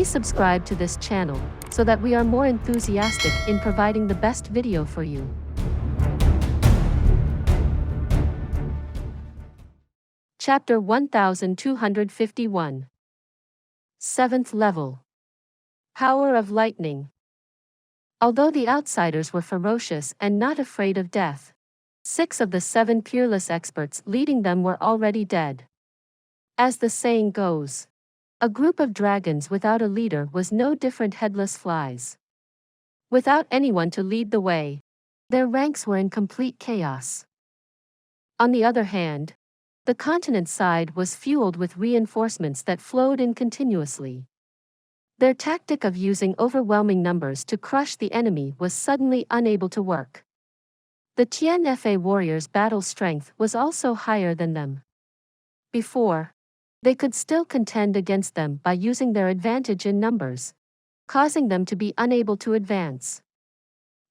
Please subscribe to this channel, so that we are more enthusiastic in providing the best video for you. Chapter 1251. 7th Level. Power of Lightning. Although the outsiders were ferocious and not afraid of death, 6 of the 7 peerless experts leading them were already dead. As the saying goes, a group of dragons without a leader was no different headless flies. Without anyone to lead the way, their ranks were in complete chaos. On the other hand, the continent side was fueled with reinforcements that flowed in continuously. Their tactic of using overwhelming numbers to crush the enemy was suddenly unable to work. The Tianfa warriors' battle strength was also higher than them. Before, they could still contend against them by using their advantage in numbers, causing them to be unable to advance.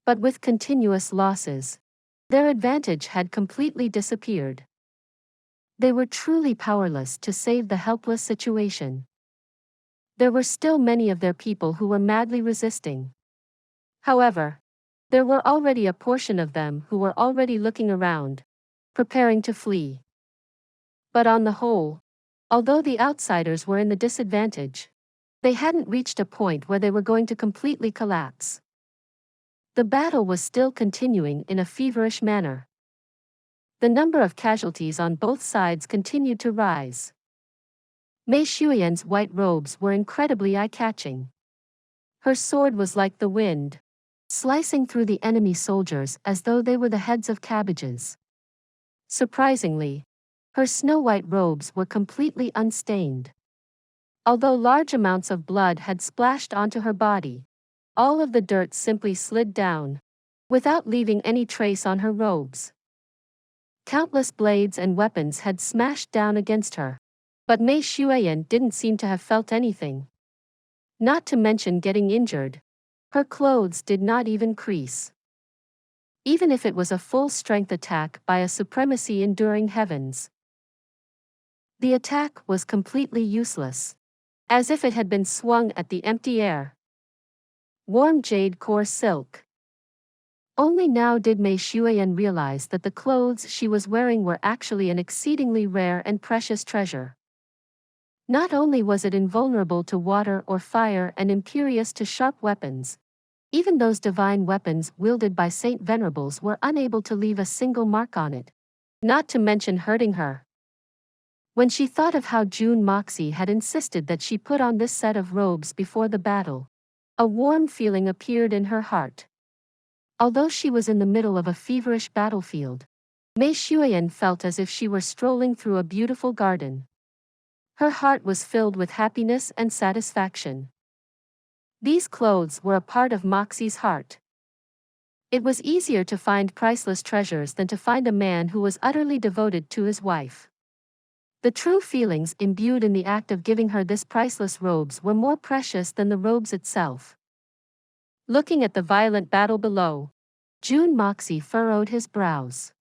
But with continuous losses, their advantage had completely disappeared. They were truly powerless to save the helpless situation. There were still many of their people who were madly resisting. However, there were already a portion of them who were already looking around, preparing to flee. But on the whole, although the outsiders were in the disadvantage, they hadn't reached a point where they were going to completely collapse. The battle was still continuing in a feverish manner. The number of casualties on both sides continued to rise. Mei Shuyan's white robes were incredibly eye-catching. Her sword was like the wind, slicing through the enemy soldiers as though they were the heads of cabbages. Surprisingly, her snow-white robes were completely unstained. Although large amounts of blood had splashed onto her body, all of the dirt simply slid down, without leaving any trace on her robes. Countless blades and weapons had smashed down against her, but Mei Shuyan didn't seem to have felt anything. Not to mention getting injured, her clothes did not even crease. Even if it was a full-strength attack by a supremacy-enduring heavens, the attack was completely useless, as if it had been swung at the empty air. Warm jade core silk. Only now did Mei Shuyan realize that the clothes she was wearing were actually an exceedingly rare and precious treasure. Not only was it invulnerable to water or fire and impervious to sharp weapons, even those divine weapons wielded by Saint Venerables were unable to leave a single mark on it, not to mention hurting her. When she thought of how Jun Moxie had insisted that she put on this set of robes before the battle, a warm feeling appeared in her heart. Although she was in the middle of a feverish battlefield, Mei Shuyan felt as if she were strolling through a beautiful garden. Her heart was filled with happiness and satisfaction. These clothes were a part of Moxie's heart. It was easier to find priceless treasures than to find a man who was utterly devoted to his wife. The true feelings imbued in the act of giving her this priceless robes were more precious than the robes itself. Looking at the violent battle below, Jun Moxie furrowed his brows.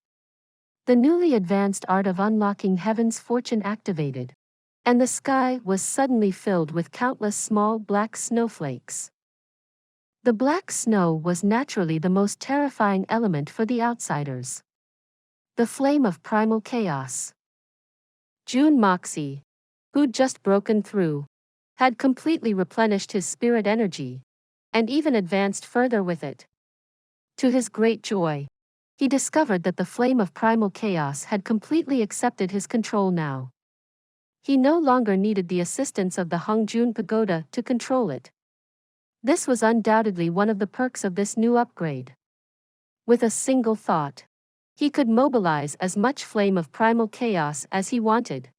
The newly advanced art of unlocking heaven's fortune activated, and the sky was suddenly filled with countless small black snowflakes. The black snow was naturally the most terrifying element for the outsiders. The flame of primal chaos. Jun Moxie, who'd just broken through, had completely replenished his spirit energy, and even advanced further with it. To his great joy, he discovered that the flame of primal chaos had completely accepted his control now. He no longer needed the assistance of the Hongjun Pagoda to control it. This was undoubtedly one of the perks of this new upgrade. With a single thought, he could mobilize as much flame of primal chaos as he wanted.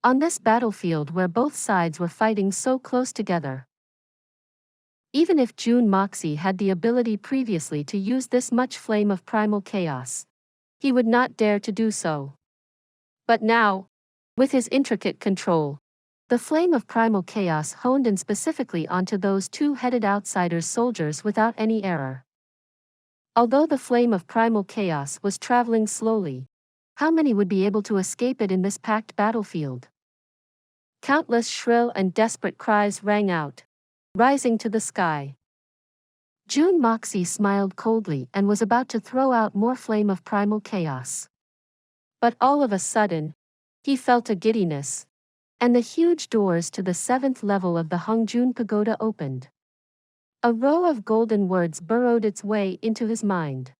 On this battlefield where both sides were fighting so close together, even if Jun Moxie had the ability previously to use this much flame of primal chaos, he would not dare to do so. But now, with his intricate control, the flame of primal chaos honed in specifically onto those two-headed outsiders' soldiers without any error. Although the flame of primal chaos was traveling slowly, how many would be able to escape it in this packed battlefield? Countless shrill and desperate cries rang out, rising to the sky. Jun Moxie smiled coldly and was about to throw out more flame of primal chaos. But all of a sudden, he felt a giddiness, and the huge doors to the 7th level of the Hongjun Pagoda opened. A row of golden words burrowed its way into his mind.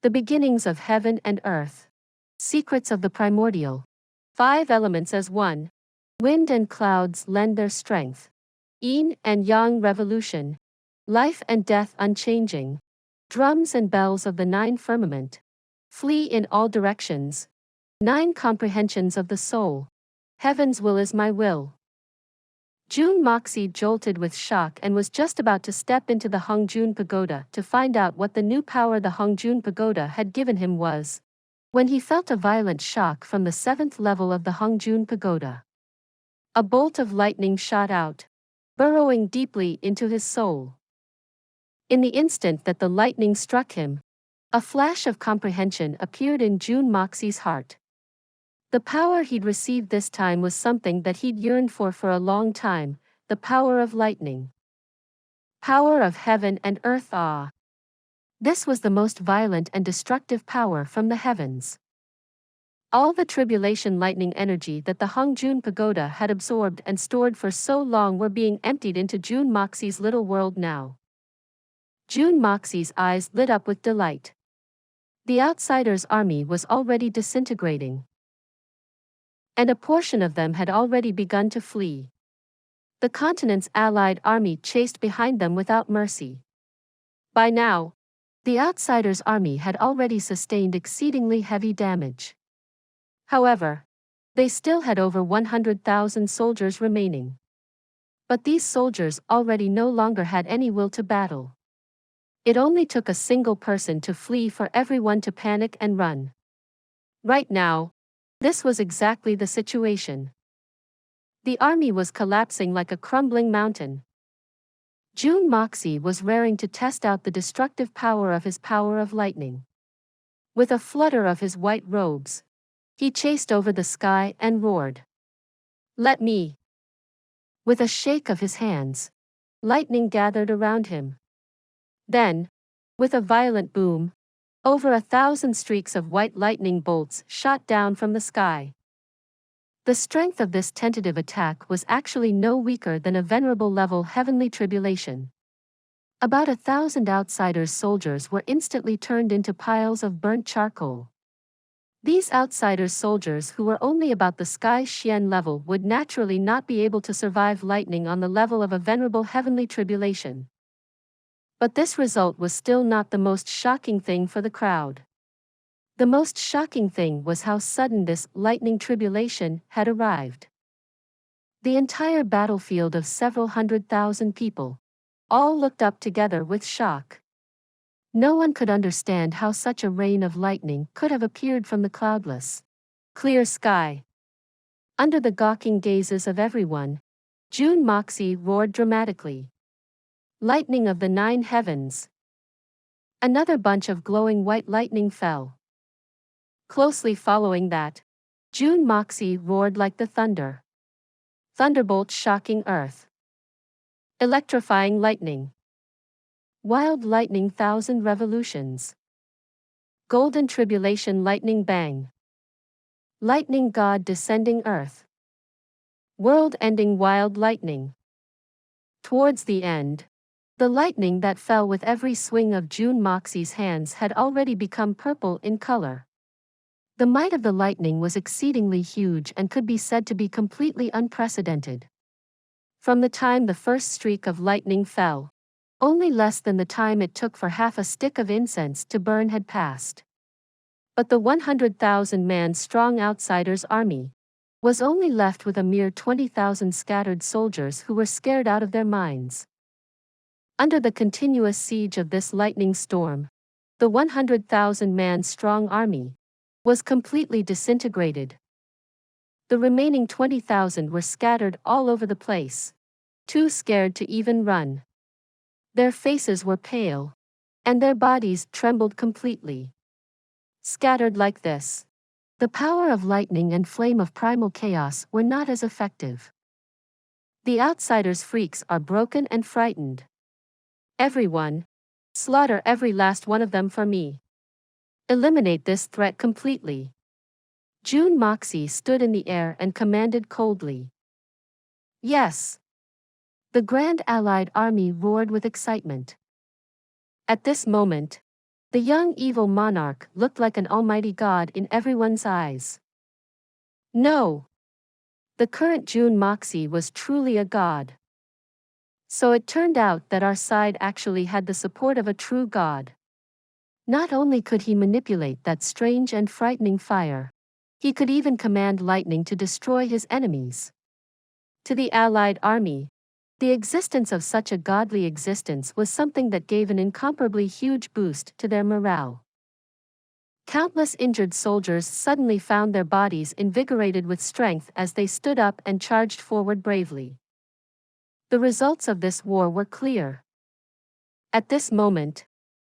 The beginnings of heaven and earth. Secrets of the primordial. 5 elements as one. Wind and clouds lend their strength. Yin and yang revolution. Life and death unchanging. Drums and bells of the 9 firmament. Flee in all directions. 9 comprehensions of the soul. Heaven's will is my will. Jun Moxie jolted with shock and was just about to step into the Hongjun Pagoda to find out what the new power the Hongjun Pagoda had given him was, when he felt a violent shock from the 7th level of the Hongjun Pagoda. A bolt of lightning shot out, burrowing deeply into his soul. In the instant that the lightning struck him, a flash of comprehension appeared in Jun Moxie's heart. The power he'd received this time was something that he'd yearned for a long time, the power of lightning. Power of heaven and earth. This was the most violent and destructive power from the heavens. All the tribulation lightning energy that the Hongjun Pagoda had absorbed and stored for so long were being emptied into Jun Moxie's little world now. Jun Moxie's eyes lit up with delight. The outsiders' army was already disintegrating, and a portion of them had already begun to flee. The continent's allied army chased behind them without mercy. By now, the outsiders' army had already sustained exceedingly heavy damage. However, they still had over 100,000 soldiers remaining. But these soldiers already no longer had any will to battle. It only took a single person to flee for everyone to panic and run. Right now, this was exactly the situation. The army was collapsing like a crumbling mountain. Jun Moxie was raring to test out the destructive power of his power of lightning. With a flutter of his white robes, he chased over the sky and roared, "Let me!" With a shake of his hands, lightning gathered around him. Then, with a violent boom, over 1,000 streaks of white lightning bolts shot down from the sky. The strength of this tentative attack was actually no weaker than a venerable level heavenly tribulation. About 1,000 outsiders' soldiers were instantly turned into piles of burnt charcoal. These outsiders' soldiers who were only about the sky Xian level would naturally not be able to survive lightning on the level of a venerable heavenly tribulation. But this result was still not the most shocking thing for the crowd. The most shocking thing was how sudden this lightning tribulation had arrived. The entire battlefield of several 100,000 people all looked up together with shock. No one could understand how such a rain of lightning could have appeared from the cloudless, clear sky. Under the gawking gazes of everyone, Jun Moxie roared dramatically, "Lightning of the 9 heavens!" Another bunch of glowing white lightning fell. Closely following that, Jun Moxie roared like the thunder. Thunderbolt shocking earth. Electrifying lightning. Wild lightning 1,000 revolutions. Golden tribulation lightning bang. Lightning god descending earth. World-ending wild lightning. Towards the end, the lightning that fell with every swing of Jun Moxie's hands had already become purple in color. The might of the lightning was exceedingly huge and could be said to be completely unprecedented. From the time the first streak of lightning fell, only less than the time it took for half a stick of incense to burn had passed. But the 100,000-man strong outsiders' army was only left with a mere 20,000 scattered soldiers who were scared out of their minds. Under the continuous siege of this lightning storm, the 100,000-man strong army was completely disintegrated. The remaining 20,000 were scattered all over the place, too scared to even run. Their faces were pale, and their bodies trembled completely. Scattered like this, The power of lightning and flame of primal chaos were not as effective. The outsiders' freaks are broken and frightened. Everyone, slaughter every last one of them for me. Eliminate this threat completely. Jun Moxie stood in the air and commanded coldly. Yes. The Grand Allied Army roared with excitement. At this moment, the young evil monarch looked like an almighty god in everyone's eyes. No. The current Jun Moxie was truly a god. So it turned out that our side actually had the support of a true god. Not only could he manipulate that strange and frightening fire, he could even command lightning to destroy his enemies. To the Allied army, the existence of such a godly existence was something that gave an incomparably huge boost to their morale. Countless injured soldiers suddenly found their bodies invigorated with strength as they stood up and charged forward bravely. The results of this war were clear. At this moment,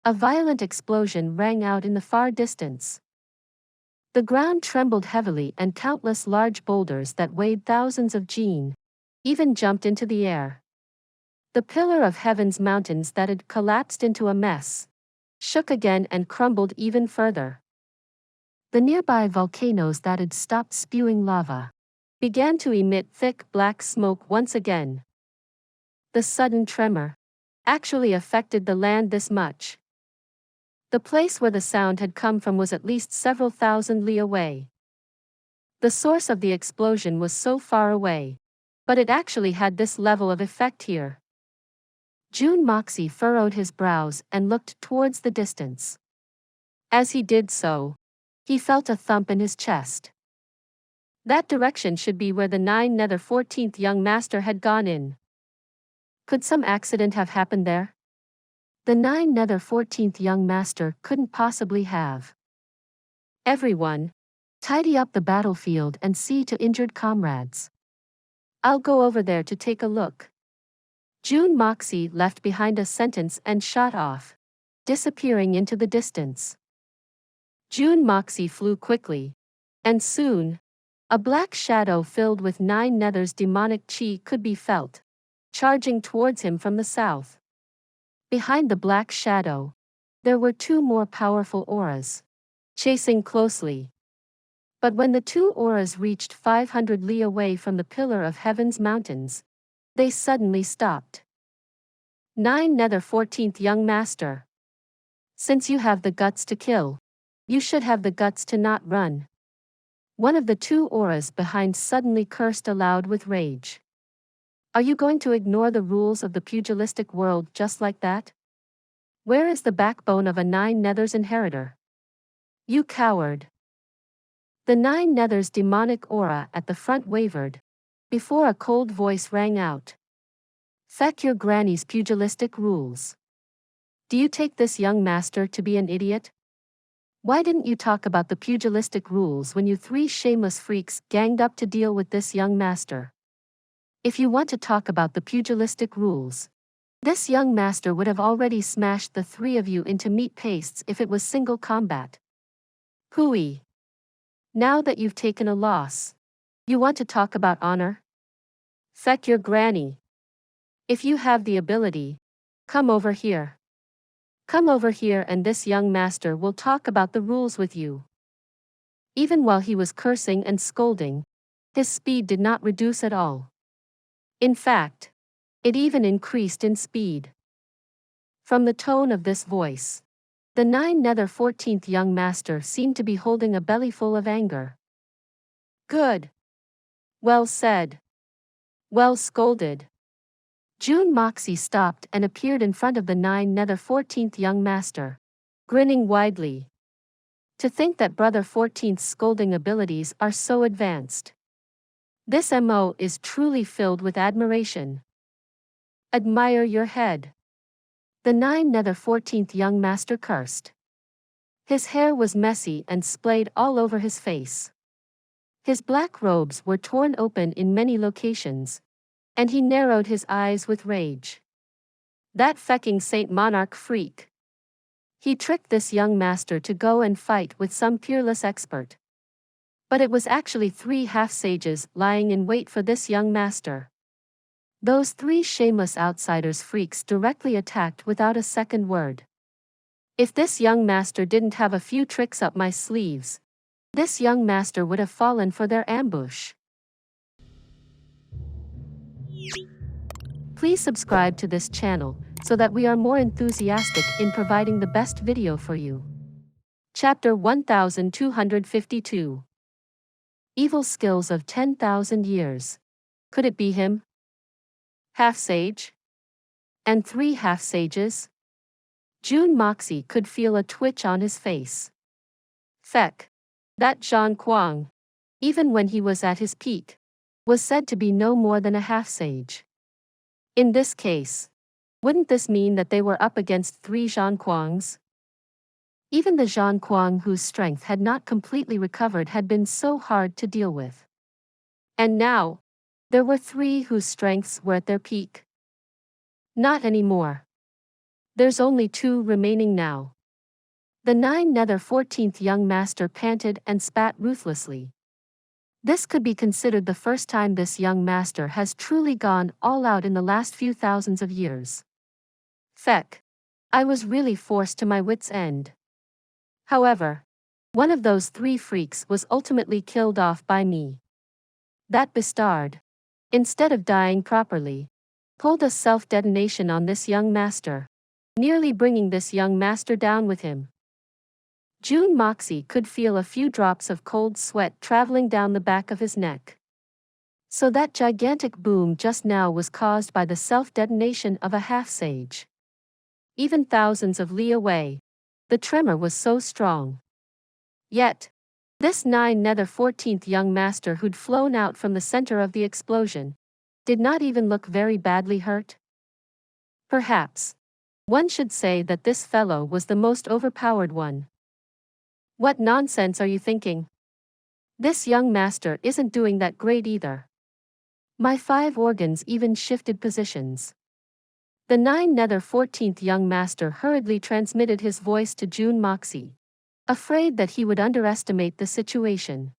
a violent explosion rang out in the far distance. The ground trembled heavily and countless large boulders that weighed thousands of jin even jumped into the air. The pillar of heaven's mountains that had collapsed into a mess shook again and crumbled even further. The nearby volcanoes that had stopped spewing lava began to emit thick black smoke once again. The sudden tremor actually affected the land this much. The place where the sound had come from was at least several thousand li away. The source of the explosion was so far away, but it actually had this level of effect here. Jun Moxie furrowed his brows and looked towards the distance. As he did so, he felt a thump in his chest. That direction should be where the 9 Nether 14th young master had gone in. Could some accident have happened there? The 9 Nether 14th young master couldn't possibly have. Everyone, tidy up the battlefield and see to injured comrades. I'll go over there to take a look. Jun Moxie left behind a sentence and shot off, disappearing into the distance. Jun Moxie flew quickly, and soon, a black shadow filled with 9 Nether's demonic chi could be felt, charging towards him from the south. Behind the black shadow, there were 2 more powerful auras, chasing closely. But when the 2 auras reached 500 li away from the pillar of heaven's mountains, they suddenly stopped. 9 Nether 14th young master. Since you have the guts to kill, you should have the guts to not run. One of the 2 auras behind suddenly cursed aloud with rage. Are you going to ignore the rules of the pugilistic world just like that? Where is the backbone of a 9 Nether's inheritor? You coward. The 9 Nether's demonic aura at the front wavered, before a cold voice rang out. Feck your granny's pugilistic rules. Do you take this young master to be an idiot? Why didn't you talk about the pugilistic rules when you 3 shameless freaks ganged up to deal with this young master? If you want to talk about the pugilistic rules, this young master would have already smashed the 3 of you into meat pastes if it was single combat. Hooey. Now that you've taken a loss, you want to talk about honor? Feck your granny. If you have the ability, come over here. Come over here and this young master will talk about the rules with you. Even while he was cursing and scolding, his speed did not reduce at all. In fact, it even increased in speed. From the tone of this voice, the 9 Nether 14th young master seemed to be holding a bellyful of anger. Good. Well said. Well scolded. Jun Moxie stopped and appeared in front of the 9 Nether 14th young master, grinning widely. To think that Brother 14th's scolding abilities are so advanced. This MO is truly filled with admiration. Admire your head. The 9 Nether 14th young master cursed. His hair was messy and splayed all over his face. His black robes were torn open in many locations, and he narrowed his eyes with rage. That fecking Saint Monarch freak. He tricked this young master to go and fight with some peerless expert. But it was actually 3 half-sages lying in wait for this young master. Those 3 shameless outsiders freaks directly attacked without a second word. If this young master didn't have a few tricks up my sleeves, this young master would have fallen for their ambush. Please subscribe to this channel so that we are more enthusiastic in providing the best video for you. Chapter 1252. Evil skills of 10,000 years. Could it be him? Half-sage? And 3 half-sages? Jun Moxie could feel a twitch on his face. Feck. That Zhang Kuang, even when he was at his peak, was said to be no more than a half-sage. In this case, wouldn't this mean that they were up against 3 Zhang Kuangs? Even the Zhang Kuang whose strength had not completely recovered had been so hard to deal with. And now, there were 3 whose strengths were at their peak. Not anymore. There's only 2 remaining now. The 9 nether 14th young master panted and spat ruthlessly. This could be considered the first time this young master has truly gone all out in the last few thousands of years. Feck. I was really forced to my wits' end. However, one of those 3 freaks was ultimately killed off by me. That bastard, instead of dying properly, pulled a self-detonation on this young master, nearly bringing this young master down with him. Jun Moxie could feel a few drops of cold sweat traveling down the back of his neck. So that gigantic boom just now was caused by the self-detonation of a half-sage. Even thousands of li away, the tremor was so strong. Yet, this 9 nether 14th young master who'd flown out from the center of the explosion did not even look very badly hurt. Perhaps one should say that this fellow was the most overpowered one. What nonsense are you thinking? This young master isn't doing that great either. My 5 organs even shifted positions. The 9 nether 14th young master hurriedly transmitted his voice to Jun Moxie, afraid that he would underestimate the situation.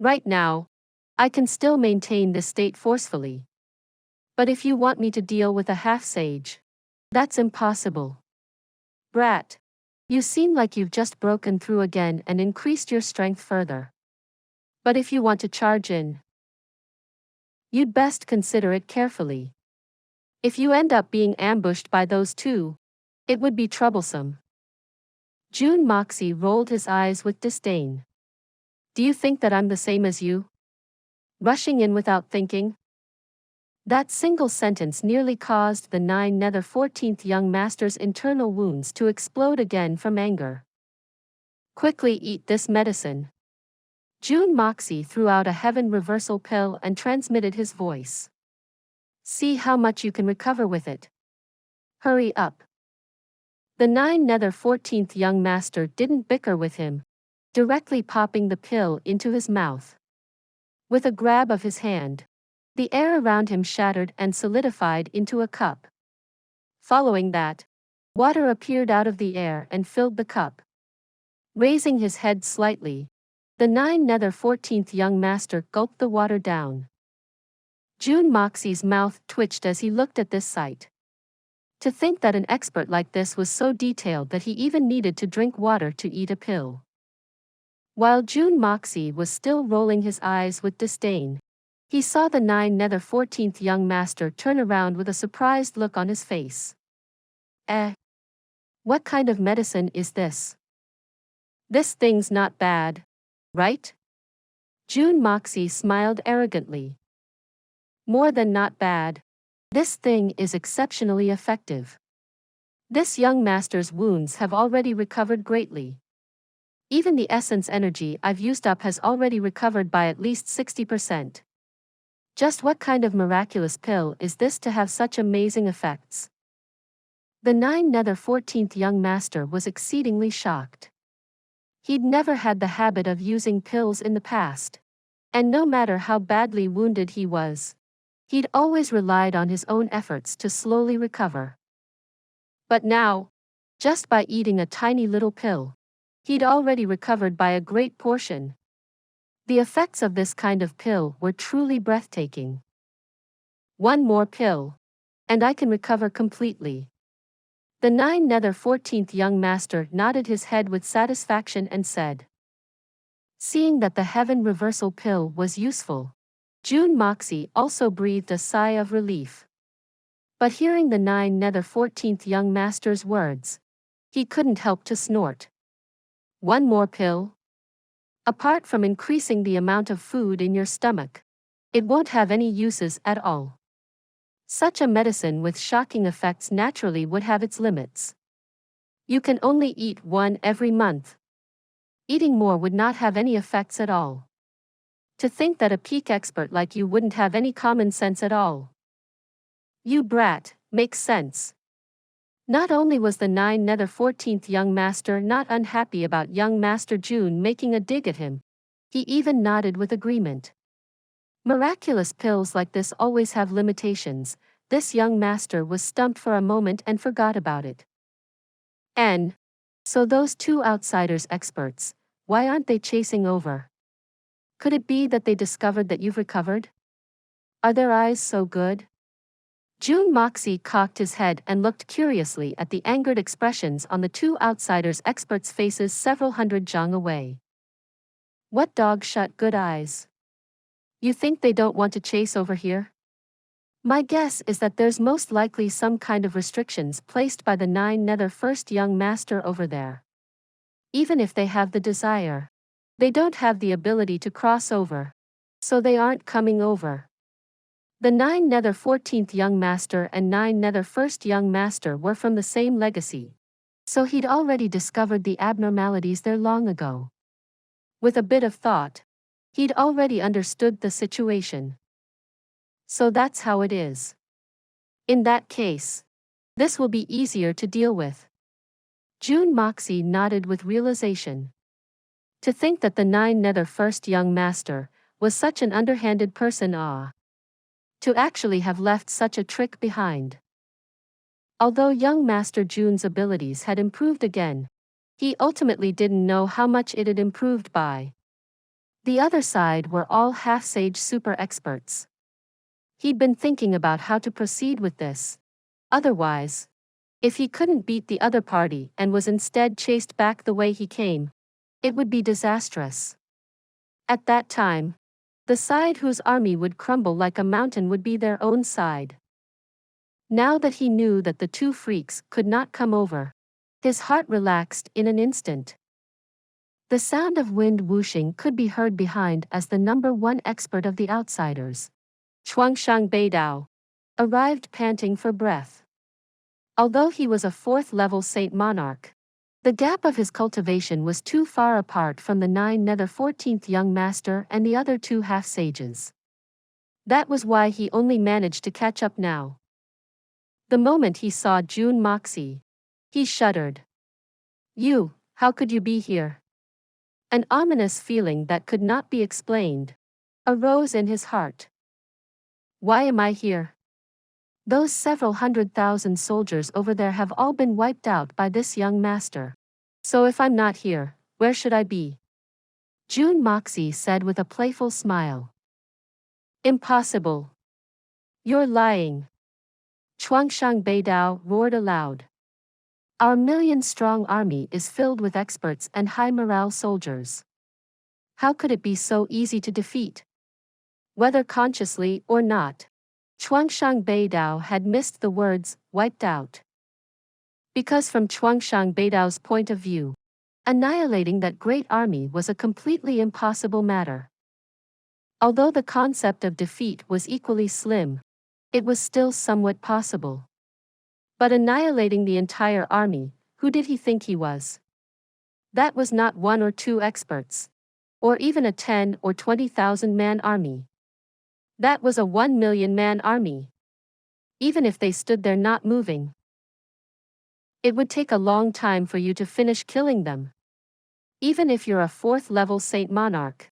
Right now, I can still maintain this state forcefully. But if you want me to deal with a half-sage, that's impossible. Brat, you seem like you've just broken through again and increased your strength further. But if you want to charge in, you'd best consider it carefully. If you end up being ambushed by those 2, it would be troublesome. Jun Moxie rolled his eyes with disdain. Do you think that I'm the same as you? Rushing in without thinking? That single sentence nearly caused the 9 nether 14th young master's internal wounds to explode again from anger. Quickly eat this medicine. Jun Moxie threw out a heaven reversal pill and transmitted his voice. See how much you can recover with it. Hurry up. The 9 nether 14th young master didn't bicker with him, directly popping the pill into his mouth. With a grab of his hand, the air around him shattered and solidified into a cup. Following that, water appeared out of the air and filled the cup. Raising his head slightly, the 9 nether 14th young master gulped the water down. Jun Moxie's mouth twitched as he looked at this sight. To think that an expert like this was so detailed that he even needed to drink water to eat a pill. While Jun Moxie was still rolling his eyes with disdain, he saw the 9 nether 14th young master turn around with a surprised look on his face. What kind of medicine is this? This thing's not bad, right? Jun Moxie smiled arrogantly. More than not bad. This thing is exceptionally effective. This young master's wounds have already recovered greatly. Even the essence energy I've used up has already recovered by at least 60%. Just what kind of miraculous pill is this to have such amazing effects? The 9 nether 14th young master was exceedingly shocked. He'd never had the habit of using pills in the past. And no matter how badly wounded he was, he'd always relied on his own efforts to slowly recover. But now, just by eating a tiny little pill, he'd already recovered by a great portion. The effects of this kind of pill were truly breathtaking. One more pill, and I can recover completely. The 9 nether 14th young master nodded his head with satisfaction and said. Seeing that the heaven reversal pill was useful, Jun Moxie also breathed a sigh of relief. But hearing the 9 nether 14th young master's words, he couldn't help to snort. One more pill? Apart from increasing the amount of food in your stomach, it won't have any uses at all. Such a medicine with shocking effects naturally would have its limits. You can only eat one every month. Eating more would not have any effects at all. To think that a peak expert like you wouldn't have any common sense at all. You brat, makes sense. Not only was the 9 nether 14th young master not unhappy about young Master Jun making a dig at him, he even nodded with agreement. Miraculous pills like this always have limitations. This young master was stumped for a moment and forgot about it. And so those two outsiders experts, why aren't they chasing over? Could it be that they discovered that you've recovered? Are their eyes so good? Jun Moxie cocked his head and looked curiously at the angered expressions on the two outsiders experts' faces several hundred zhang away. What dog shut good eyes? You think they don't want to chase over here? My guess is that there's most likely some kind of restrictions placed by the 9 nether first young master over there. Even if they have the desire, they don't have the ability to cross over. So they aren't coming over. The 9 nether 14th young master and 9 nether first young master were from the same legacy. So he'd already discovered the abnormalities there long ago. With a bit of thought, he'd already understood the situation. So that's how it is. In that case, this will be easier to deal with. Jun Moxie nodded with realization. To think that the 9 nether first young master was such an underhanded person, to actually have left such a trick behind. Although young Master Jun's abilities had improved again, he ultimately didn't know how much it had improved by. The other side were all half-sage super experts. He'd been thinking about how to proceed with this. Otherwise, if he couldn't beat the other party and was instead chased back the way he came, it would be disastrous. At that time, the side whose army would crumble like a mountain would be their own side. Now that he knew that the two freaks could not come over, his heart relaxed in an instant. The sound of wind whooshing could be heard behind as the number 1 expert of the outsiders, Chuangshang Beidao, arrived panting for breath. Although he was a 4th level Saint Monarch, the gap of his cultivation was too far apart from the 9 nether 14th young master and the other 2 half-sages. That was why he only managed to catch up now. The moment he saw Jun Moxie, he shuddered. You, how could you be here? An ominous feeling that could not be explained arose in his heart. Why am I here? Those several 100,000 soldiers over there have all been wiped out by this young master. So if I'm not here, where should I be? Jun Moxie said with a playful smile. Impossible. You're lying. Chuangshang Beidao roared aloud. Our million-strong army is filled with experts and high-morale soldiers. How could it be so easy to defeat? Whether consciously or not, Chuangshang Beidao had missed the words, wiped out. Because from Chuangshang Beidao's point of view, annihilating that great army was a completely impossible matter. Although the concept of defeat was equally slim, it was still somewhat possible. But annihilating the entire army, who did he think he was? That was not 1 or 2 experts, or even a 10 or 20,000 man army. That was a 1 million man army. Even if they stood there not moving, it would take a long time for you to finish killing them. Even if you're a 4th level Saint Monarch,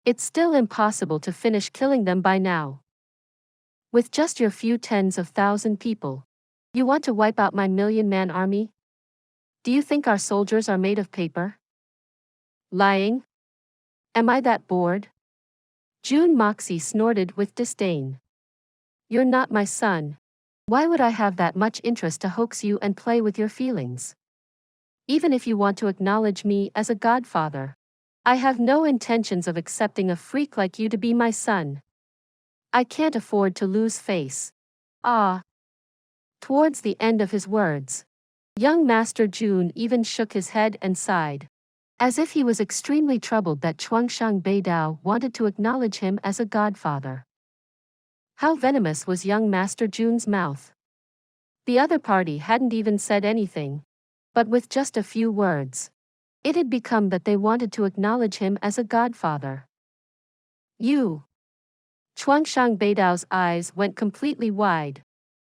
it's still impossible to finish killing them by now. With just your few tens of thousand people, you want to wipe out my million-man army? Do you think our soldiers are made of paper? Lying? Am I that bored? Jun Moxie snorted with disdain. You're not my son. Why would I have that much interest to hoax you and play with your feelings? Even if you want to acknowledge me as a godfather, I have no intentions of accepting a freak like you to be my son. I can't afford to lose face. Ah. Towards the end of his words, young Master Jun even shook his head and sighed, as if he was extremely troubled that Chuangshang Beidao wanted to acknowledge him as a godfather. How venomous was young Master Jun's mouth. The other party hadn't even said anything, but with just a few words, it had become that they wanted to acknowledge him as a godfather. You. Chuangshang Beidao's eyes went completely wide,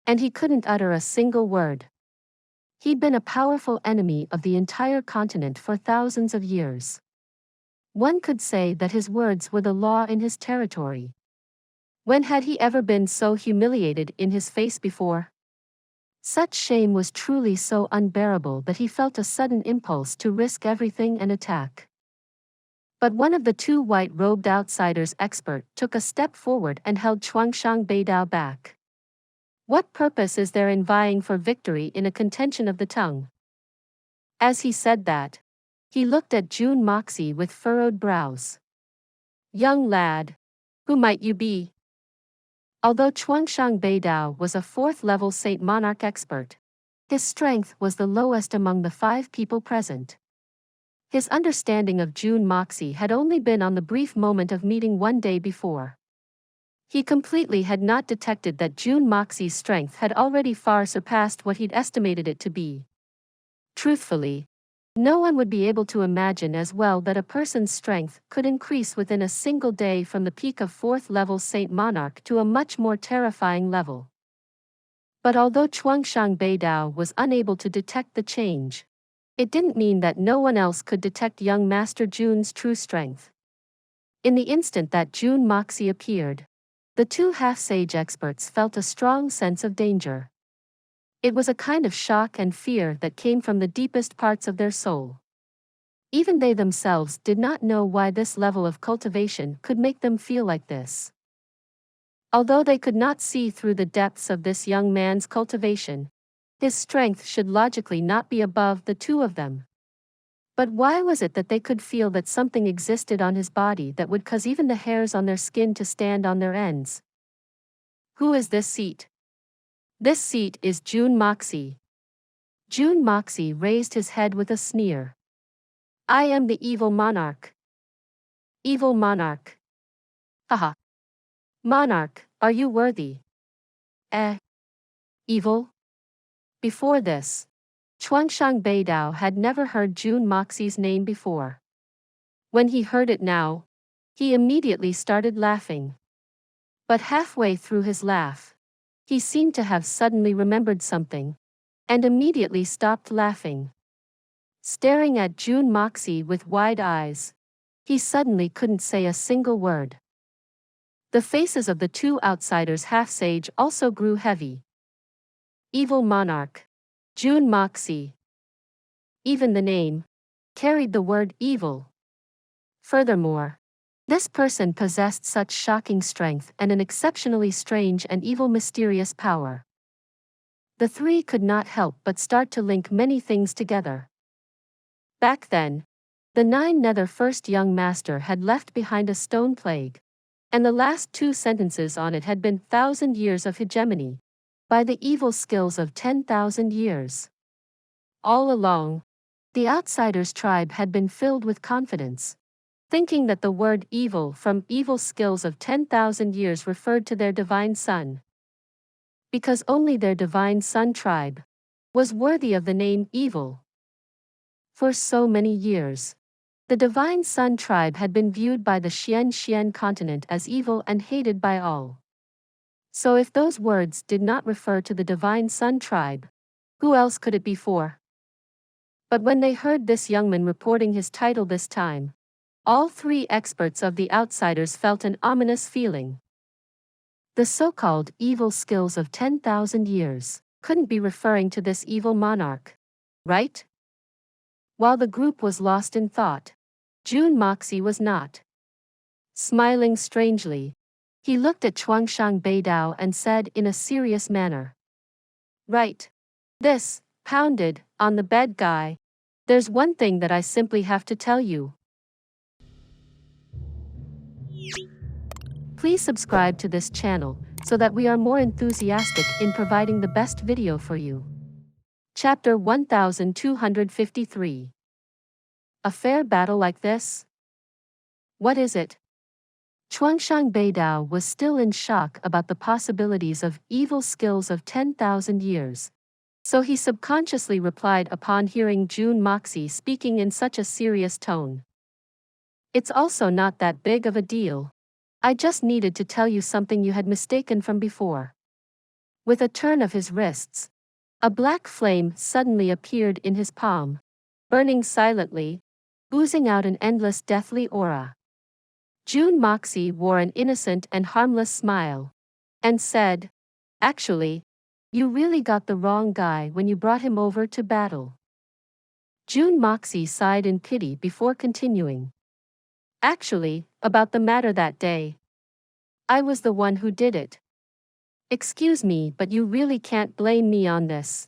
and he couldn't utter a single word. He'd been a powerful enemy of the entire continent for thousands of years. One could say that his words were the law in his territory. When had he ever been so humiliated in his face before? Such shame was truly so unbearable that he felt a sudden impulse to risk everything and attack. But one of the two white-robed outsiders expert took a step forward and held Chuangshang Beidao back. What purpose is there in vying for victory in a contention of the tongue? As he said that, he looked at Jun Moxie with furrowed brows. Young lad, who might you be? Although Chuangshang Beidao was a 4th-level Saint Monarch expert, his strength was the lowest among the 5 people present. His understanding of Jun Moxie had only been on the brief moment of meeting one day before. He completely had not detected that Jun Moxie's strength had already far surpassed what he'd estimated it to be. Truthfully, no one would be able to imagine as well that a person's strength could increase within a single day from the peak of 4th-level Saint Monarch to a much more terrifying level. But although Chuangshang Beidao was unable to detect the change, it didn't mean that no one else could detect young Master Jun's true strength. In the instant that Jun Moxie appeared, the two half-sage experts felt a strong sense of danger. It was a kind of shock and fear that came from the deepest parts of their soul. Even they themselves did not know why this level of cultivation could make them feel like this. Although they could not see through the depths of this young man's cultivation, his strength should logically not be above the two of them. But why was it that they could feel that something existed on his body that would cause even the hairs on their skin to stand on their ends? Who is this seat? This seat is Jun Moxie. Jun Moxie raised his head with a sneer. I am the evil monarch. Evil monarch. Haha. Monarch, are you worthy? Evil? Before this, Chuangshang Beidao had never heard Jun Moxie's name before. When he heard it now, he immediately started laughing. But halfway through his laugh, he seemed to have suddenly remembered something, and immediately stopped laughing. Staring at Jun Moxie with wide eyes, he suddenly couldn't say a single word. The faces of the two outsiders half-sage also grew heavy. Evil monarch. Jun Moxie. Even the name carried the word evil. Furthermore, this person possessed such shocking strength and an exceptionally strange and evil mysterious power. The three could not help but start to link many things together. Back then, the 9 Nether First Young Master had left behind a stone plague, and the last 2 sentences on it had been 1,000 years of hegemony, by the evil skills of 10,000 years. All along, the outsiders' tribe had been filled with confidence, thinking that the word evil from evil skills of 10,000 years referred to their divine son. Because only their divine son tribe was worthy of the name evil. For so many years, the divine son tribe had been viewed by the Xian continent as evil and hated by all. So if those words did not refer to the divine son tribe, who else could it be for? But when they heard this young man reporting his title this time, all 3 experts of the outsiders felt an ominous feeling. The so-called evil skills of 10,000 years couldn't be referring to this evil monarch, right? While the group was lost in thought, Jun Moxie was not. Smiling strangely, he looked at Chuangshan Beidao and said in a serious manner. Right. This, pounded, on the bed guy. There's one thing that I simply have to tell you. Please subscribe to this channel, so that we are more enthusiastic in providing the best video for you. Chapter 1253. A fair battle like this? What is it? Chuangshan Beidao was still in shock about the possibilities of evil skills of 10,000 years. So he subconsciously replied upon hearing Jun Moxie speaking in such a serious tone. It's also not that big of a deal. I just needed to tell you something you had mistaken from before. With a turn of his wrists, a black flame suddenly appeared in his palm, burning silently, oozing out an endless deathly aura. Jun Moxie wore an innocent and harmless smile, and said, "Actually, you really got the wrong guy when you brought him over to battle." Jun Moxie sighed in pity before continuing. "Actually, about the matter that day. I was the one who did it. Excuse me, but you really can't blame me on this.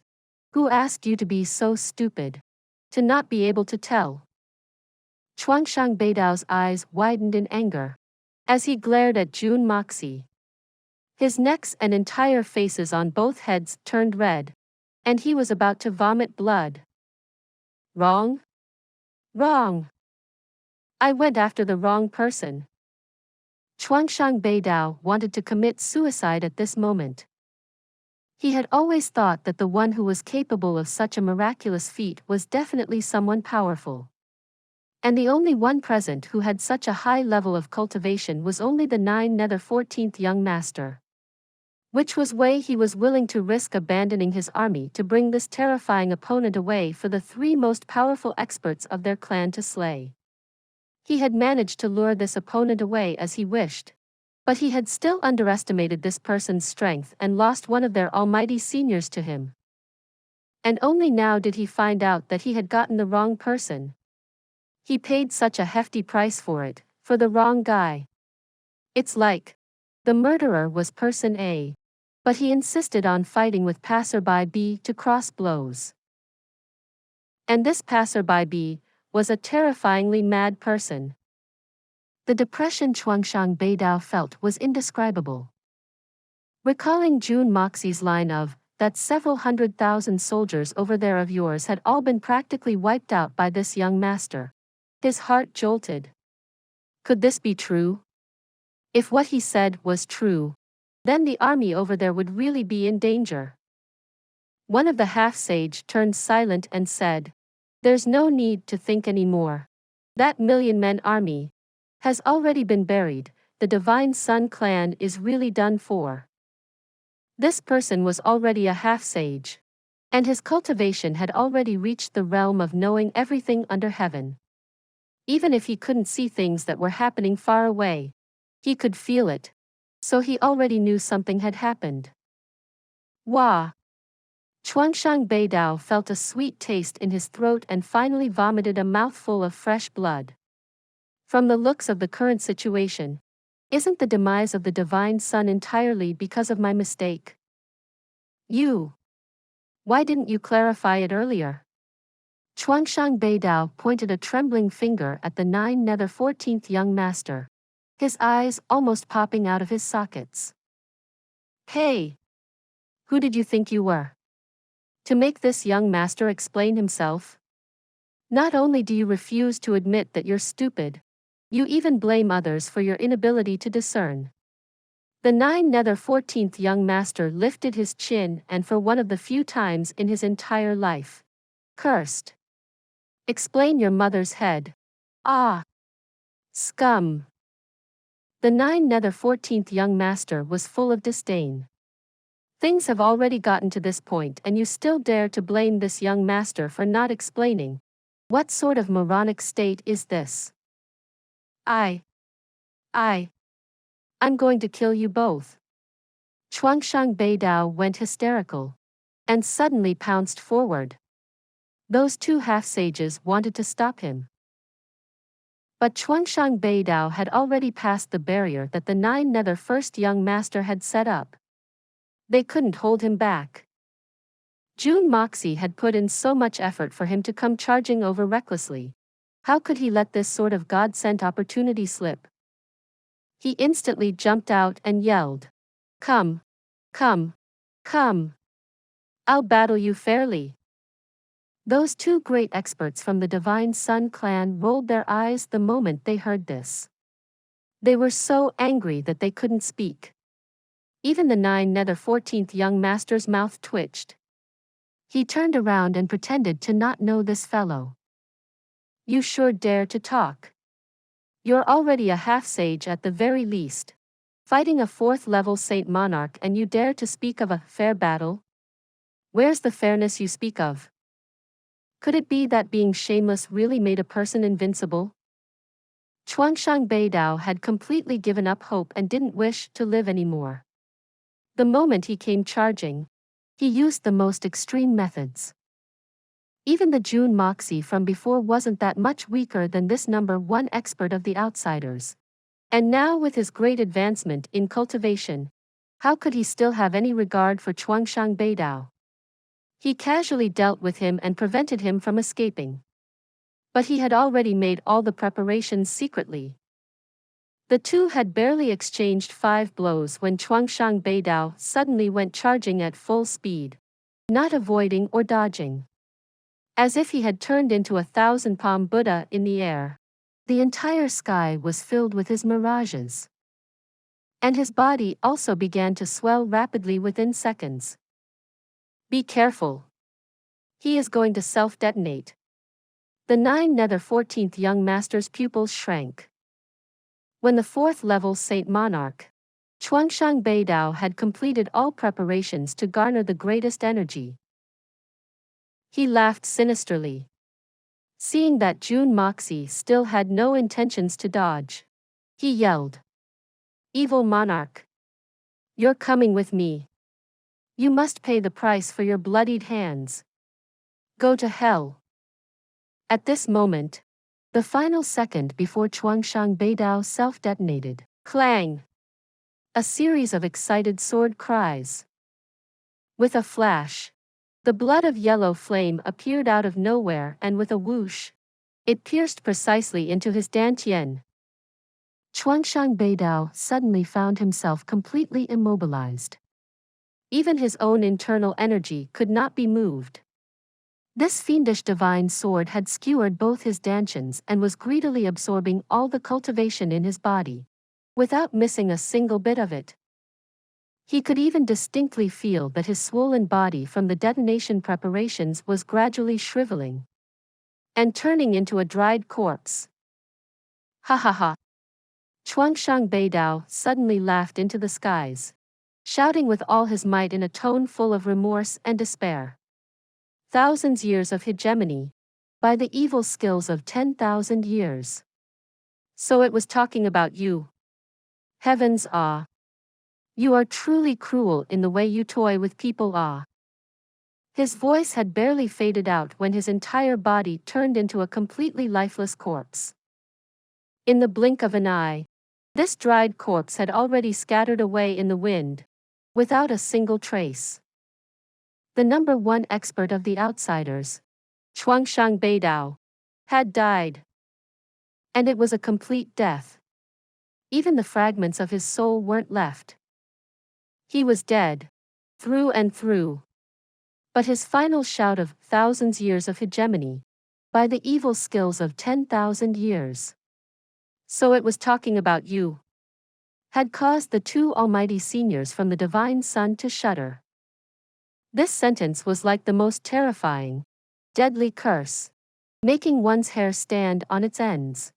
Who asked you to be so stupid? To not be able to tell?" Chuangshan Beidao's eyes widened in anger, as he glared at Jun Moxie. His necks and entire faces on both heads turned red, and he was about to vomit blood. Wrong? Wrong. I went after the wrong person. Chuangshan Beidao wanted to commit suicide at this moment. He had always thought that the one who was capable of such a miraculous feat was definitely someone powerful. And the only one present who had such a high level of cultivation was only the 14th young master. Which was why he was willing to risk abandoning his army to bring this terrifying opponent away for the 3 most powerful experts of their clan to slay. He had managed to lure this opponent away as he wished. But he had still underestimated this person's strength and lost one of their almighty seniors to him. And only now did he find out that he had gotten the wrong person. He paid such a hefty price for it, for the wrong guy. It's like the murderer was person A, but he insisted on fighting with passerby B to cross blows. And this passerby B was a terrifyingly mad person. The depression Chuangshan Beidao felt was indescribable. Recalling Jun Moxie's line of, that several 100,000 soldiers over there of yours had all been practically wiped out by this young master. His heart jolted. Could this be true? If what he said was true, then the army over there would really be in danger. One of the half-sage turned silent and said, "There's no need to think anymore. That million-man army has already been buried. The Divine Sun clan is really done for." This person was already a half-sage, and his cultivation had already reached the realm of knowing everything under heaven. Even if he couldn't see things that were happening far away, he could feel it. So he already knew something had happened. Wah! Chuangshan Beidao felt a sweet taste in his throat and finally vomited a mouthful of fresh blood. From the looks of the current situation, isn't the demise of the Divine Sun entirely because of my mistake? Why didn't you clarify it earlier? Chuangshan Beidao pointed a trembling finger at the 14th young master, his eyes almost popping out of his sockets. Hey! Who did you think you were? To make this young master explain himself? Not only do you refuse to admit that you're stupid, you even blame others for your inability to discern. The 14th young master lifted his chin and for one of the few times in his entire life, cursed. Explain your mother's head. Ah! Scum! The 14th young master was full of disdain. Things have already gotten to this point and you still dare to blame this young master for not explaining. What sort of moronic state is this? I'm going to kill you both. Chuangshan Beidao went hysterical, and suddenly pounced forward. Those 2 half-sages wanted to stop him. But Chuangshan Beidao had already passed the barrier that the 9 Nether First Young Master had set up. They couldn't hold him back. Jun Moxie had put in so much effort for him to come charging over recklessly. How could he let this sort of God-sent opportunity slip? He instantly jumped out and yelled, "Come! Come! Come! I'll battle you fairly." Those 2 great experts from the Divine Sun clan rolled their eyes the moment they heard this. They were so angry that they couldn't speak. Even the 9 Nether 14th Young Master's mouth twitched. He turned around and pretended to not know this fellow. "You sure dare to talk. You're already a half-sage at the very least. Fighting a 4th-level Saint Monarch and you dare to speak of a fair battle? Where's the fairness you speak of? Could it be that being shameless really made a person invincible?" Chuangshan Beidao had completely given up hope and didn't wish to live anymore. The moment he came charging, he used the most extreme methods. Even the Jun Moxie from before wasn't that much weaker than this number 1 expert of the outsiders. And now with his great advancement in cultivation, how could he still have any regard for Chuangshan Beidao? He casually dealt with him and prevented him from escaping. But he had already made all the preparations secretly. The 2 had barely exchanged 5 blows when Chuangshan Beidao suddenly went charging at full speed, not avoiding or dodging. As if he had turned into a 1,000-palm Buddha in the air. The entire sky was filled with his mirages. And his body also began to swell rapidly within seconds. "Be careful. He is going to self-detonate." The 9 Nether 14th Young Master's pupils shrank. When the 4th-level Saint Monarch, Chuangshan Beidao had completed all preparations to garner the greatest energy. He laughed sinisterly. Seeing that Jun Moxie still had no intentions to dodge, he yelled, "Evil Monarch! You're coming with me. You must pay the price for your bloodied hands. Go to hell." At this moment, the final second before Chuangshan Beidao self-detonated, clang! A series of excited sword cries. With a flash, the blood of yellow flame appeared out of nowhere and with a whoosh, it pierced precisely into his dantian. Chuangshan Beidao suddenly found himself completely immobilized. Even his own internal energy could not be moved. This fiendish divine sword had skewered both his dantians and was greedily absorbing all the cultivation in his body, without missing a single bit of it. He could even distinctly feel that his swollen body from the detonation preparations was gradually shriveling and turning into a dried corpse. "Ha ha ha!" Chuangshan Beidao suddenly laughed into the skies, shouting with all his might in a tone full of remorse and despair. "Thousands years of hegemony, by the evil skills of 10,000 years. So it was talking about you. Heavens ah! You are truly cruel in the way you toy with people ah!" His voice had barely faded out when his entire body turned into a completely lifeless corpse. In the blink of an eye, this dried corpse had already scattered away in the wind, without a single trace. The number 1 expert of the outsiders, Chuangshan Beidao, had died. And it was a complete death. Even the fragments of his soul weren't left. He was dead, through and through. But his final shout of thousands years of hegemony, by the evil skills of 10,000 years. So it was talking about you, had caused the 2 almighty seniors from the Divine Sun to shudder. This sentence was like the most terrifying, deadly curse, making one's hair stand on its ends.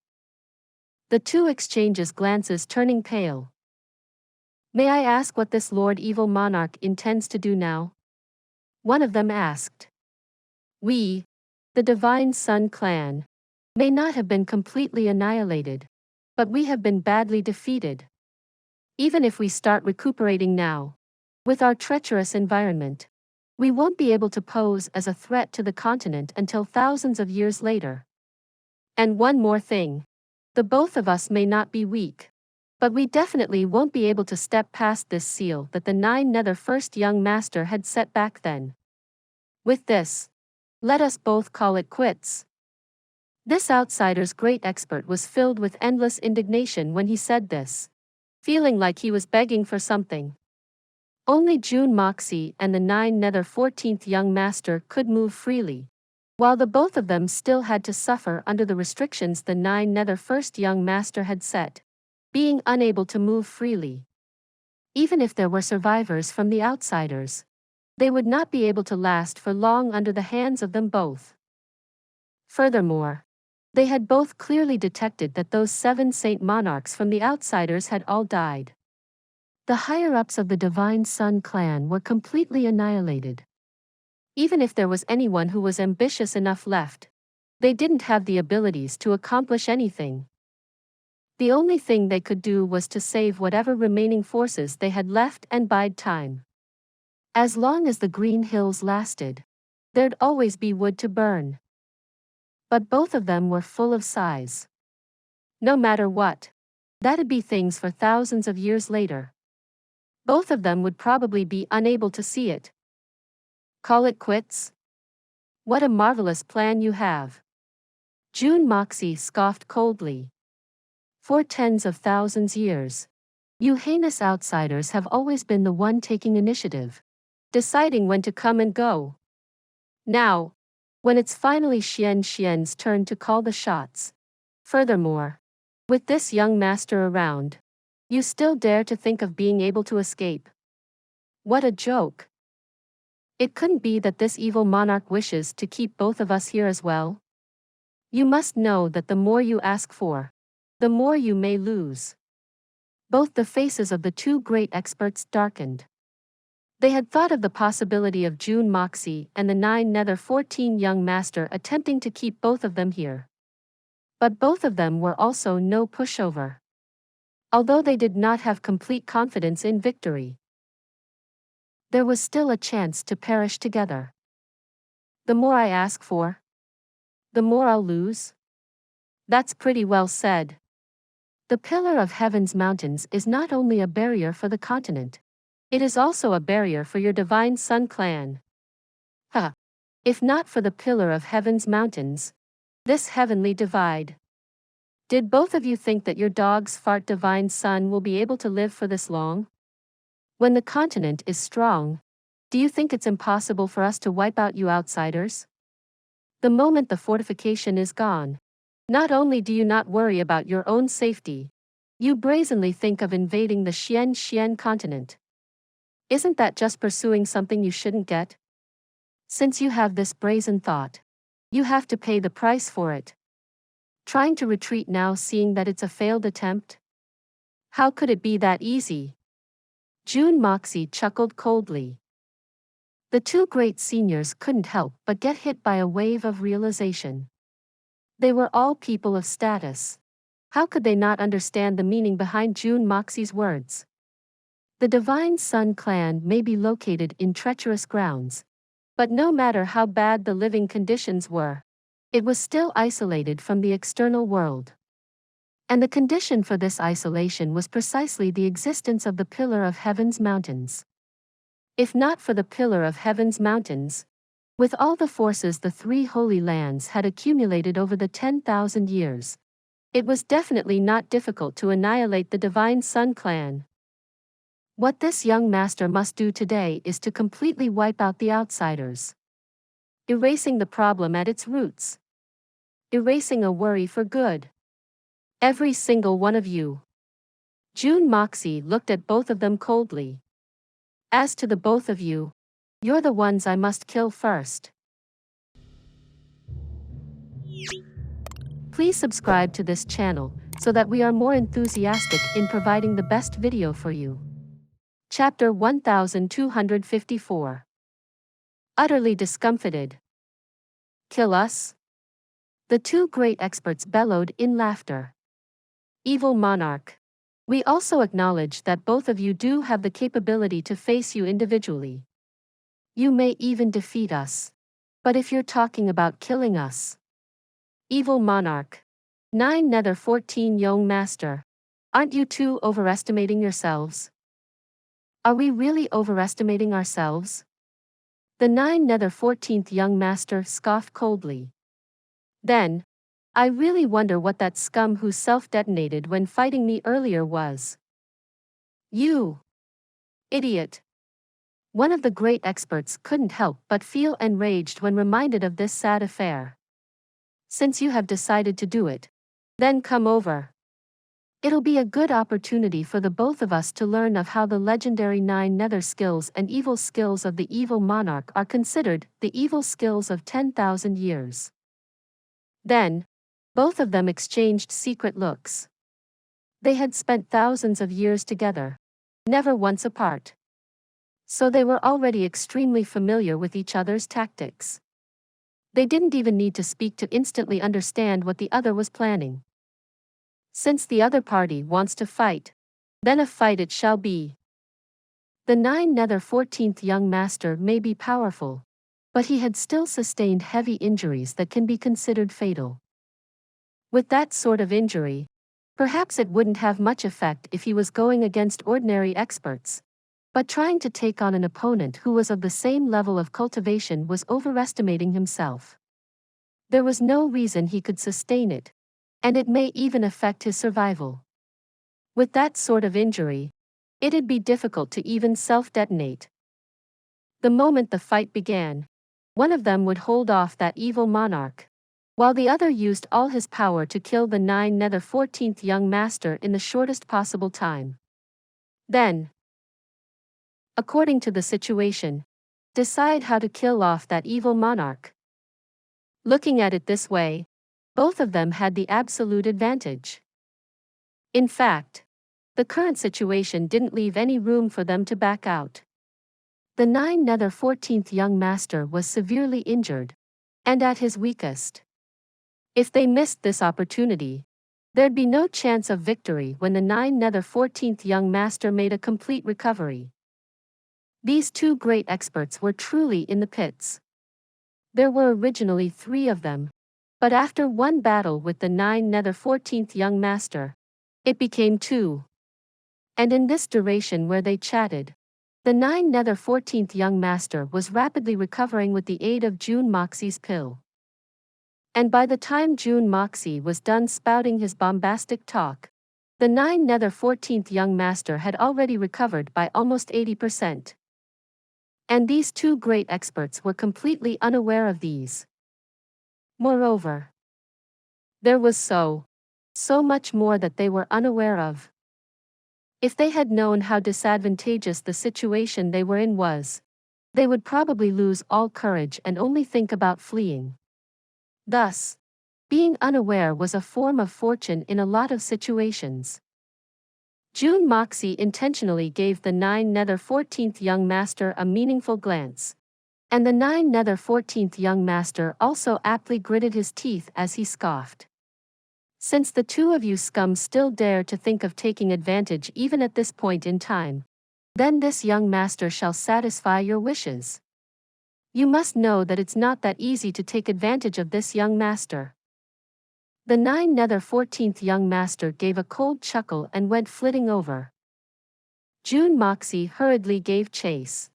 The 2 exchanged glances, turning pale. "May I ask what this Lord Evil Monarch intends to do now?" One of them asked. "We, the Divine Sun clan, may not have been completely annihilated, but we have been badly defeated. Even if we start recuperating now, with our treacherous environment, we won't be able to pose as a threat to the continent until thousands of years later. And one more thing. The both of us may not be weak, but we definitely won't be able to step past this seal that the 9 nether first young master had set back then. With this, let us both call it quits. This outsider's great expert was filled with endless indignation when he said this, feeling like he was begging for something. Only Jun Moxie and the 9 nether 14th young master could move freely, while the both of them still had to suffer under the restrictions the 9 nether first young master had set, being unable to move freely. Even if there were survivors from the outsiders, they would not be able to last for long under the hands of them both. Furthermore, they had both clearly detected that those 7 saint monarchs from the outsiders had all died. The higher-ups of the Divine Sun clan were completely annihilated. Even if there was anyone who was ambitious enough left, they didn't have the abilities to accomplish anything. The only thing they could do was to save whatever remaining forces they had left and bide time. As long as the green hills lasted, there'd always be wood to burn. But both of them were full of size. No matter what, that'd be things for thousands of years later. Both of them would probably be unable to see it. Call it quits? What a marvelous plan you have. Jun Moxie scoffed coldly. For tens of thousands years, you heinous outsiders have always been the one taking initiative, deciding when to come and go. Now, when it's finally Xien's turn to call the shots. Furthermore, with this young master around, you still dare to think of being able to escape. What a joke. It couldn't be that this evil monarch wishes to keep both of us here as well. You must know that the more you ask for, the more you may lose. Both the faces of the 2 great experts darkened. They had thought of the possibility of Jun Moxie and the 9 nether 14 young master attempting to keep both of them here. But both of them were also no pushover. Although they did not have complete confidence in victory, there was still a chance to perish together. The more I ask for, the more I'll lose? That's pretty well said. The Pillar of Heaven's mountains is not only a barrier for the continent, it is also a barrier for your Divine Sun clan. If not for the Pillar of Heaven's mountains, this heavenly divide. Did both of you think that your dog's fart Divine Sun will be able to live for this long? When the continent is strong, do you think it's impossible for us to wipe out you outsiders? The moment the fortification is gone, not only do you not worry about your own safety, you brazenly think of invading the Xian continent. Isn't that just pursuing something you shouldn't get? Since you have this brazen thought, you have to pay the price for it. Trying to retreat now seeing that it's a failed attempt? How could it be that easy? Jun Moxie chuckled coldly. The 2 great seniors couldn't help but get hit by a wave of realization. They were all people of status. How could they not understand the meaning behind Jun Moxie's words? The Divine Sun clan may be located in treacherous grounds, but no matter how bad the living conditions were, it was still isolated from the external world. And the condition for this isolation was precisely the existence of the Pillar of Heaven's mountains. If not for the Pillar of Heaven's mountains, with all the forces the 3 holy lands had accumulated over the 10,000 years, it was definitely not difficult to annihilate the Divine Sun clan. What this young master must do today is to completely wipe out the outsiders. Erasing the problem at its roots. Erasing a worry for good. Every single one of you. Jun Moxie looked at both of them coldly. As to the both of you, you're the ones I must kill first. Please subscribe to this channel so that we are more enthusiastic in providing the best video for you. Chapter 1254. Utterly discomfited. Kill us? The 2 great experts bellowed in laughter. Evil monarch. We also acknowledge that both of you do have the capability to face you individually. You may even defeat us. But if you're talking about killing us, evil monarch, 9 Nether 14 Young Master. Aren't you two overestimating yourselves? Are we really overestimating ourselves? The 9 Nether 14th Young Master scoffed coldly. Then, I really wonder what that scum who self-detonated when fighting me earlier was. You idiot. One of the great experts couldn't help but feel enraged when reminded of this sad affair. Since you have decided to do it, then come over. It'll be a good opportunity for the both of us to learn of how the legendary 9 nether skills and evil skills of the evil monarch are considered the evil skills of 10,000 years. Then, both of them exchanged secret looks. They had spent thousands of years together, never once apart. So they were already extremely familiar with each other's tactics. They didn't even need to speak to instantly understand what the other was planning. Since the other party wants to fight, then a fight it shall be. The 9 Nether 14th Young Master may be powerful, but he had still sustained heavy injuries that can be considered fatal. With that sort of injury, perhaps it wouldn't have much effect if he was going against ordinary experts, but trying to take on an opponent who was of the same level of cultivation was overestimating himself. There was no reason he could sustain it, and it may even affect his survival. With that sort of injury, it'd be difficult to even self-detonate. The moment the fight began, one of them would hold off that evil monarch, while the other used all his power to kill the 9 Nether 14th Young Master in the shortest possible time. Then, according to the situation, decide how to kill off that evil monarch. Looking at it this way, both of them had the absolute advantage. In fact, the current situation didn't leave any room for them to back out. The 9 Nether 14th Young Master was severely injured, and at his weakest. If they missed this opportunity, there'd be no chance of victory when the 9 Nether 14th Young Master made a complete recovery. These two great experts were truly in the pits. There were originally 3 of them, but after one battle with the 9 Nether 14th Young Master, it became 2. And in this duration where they chatted, the 9 Nether 14th Young Master was rapidly recovering with the aid of Jun Moxie's pill. And by the time Jun Moxie was done spouting his bombastic talk, the 9 Nether 14th Young Master had already recovered by almost 80%. And these two great experts were completely unaware of these. Moreover, there was so much more that they were unaware of. If they had known how disadvantageous the situation they were in was, they would probably lose all courage and only think about fleeing. Thus, being unaware was a form of fortune in a lot of situations. Jun Moxie intentionally gave the 9 Nether 14th Young Master a meaningful glance, and the 9 Nether 14th Young Master also aptly gritted his teeth as he scoffed. Since the two of you scum still dare to think of taking advantage even at this point in time, then this young master shall satisfy your wishes. You must know that it's not that easy to take advantage of this young master. The 9 Nether 14th Young Master gave a cold chuckle and went flitting over. Jun Moxie hurriedly gave chase.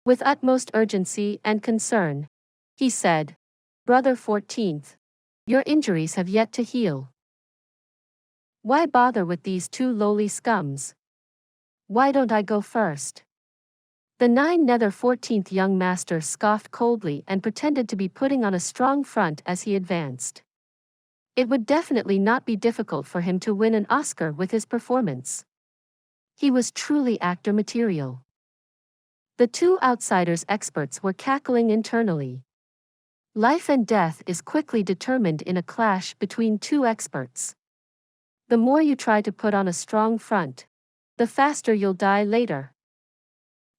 With utmost urgency and concern, he said, "Brother 14th, your injuries have yet to heal. Why bother with these two lowly scums? Why don't I go first?" The 9 Nether 14th Young Master scoffed coldly and pretended to be putting on a strong front as he advanced. It would definitely not be difficult for him to win an Oscar with his performance. He was truly actor material. The two outsiders experts were cackling internally. Life and death is quickly determined in a clash between two experts. The more you try to put on a strong front, the faster you'll die later.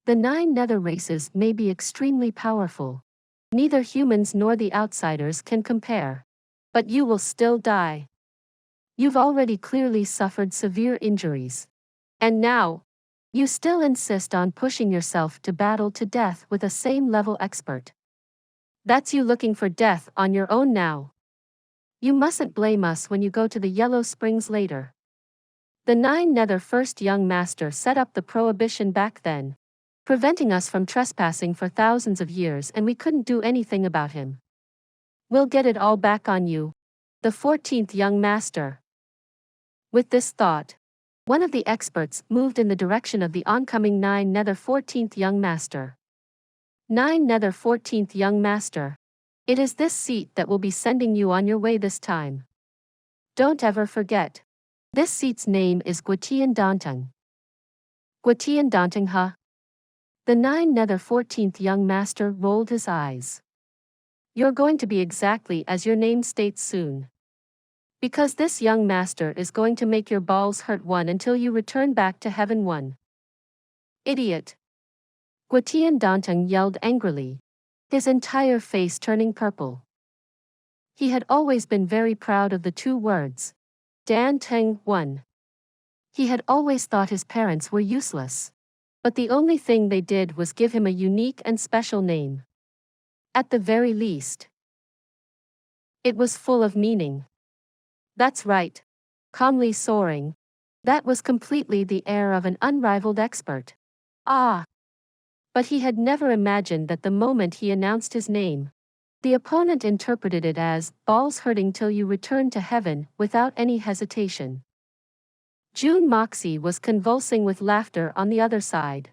The 9 nether races may be extremely powerful. Neither humans nor the outsiders can compare. But you will still die. You've already clearly suffered severe injuries. And now, you still insist on pushing yourself to battle to death with a same-level expert. That's you looking for death on your own now. You mustn't blame us when you go to the Yellow Springs later. The Nine Nether First Young Master set up the prohibition back then, preventing us from trespassing for thousands of years, and we couldn't do anything about him. We'll get it all back on you, the 14th Young Master. With this thought, one of the experts moved in the direction of the oncoming Nine Nether 14th Young Master. Nine Nether 14th Young Master. It is this seat that will be sending you on your way this time. Don't ever forget. This seat's name is Guitian Dantang. Guitian Dantang, huh? The Nine Nether 14th Young Master rolled his eyes. You're going to be exactly as your name states soon. Because this young master is going to make your balls hurt one until you return back to heaven one. Idiot. Guitian Dantang yelled angrily, his entire face turning purple. He had always been very proud of the two words, Dan Teng one. He had always thought his parents were useless, but the only thing they did was give him a unique and special name. At the very least, it was full of meaning. That's right. Calmly soaring. That was completely the air of an unrivaled expert. Ah! But he had never imagined that the moment he announced his name, the opponent interpreted it as, balls hurting till you return to heaven, without any hesitation. Jun Moxie was convulsing with laughter on the other side.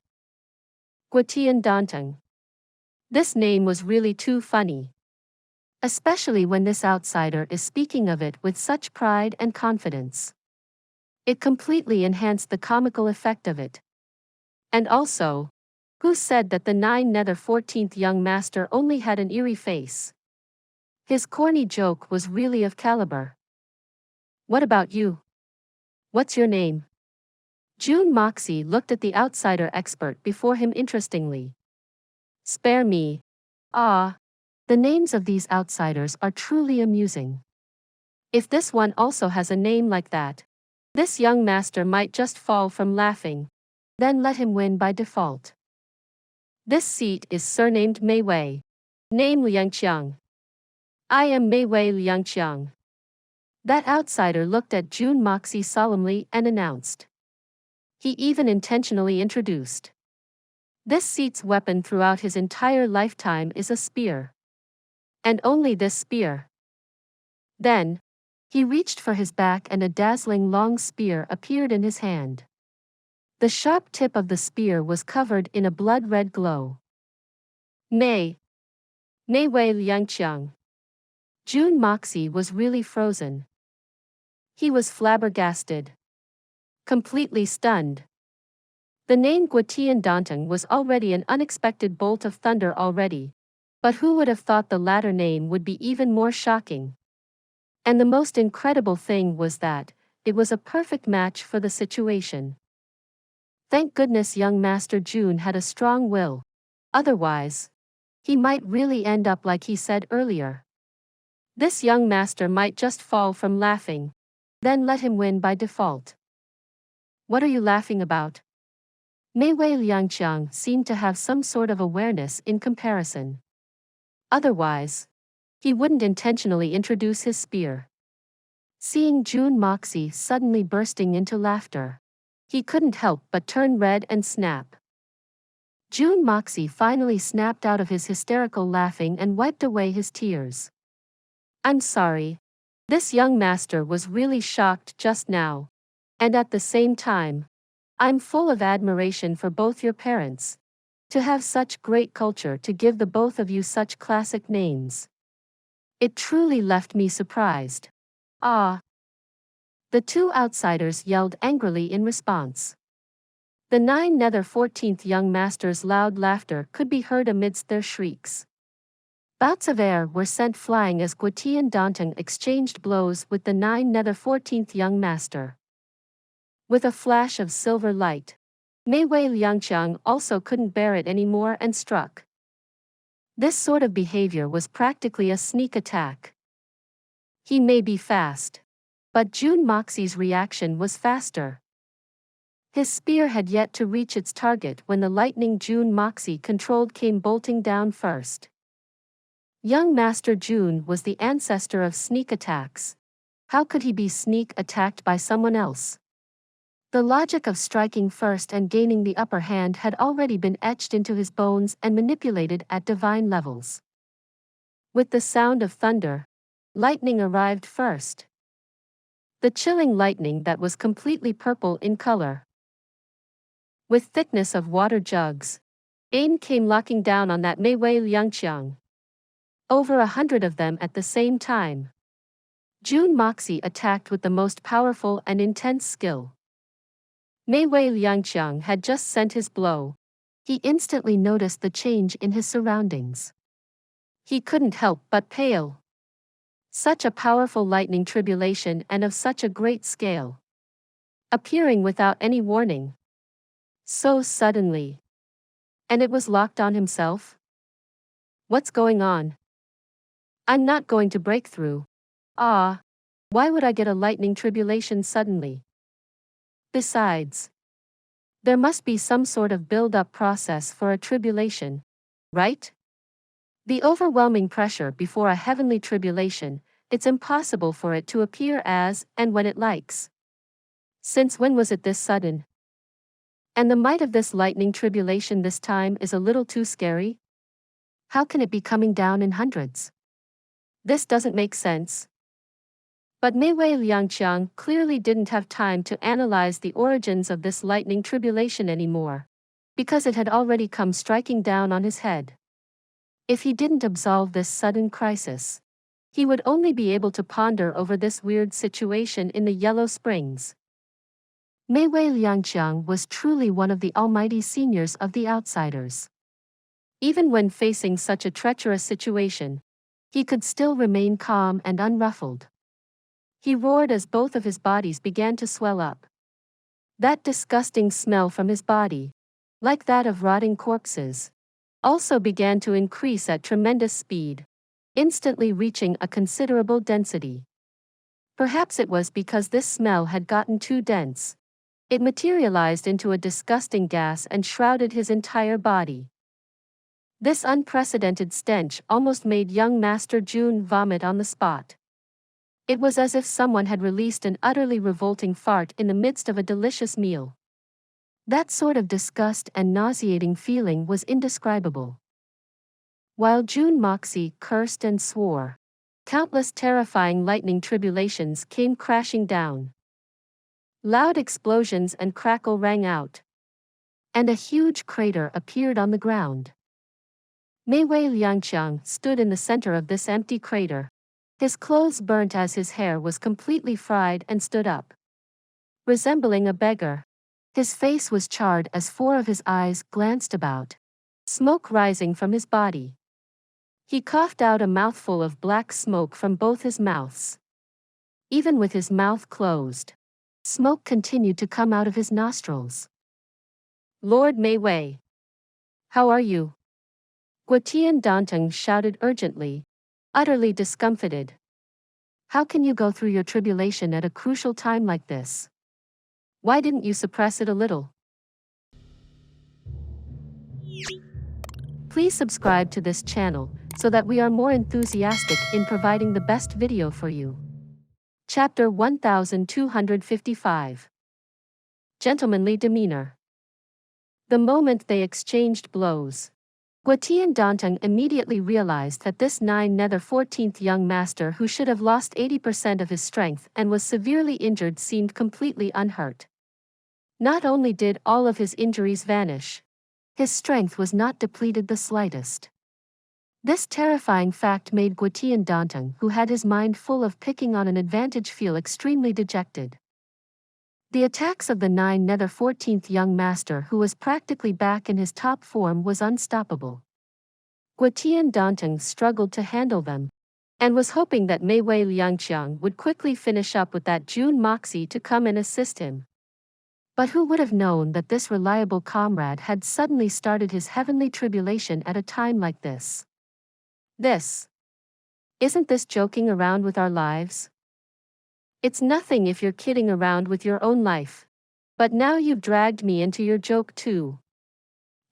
Guitian Dantang. This name was really too funny. Especially when this outsider is speaking of it with such pride and confidence. It completely enhanced the comical effect of it. And also, who said that the Nine Nether 14th Young Master only had an eerie face? His corny joke was really of caliber. What about you? What's your name? Jun Moxie looked at the outsider expert before him interestingly. Spare me. Ah. The names of these outsiders are truly amusing. If this one also has a name like that, this young master might just fall from laughing. Then let him win by default. This seat is surnamed Mei Wei. Name Liangqiang. I am Mei Wei Liangqiang. That outsider looked at Jun Moxie solemnly and announced. He even intentionally introduced. This seat's weapon throughout his entire lifetime is a spear. And only this spear. Then, he reached for his back and a dazzling long spear appeared in his hand. The sharp tip of the spear was covered in a blood-red glow. Mei Wei Liangqiang. Jun Moxie was really frozen. He was flabbergasted. Completely stunned. The name Guitian Dantang was already an unexpected bolt of thunder already. But who would have thought the latter name would be even more shocking? And the most incredible thing was that, it was a perfect match for the situation. Thank goodness young Master Jun had a strong will. Otherwise, he might really end up like he said earlier. This young master might just fall from laughing. Then let him win by default. What are you laughing about? Mei Wei Liangqiang seemed to have some sort of awareness in comparison. Otherwise, he wouldn't intentionally introduce his spear. Seeing Jun Moxie suddenly bursting into laughter, he couldn't help but turn red and snap. Jun Moxie finally snapped out of his hysterical laughing and wiped away his tears. I'm sorry. This young master was really shocked just now. And at the same time, I'm full of admiration for both your parents. To have such great culture to give the both of you such classic names. It truly left me surprised. Ah! The two outsiders yelled angrily in response. The Nine Nether 14th Young Master's loud laughter could be heard amidst their shrieks. Bouts of air were sent flying as Guitian Dantang exchanged blows with the Nine Nether 14th Young Master. With a flash of silver light, Mei Wei Liangqiang also couldn't bear it anymore and struck. This sort of behavior was practically a sneak attack. He may be fast, but Jun Moxie's reaction was faster. His spear had yet to reach its target when the lightning Jun Moxie controlled came bolting down first. Young Master Jun was the ancestor of sneak attacks. How could he be sneak attacked by someone else? The logic of striking first and gaining the upper hand had already been etched into his bones and manipulated at divine levels. With the sound of thunder, lightning arrived first. The chilling lightning that was completely purple in color. With thickness of water jugs, Ain came locking down on that Mei Wei Liangqiang. Over 100 of them at the same time. Jun Moxie attacked with the most powerful and intense skill. Mei Wei Liangqiang had just sent his blow. He instantly noticed the change in his surroundings. He couldn't help but pale. Such a powerful lightning tribulation and of such a great scale. Appearing without any warning. So suddenly. And it was locked on himself? What's going on? I'm not going to break through. Ah. Why would I get a lightning tribulation suddenly? Besides, there must be some sort of build-up process for a tribulation, right? The overwhelming pressure before a heavenly tribulation, it's impossible for it to appear as and when it likes. Since when was it this sudden? And the might of this lightning tribulation this time is a little too scary? How can it be coming down in hundreds? This doesn't make sense. But Mei Wei Liangqiang clearly didn't have time to analyze the origins of this lightning tribulation anymore, because it had already come striking down on his head. If he didn't absolve this sudden crisis, he would only be able to ponder over this weird situation in the Yellow Springs. Mei Wei Liangqiang was truly one of the almighty seniors of the outsiders. Even when facing such a treacherous situation, he could still remain calm and unruffled. He roared as both of his bodies began to swell up. That disgusting smell from his body, like that of rotting corpses, also began to increase at tremendous speed, instantly reaching a considerable density. Perhaps it was because this smell had gotten too dense. It materialized into a disgusting gas and shrouded his entire body. This unprecedented stench almost made young Master Jun vomit on the spot. It was as if someone had released an utterly revolting fart in the midst of a delicious meal. That sort of disgust and nauseating feeling was indescribable. While Jun Moxie cursed and swore, countless terrifying lightning tribulations came crashing down. Loud explosions and crackle rang out. And a huge crater appeared on the ground. Mei Wei Liangqiang stood in the center of this empty crater. His clothes burnt as his hair was completely fried and stood up. Resembling a beggar. His face was charred as 4 of his eyes glanced about. Smoke rising from his body. He coughed out a mouthful of black smoke from both his mouths. Even with his mouth closed, smoke continued to come out of his nostrils. Lord Mei Wei. How are you? Guotian Danteng shouted urgently, utterly discomfited. How can you go through your tribulation at a crucial time like this? Why didn't you suppress it a little? Please subscribe to this channel so that we are more enthusiastic in providing the best video for you. Chapter 1255. Gentlemanly Demeanor. The moment they exchanged blows, Guotian Danteng immediately realized that this 9th-14th young master who should have lost 80% of his strength and was severely injured seemed completely unhurt. Not only did all of his injuries vanish, his strength was not depleted the slightest. This terrifying fact made Guotian Danteng, who had his mind full of picking on an advantage, feel extremely dejected. The attacks of the 9th-14th young master, who was practically back in his top form, was unstoppable. Guotian Danteng struggled to handle them, and was hoping that Mei Wei Liangqiang would quickly finish up with that Jun Moxie to come and assist him. But who would have known that this reliable comrade had suddenly started his heavenly tribulation at a time like this? Isn't this joking around with our lives? It's nothing if you're kidding around with your own life. But now you've dragged me into your joke too.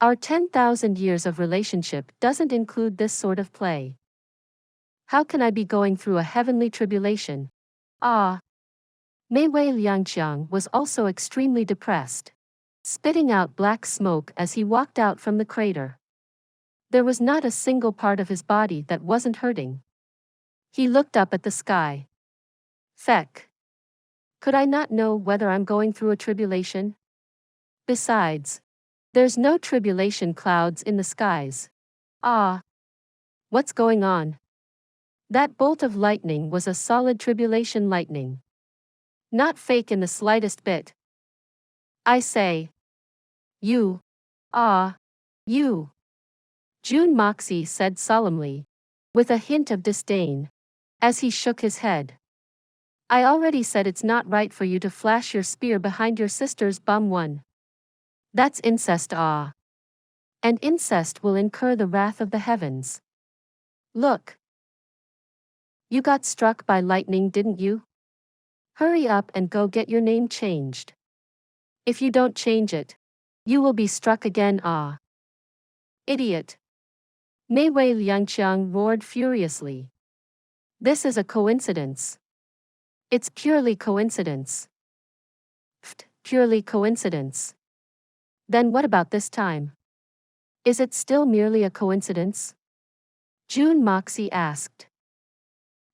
Our 10,000 years of relationship doesn't include this sort of play. How can I be going through a heavenly tribulation? Ah. Mei Wei Liangqiang was also extremely depressed, spitting out black smoke as he walked out from the crater. There was not a single part of his body that wasn't hurting. He looked up at the sky. Feck. Could I not know whether I'm going through a tribulation? Besides, there's no tribulation clouds in the skies. Ah. What's going on? That bolt of lightning was a solid tribulation lightning. Not fake in the slightest bit. I say. You. Ah. You. Jun Moxie said solemnly, with a hint of disdain, as he shook his head. I already said it's not right for you to flash your spear behind your sister's bum one. That's incest. Ah. And incest will incur the wrath of the heavens. Look. You got struck by lightning, didn't you? Hurry up and go get your name changed. If you don't change it, you will be struck again. Ah. Idiot. Mei Wei Liangqiang roared furiously. This is a coincidence. It's purely coincidence. Purely coincidence. Then what about this time? Is it still merely a coincidence? Jun Moxie asked.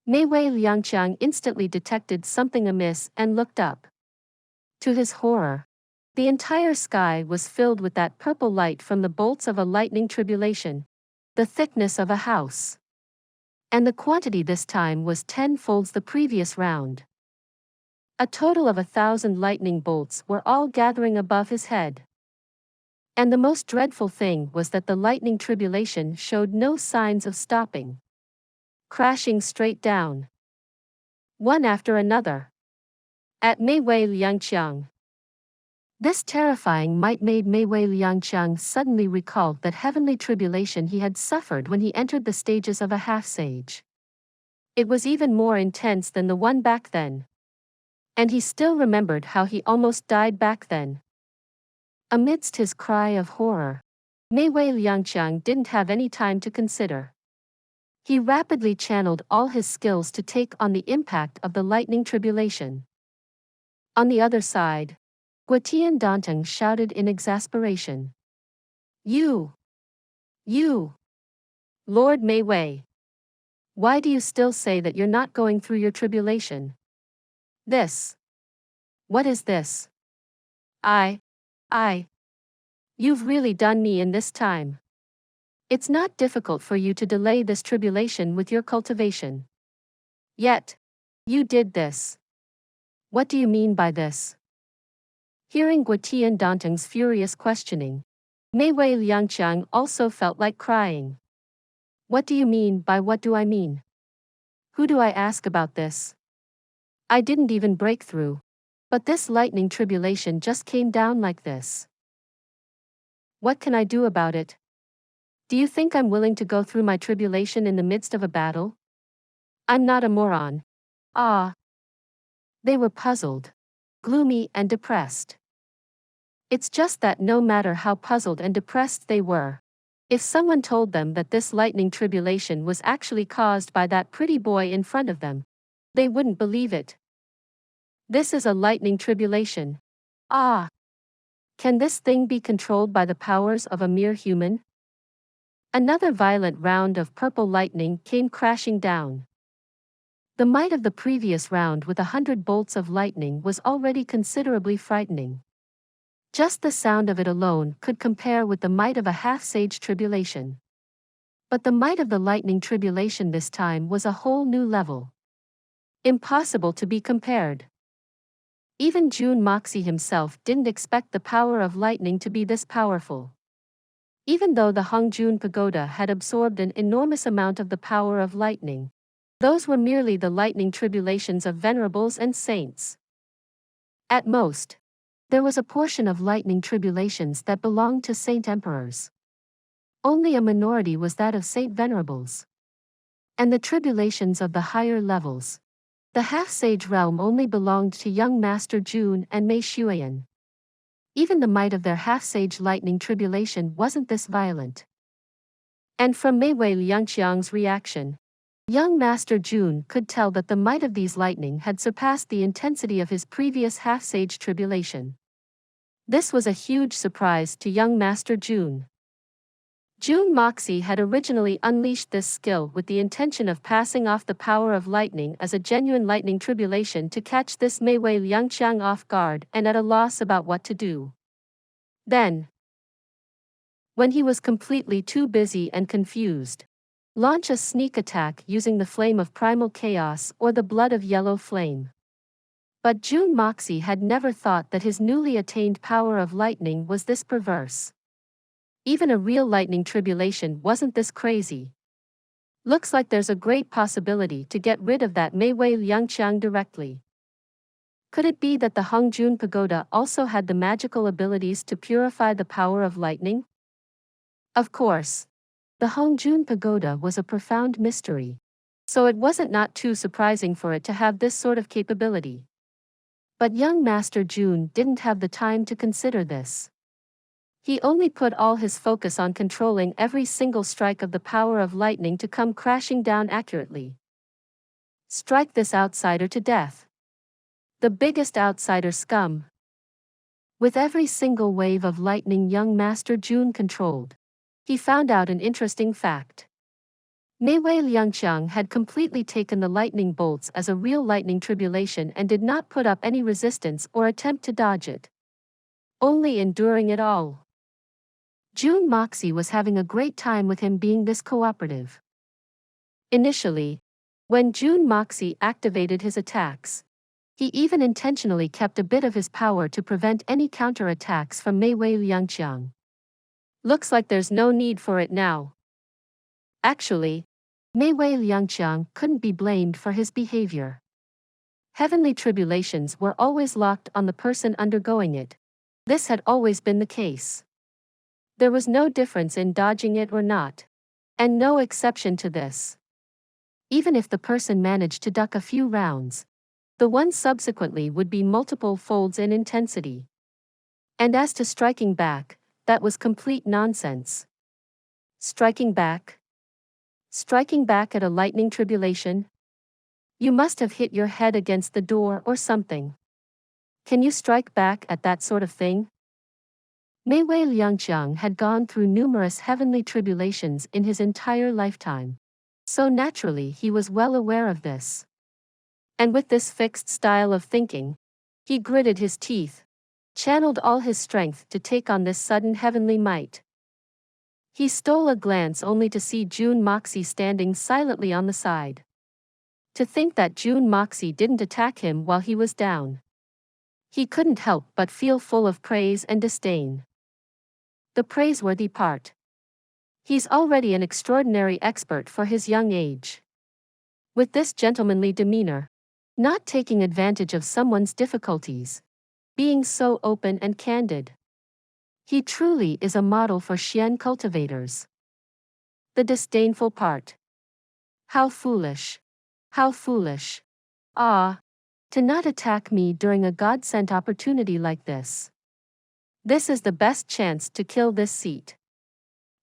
Mei Wei Liangqiang instantly detected something amiss and looked up. To his horror, the entire sky was filled with that purple light from the bolts of a lightning tribulation, the thickness of a house. And the quantity this time was 10-folds the previous round. A total of 1,000 lightning bolts were all gathering above his head. And the most dreadful thing was that the lightning tribulation showed no signs of stopping, crashing straight down, one after another, at Mei Wei Liangqiang. This terrifying might made Mei Wei Liangqiang suddenly recall that heavenly tribulation he had suffered when he entered the stages of a half-sage. It was even more intense than the one back then. And he still remembered how he almost died back then. Amidst his cry of horror, Mei Wei Liangqiang didn't have any time to consider. He rapidly channeled all his skills to take on the impact of the lightning tribulation. On the other side, Guotian Danteng shouted in exasperation. You! Lord Mei Wei! Why do you still say that you're not going through your tribulation? This. What is this? You've really done me in this time. It's not difficult for you to delay this tribulation with your cultivation. Yet, you did this. What do you mean by this? Hearing Guotian Danteng's furious questioning, Mei Wei Liangqiang also felt like crying. What do you mean by what do I mean? Who do I ask about this? I didn't even break through, but this lightning tribulation just came down like this. What can I do about it? Do you think I'm willing to go through my tribulation in the midst of a battle? I'm not a moron. Ah. They were puzzled, gloomy and depressed. It's just that no matter how puzzled and depressed they were, if someone told them that this lightning tribulation was actually caused by that pretty boy in front of them, they wouldn't believe it. This is a lightning tribulation. Ah. Can this thing be controlled by the powers of a mere human? Another violent round of purple lightning came crashing down. The might of the previous round with 100 bolts of lightning was already considerably frightening. Just the sound of it alone could compare with the might of a half-sage tribulation. But the might of the lightning tribulation this time was a whole new level. Impossible to be compared. Even Jun Moxie himself didn't expect the power of lightning to be this powerful. Even though the Hongjun Pagoda had absorbed an enormous amount of the power of lightning, those were merely the lightning tribulations of venerables and saints. At most, there was a portion of lightning tribulations that belonged to saint emperors. Only a minority was that of saint venerables. And the tribulations of the higher levels, the half-sage realm, only belonged to young Master Jun and Mei Xuan. Even the might of their half-sage lightning tribulation wasn't this violent. And from Mei Wei Liangqiang's reaction, Young Master Jun could tell that the might of these lightning had surpassed the intensity of his previous half-sage tribulation. This was a huge surprise to young Master Jun. Jun Moxie had originally unleashed this skill with the intention of passing off the power of lightning as a genuine lightning tribulation to catch this Mei Wei Liangqiang off guard and at a loss about what to do. Then, when he was completely too busy and confused, launch a sneak attack using the flame of primal chaos or the blood of yellow flame. But Jun Moxie had never thought that his newly attained power of lightning was this perverse. Even a real lightning tribulation wasn't this crazy. Looks like there's a great possibility to get rid of that Mei Wei Liangqiang directly. Could it be that the Hongjun Pagoda also had the magical abilities to purify the power of lightning? Of course, the Hongjun Pagoda was a profound mystery, so it wasn't not too surprising for it to have this sort of capability. But young Master Jun didn't have the time to consider this. He only put all his focus on controlling every single strike of the power of lightning to come crashing down accurately. Strike this outsider to death. The biggest outsider scum. With every single wave of lightning young Master Jun controlled, he found out an interesting fact. Mei Wei Liangqiang had completely taken the lightning bolts as a real lightning tribulation and did not put up any resistance or attempt to dodge it. Only enduring it all. Jun Moxie was having a great time with him being this cooperative. Initially, when Jun Moxie activated his attacks, he even intentionally kept a bit of his power to prevent any counterattacks from Mei Wei Liangqiang. Looks like there's no need for it now. Actually, Mei Wei Liangqiang couldn't be blamed for his behavior. Heavenly tribulations were always locked on the person undergoing it. This had always been the case. There was no difference in dodging it or not, and no exception to this. Even if the person managed to duck a few rounds, the one subsequently would be multiple folds in intensity. And as to striking back, that was complete nonsense. Striking back? Striking back at a lightning tribulation? You must have hit your head against the door or something. Can you strike back at that sort of thing? Mei Wei Liangqiang had gone through numerous heavenly tribulations in his entire lifetime, so naturally he was well aware of this. And with this fixed style of thinking, he gritted his teeth, channeled all his strength to take on this sudden heavenly might. He stole a glance only to see Jun Moxie standing silently on the side. To think that Jun Moxie didn't attack him while he was down. He couldn't help but feel full of praise and disdain. The praiseworthy part. He's already an extraordinary expert for his young age. With this gentlemanly demeanor, not taking advantage of someone's difficulties, being so open and candid. He truly is a model for Xian cultivators. The disdainful part. How foolish. How foolish. Ah, to not attack me during a God-sent opportunity like this. This is the best chance to kill this seat.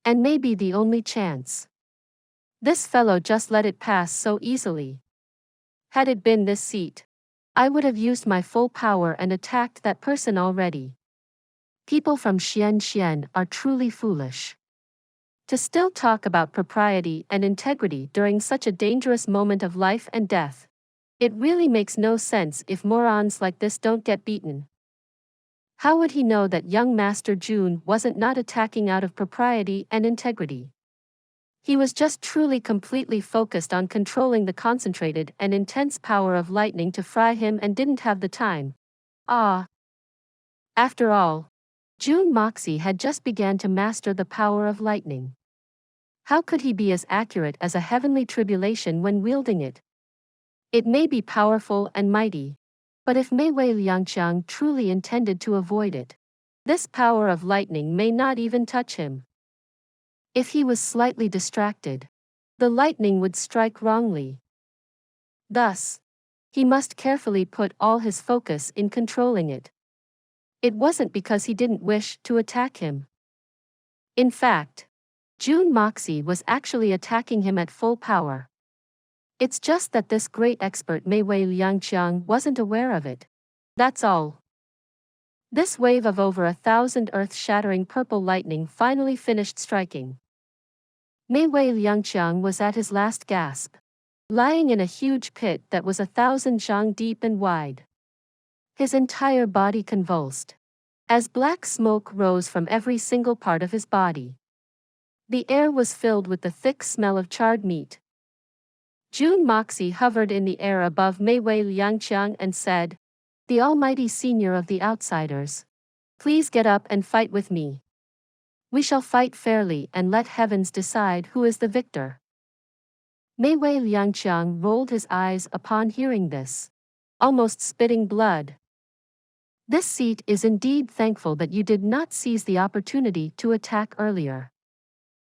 And maybe the only chance. This fellow just let it pass so easily. Had it been this seat, I would have used my full power and attacked that person already. People from Xian are truly foolish. To still talk about propriety and integrity during such a dangerous moment of life and death. It really makes no sense if morons like this don't get beaten. How would he know that young Master Jun wasn't not attacking out of propriety and integrity? He was just truly completely focused on controlling the concentrated and intense power of lightning to fry him and didn't have the time. Ah. After all, Jun Moxie had just begun to master the power of lightning. How could he be as accurate as a heavenly tribulation when wielding it? It may be powerful and mighty, but if Mei Wei Liangqiang truly intended to avoid it, this power of lightning may not even touch him. If he was slightly distracted, the lightning would strike wrongly. Thus, he must carefully put all his focus in controlling it. It wasn't because he didn't wish to attack him. In fact, Jun Moxie was actually attacking him at full power. It's just that this great expert Mei Wei Liangqiang wasn't aware of it. That's all. This wave of over 1,000 earth-shattering purple lightning finally finished striking. Mei Wei Liangqiang was at his last gasp, lying in a huge pit that was 1,000 zhang deep and wide. His entire body convulsed, as black smoke rose from every single part of his body. The air was filled with the thick smell of charred meat. Jun Moxie hovered in the air above Mei Wei Liangqiang and said, "The almighty senior of the outsiders, please get up and fight with me. We shall fight fairly and let heavens decide who is the victor." Mei Wei Liangqiang rolled his eyes upon hearing this, almost spitting blood. "This seat is indeed thankful that you did not seize the opportunity to attack earlier.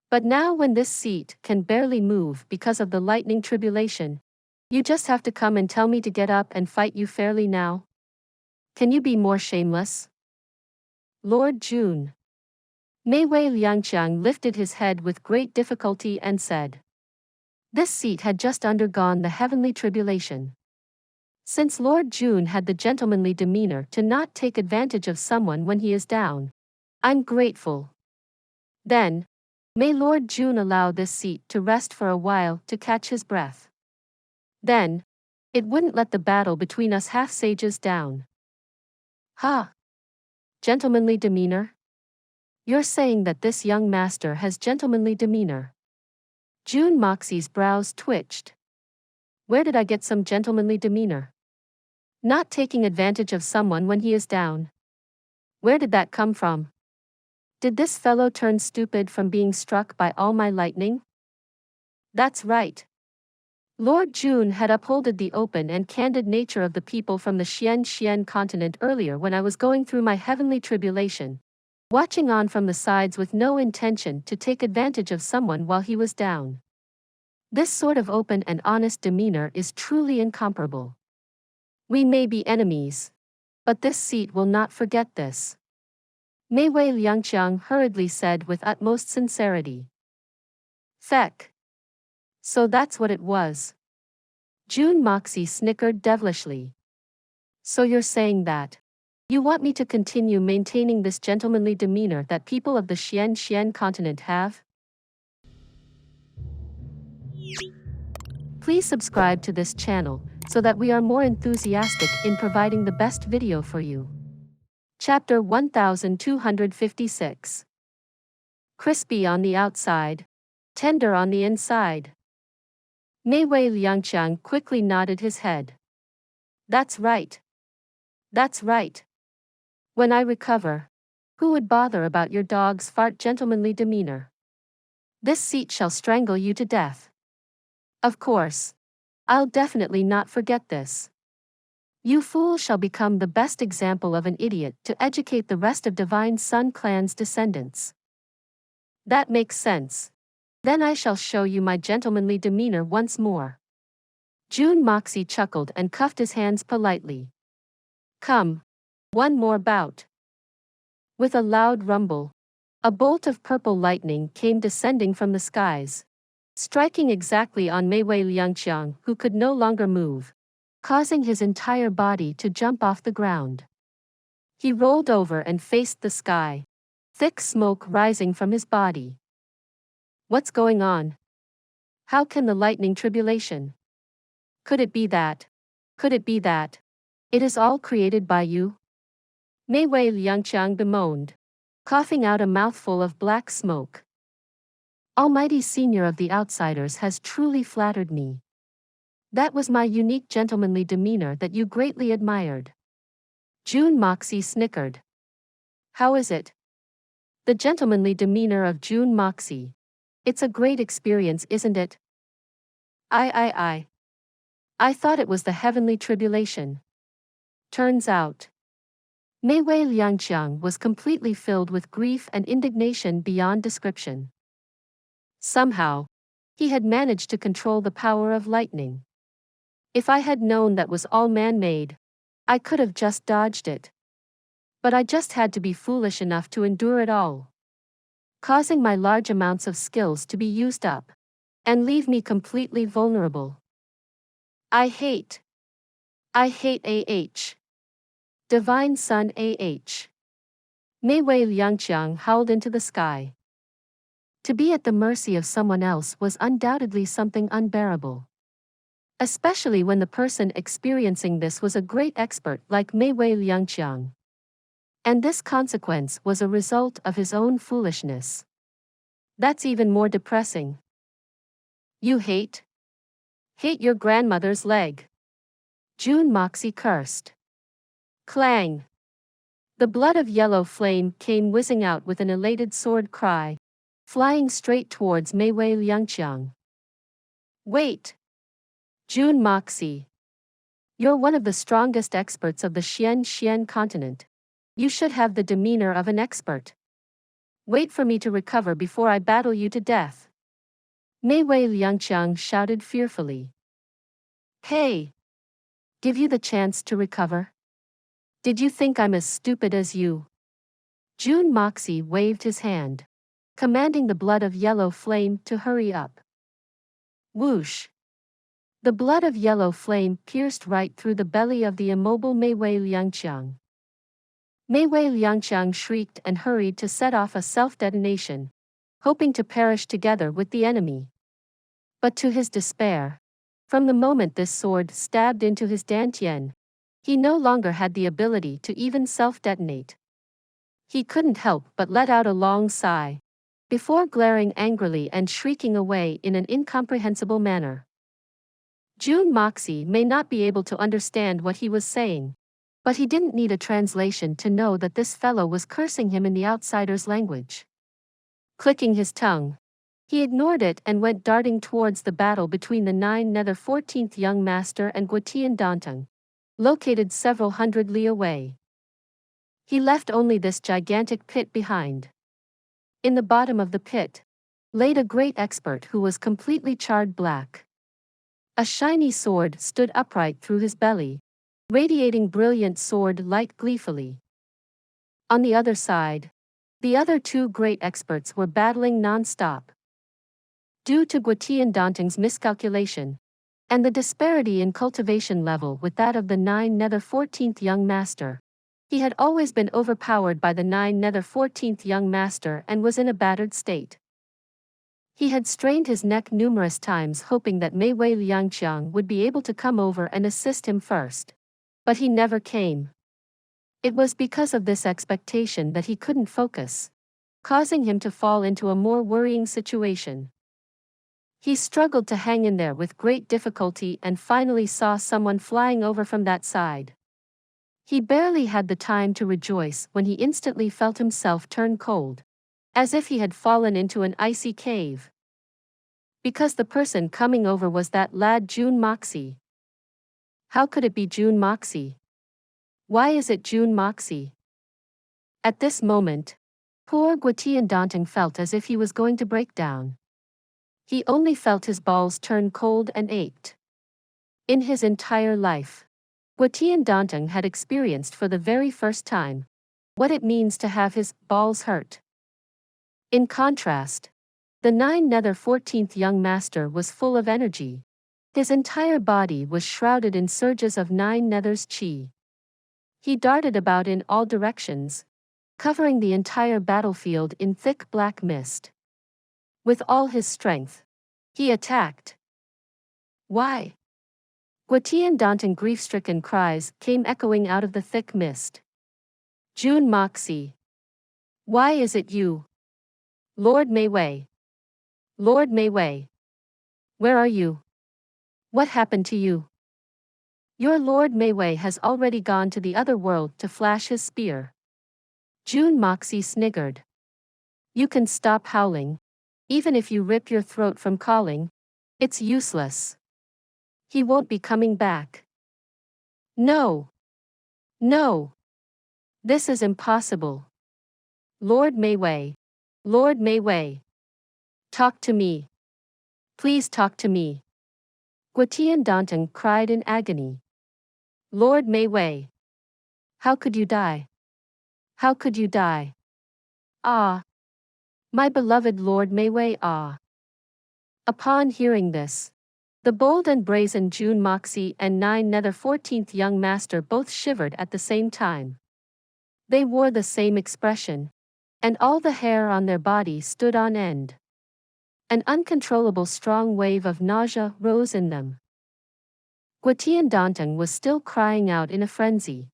But now when this seat can barely move because of the lightning tribulation, you just have to come and tell me to get up and fight you fairly now? Can you be more shameless?" Lord Jun. Mei Wei Liangqiang lifted his head with great difficulty and said, "This seat had just undergone the heavenly tribulation. Since Lord Jun had the gentlemanly demeanor to not take advantage of someone when he is down, I'm grateful. Then, may Lord Jun allow this seat to rest for a while to catch his breath. Then, it wouldn't let the battle between us half-sages down." "Ha! Gentlemanly demeanor? You're saying that this young master has gentlemanly demeanor?" Jun Moxie's brows twitched. "Where did I get some gentlemanly demeanor? Not taking advantage of someone when he is down. Where did that come from? Did this fellow turn stupid from being struck by all my lightning?" "That's right. Lord Jun had upholded the open and candid nature of the people from the Xian continent earlier when I was going through my heavenly tribulation, watching on from the sides with no intention to take advantage of someone while he was down. This sort of open and honest demeanor is truly incomparable. We may be enemies, but this seat will not forget this." Mei Wei Liangqiang hurriedly said with utmost sincerity. "Feck. So that's what it was." Jun Moxie snickered devilishly. "So you're saying that you want me to continue maintaining this gentlemanly demeanor that people of the Xian continent have?" Please subscribe to this channel so that we are more enthusiastic in providing the best video for you. Chapter 1256. Crispy on the outside, tender on the inside. Mei Wei Liangqiang quickly nodded his head. "That's right. That's right. When I recover, who would bother about your dog's fart gentlemanly demeanor? This seat shall strangle you to death. Of course, I'll definitely not forget this. You fool shall become the best example of an idiot to educate the rest of Divine Sun Clan's descendants." "That makes sense. Then I shall show you my gentlemanly demeanor once more." Jun Moxie chuckled and cuffed his hands politely. "Come. One more bout." With a loud rumble, a bolt of purple lightning came descending from the skies, striking exactly on Mei Wei Liangqiang, who could no longer move, causing his entire body to jump off the ground. He rolled over and faced the sky, thick smoke rising from his body. "What's going on? How can the lightning tribulation? Could it be that? Could it be that? It is all created by you?" Mei Wei Liangqiang bemoaned, coughing out a mouthful of black smoke. "Almighty senior of the outsiders has truly flattered me. That was my unique gentlemanly demeanor that you greatly admired." Jun Moxie snickered. "How is it?" "The gentlemanly demeanor of Jun Moxie. It's a great experience, isn't it?" I thought it was the heavenly tribulation. Turns out." Mei Wei Liangqiang was completely filled with grief and indignation beyond description. Somehow, he had managed to control the power of lightning. If I had known that was all man-made, I could have just dodged it. But I just had to be foolish enough to endure it all, causing my large amounts of skills to be used up, and leave me completely vulnerable. I hate. I hate AH. Divine Son AH. Mei Wei Liangqiang howled into the sky. To be at the mercy of someone else was undoubtedly something unbearable. Especially when the person experiencing this was a great expert like Mei Wei Liangqiang. And this consequence was a result of his own foolishness. That's even more depressing. You hate? Hate your grandmother's leg. Jun Moxie cursed. Clang! The blood of yellow flame came whizzing out with an elated sword cry, flying straight towards Mei Wei Liangqiang. Wait! Jun Moxie. You're one of the strongest experts of the Xian continent. You should have the demeanor of an expert. Wait for me to recover before I battle you to death. Mei Wei Liangqiang shouted fearfully. Hey! Give you the chance to recover? Did you think I'm as stupid as you? Jun Moxie waved his hand, commanding the blood of yellow flame to hurry up. Whoosh! The blood of yellow flame pierced right through the belly of the immobile Mei Wei Liangqiang. Mei Wei Liangqiang shrieked and hurried to set off a self-detonation, hoping to perish together with the enemy. But to his despair, from the moment this sword stabbed into his dantian, he no longer had the ability to even self-detonate. He couldn't help but let out a long sigh, before glaring angrily and shrieking away in an incomprehensible manner. Jun Moxie may not be able to understand what he was saying, but he didn't need a translation to know that this fellow was cursing him in the outsider's language. Clicking his tongue, he ignored it and went darting towards the battle between the 9 Nether 14th Young Master and Guotian Dantong, located several hundred li away. He left only this gigantic pit behind. In the bottom of the pit laid a great expert who was completely charred black. A shiny sword stood upright through his belly, radiating brilliant sword light gleefully. On the other side, the other two great experts were battling non-stop. Due to Guotian Dantong's miscalculation, and the disparity in cultivation level with that of the 9 Nether 14th Young Master, he had always been overpowered by the 9 Nether 14th Young Master and was in a battered state. He had strained his neck numerous times hoping that Mei Wei Liangqiang would be able to come over and assist him first. But he never came. It was because of this expectation that he couldn't focus, causing him to fall into a more worrying situation. He struggled to hang in there with great difficulty and finally saw someone flying over from that side. He barely had the time to rejoice when he instantly felt himself turn cold, as if he had fallen into an icy cave. Because the person coming over was that lad Jun Moxie. How could it be Jun Moxie? Why is it Jun Moxie? At this moment, poor Guotian Dantong felt as if he was going to break down. He only felt his balls turn cold and ached. In his entire life, Guotian Dantong had experienced for the very first time what it means to have his balls hurt. In contrast, the 9 Nether 14th Young Master was full of energy. His entire body was shrouded in surges of 9 Nether's chi. He darted about in all directions, covering the entire battlefield in thick black mist. With all his strength, he attacked. Why? Guotian Dantong grief-stricken cries came echoing out of the thick mist. Jun Moxie. Why is it you? Lord Mei Wei. Lord Mei Wei. Where are you? What happened to you? Your Lord Mei Wei has already gone to the other world to flash his spear. Jun Moxie sniggered. You can stop howling. Even if you rip your throat from calling, it's useless. He won't be coming back. No. No. This is impossible. Lord Mei Wei. Lord Mei Wei. Talk to me. Please talk to me. Guotian Dantong cried in agony. Lord Mei Wei. How could you die? How could you die? Ah. My beloved Lord Mei Wei, ah. Upon hearing this, The bold and brazen Jun Moxie and 9 nether 14th young master both shivered at the same time. They wore the same expression, and all the hair on their body stood on end. An uncontrollable strong wave of nausea rose in them. Guitian Dantong was still crying out in a frenzy.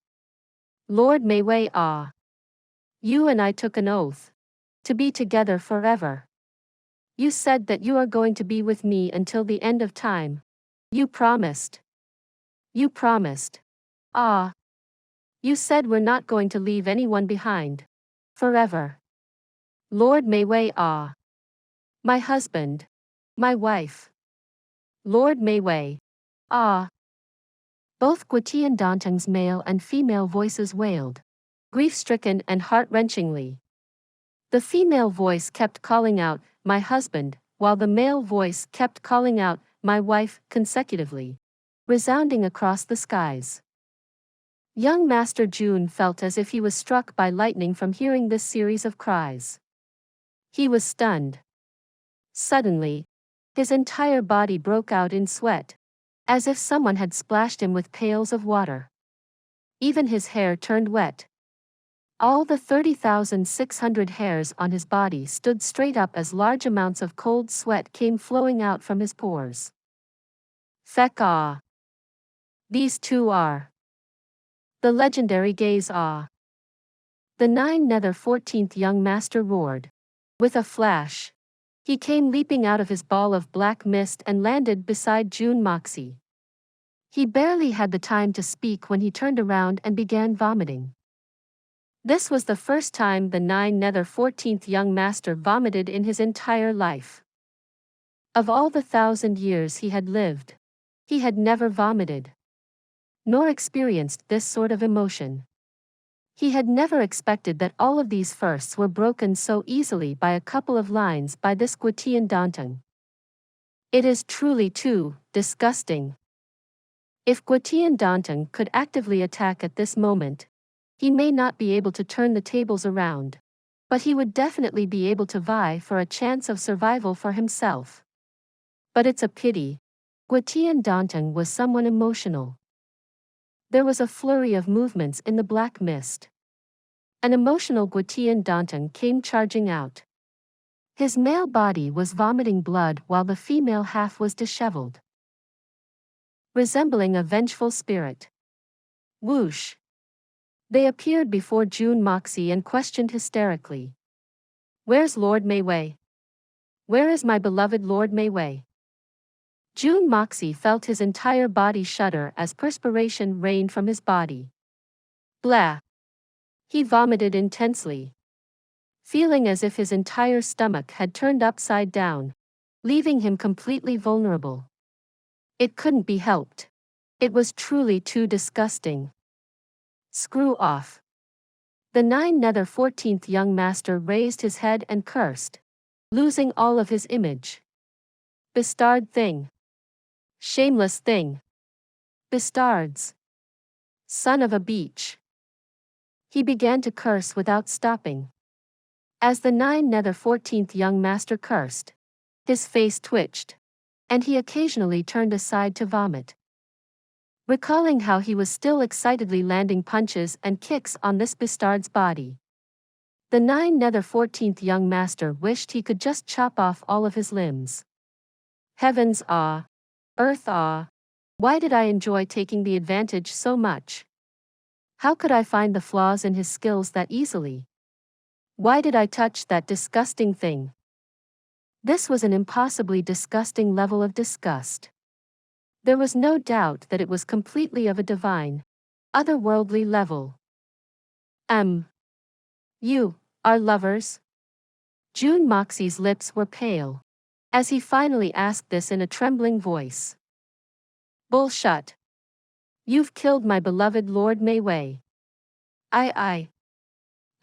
Lord Mei Wei ah! You and I took an oath to be together forever. You said that you are going to be with me until the end of time. You promised. You promised. Ah! You said we're not going to leave anyone behind. Forever. Lord Mei Wei ah! My husband. My wife. Lord Mei Wei. Ah! Both Guitian Dantong's male and female voices wailed, grief-stricken and heart-wrenchingly. The female voice kept calling out, my husband, while the male voice kept calling out, my wife, consecutively, resounding across the skies. Young Master Jun felt as if he was struck by lightning from hearing this series of cries. He was stunned. Suddenly, his entire body broke out in sweat, as if someone had splashed him with pails of water. Even his hair turned wet. All the 30,600 hairs on his body stood straight up as large amounts of cold sweat came flowing out from his pores. Feck ah! These two are the legendary gaze ah! The 9 nether 14th young master roared. With a flash, he came leaping out of his ball of black mist and landed beside Jun Moxie. He barely had the time to speak when he turned around and began vomiting. This was the first time the 9 nether 14th young master vomited in his entire life. Of all the 1,000 years he had lived, he had never vomited, nor experienced this sort of emotion. He had never expected that all of these firsts were broken so easily by a couple of lines by this Guitian Dantong. It is truly too disgusting. If Guitian Dantong could actively attack at this moment, he may not be able to turn the tables around, but he would definitely be able to vie for a chance of survival for himself. But it's a pity. Guitian Dantong was someone emotional. There was a flurry of movements in the black mist. An emotional Guitian Dantong came charging out. His male body was vomiting blood while the female half was disheveled, resembling a vengeful spirit. Whoosh! They appeared before Jun Moxie and questioned hysterically. Where's Lord Mei Wei? Where is my beloved Lord Mei Wei? Jun Moxie felt his entire body shudder as perspiration rained from his body. Blah! He vomited intensely, feeling as if his entire stomach had turned upside down, leaving him completely vulnerable. It couldn't be helped. It was truly too disgusting. Screw off. The 9 nether 14th young master raised his head and cursed, losing all of his image. Bastard thing. Shameless thing. Bastards. Son of a beach. He began to curse without stopping. As the 9 nether 14th young master cursed, his face twitched, and he occasionally turned aside to vomit. Recalling how he was still excitedly landing punches and kicks on this bastard's body, the 9 nether 14th young master wished he could just chop off all of his limbs. Heavens ah! Earth ah! Why did I enjoy taking the advantage so much? How could I find the flaws in his skills that easily? Why did I touch that disgusting thing? This was an impossibly disgusting level of disgust. There was no doubt that it was completely of a divine, otherworldly level. You are lovers? Jun Moxie's lips were pale, as he finally asked this in a trembling voice. Bullshit. You've killed my beloved Lord Mei Wei. I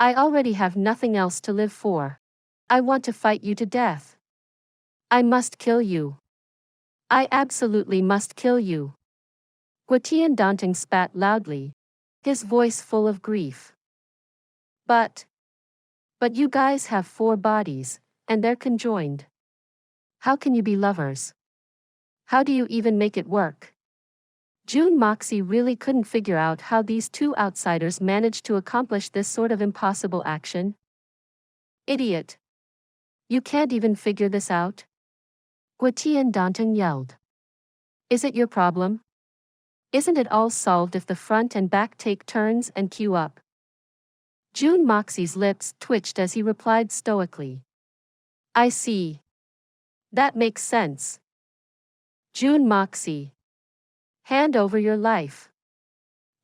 already have nothing else to live for. I want to fight you to death. I must kill you. I absolutely must kill you. Guitian Dantong spat loudly, his voice full of grief. But you guys have 4 bodies, and they're conjoined. How can you be lovers? How do you even make it work? Jun Moxie really couldn't figure out how these two outsiders managed to accomplish this sort of impossible action. Idiot! You can't even figure this out? Guitian Danton yelled. Is it your problem? Isn't it all solved if the front and back take turns and queue up? Jun Moxie's lips twitched as he replied stoically. I see. That makes sense. Jun Moxie. Hand over your life.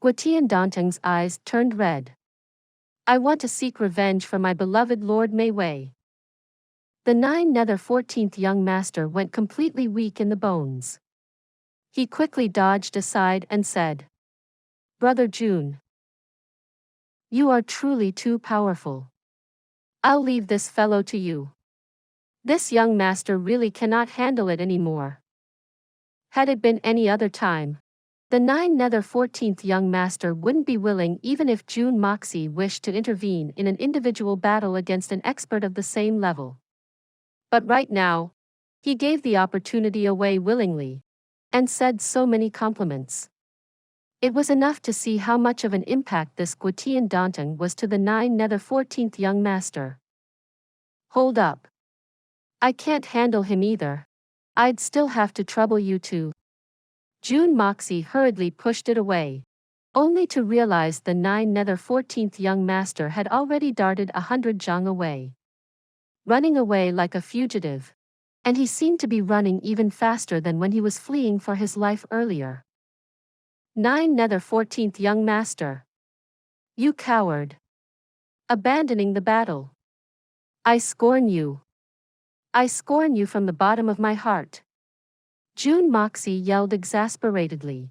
Guitian Danton's eyes turned red. I want to seek revenge for my beloved Lord Mei Wei. The 9 Nether 14th young master went completely weak in the bones. He quickly dodged aside and said, Brother Jun, you are truly too powerful. I'll leave this fellow to you. This young master really cannot handle it anymore. Had it been any other time, the 9 Nether 14th young master wouldn't be willing even if Jun Moxie wished to intervene in an individual battle against an expert of the same level. But right now, he gave the opportunity away willingly, and said so many compliments. It was enough to see how much of an impact this Guitian Danton was to the 9 Nether 14th young master. Hold up. I can't handle him either. I'd still have to trouble you too. Jun Moxie hurriedly pushed it away, only to realize the 9 Nether 14th young master had already darted 100 zhang away. Running away like a fugitive. And he seemed to be running even faster than when he was fleeing for his life earlier. 9 Nether 14th young master. You coward. Abandoning the battle. I scorn you. I scorn you from the bottom of my heart. Jun Moxie yelled exasperatedly.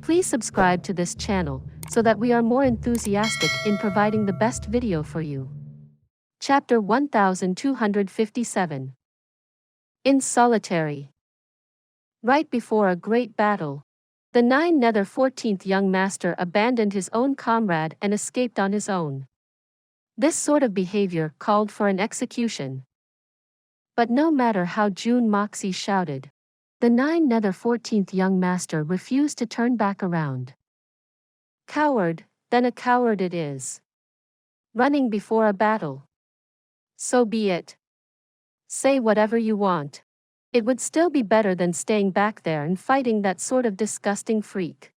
Please subscribe to this channel so that we are more enthusiastic in providing the best video for you. Chapter 1257. In solitary. Right before a great battle, the 9 Nether 14th young master abandoned his own comrade and escaped on his own. This sort of behavior called for an execution. But no matter how Jun Moxie shouted, the 9 Nether 14th young master refused to turn back around. Coward, then a coward it is. Running before a battle. So be it. Say whatever you want. It would still be better than staying back there and fighting that sort of disgusting freak.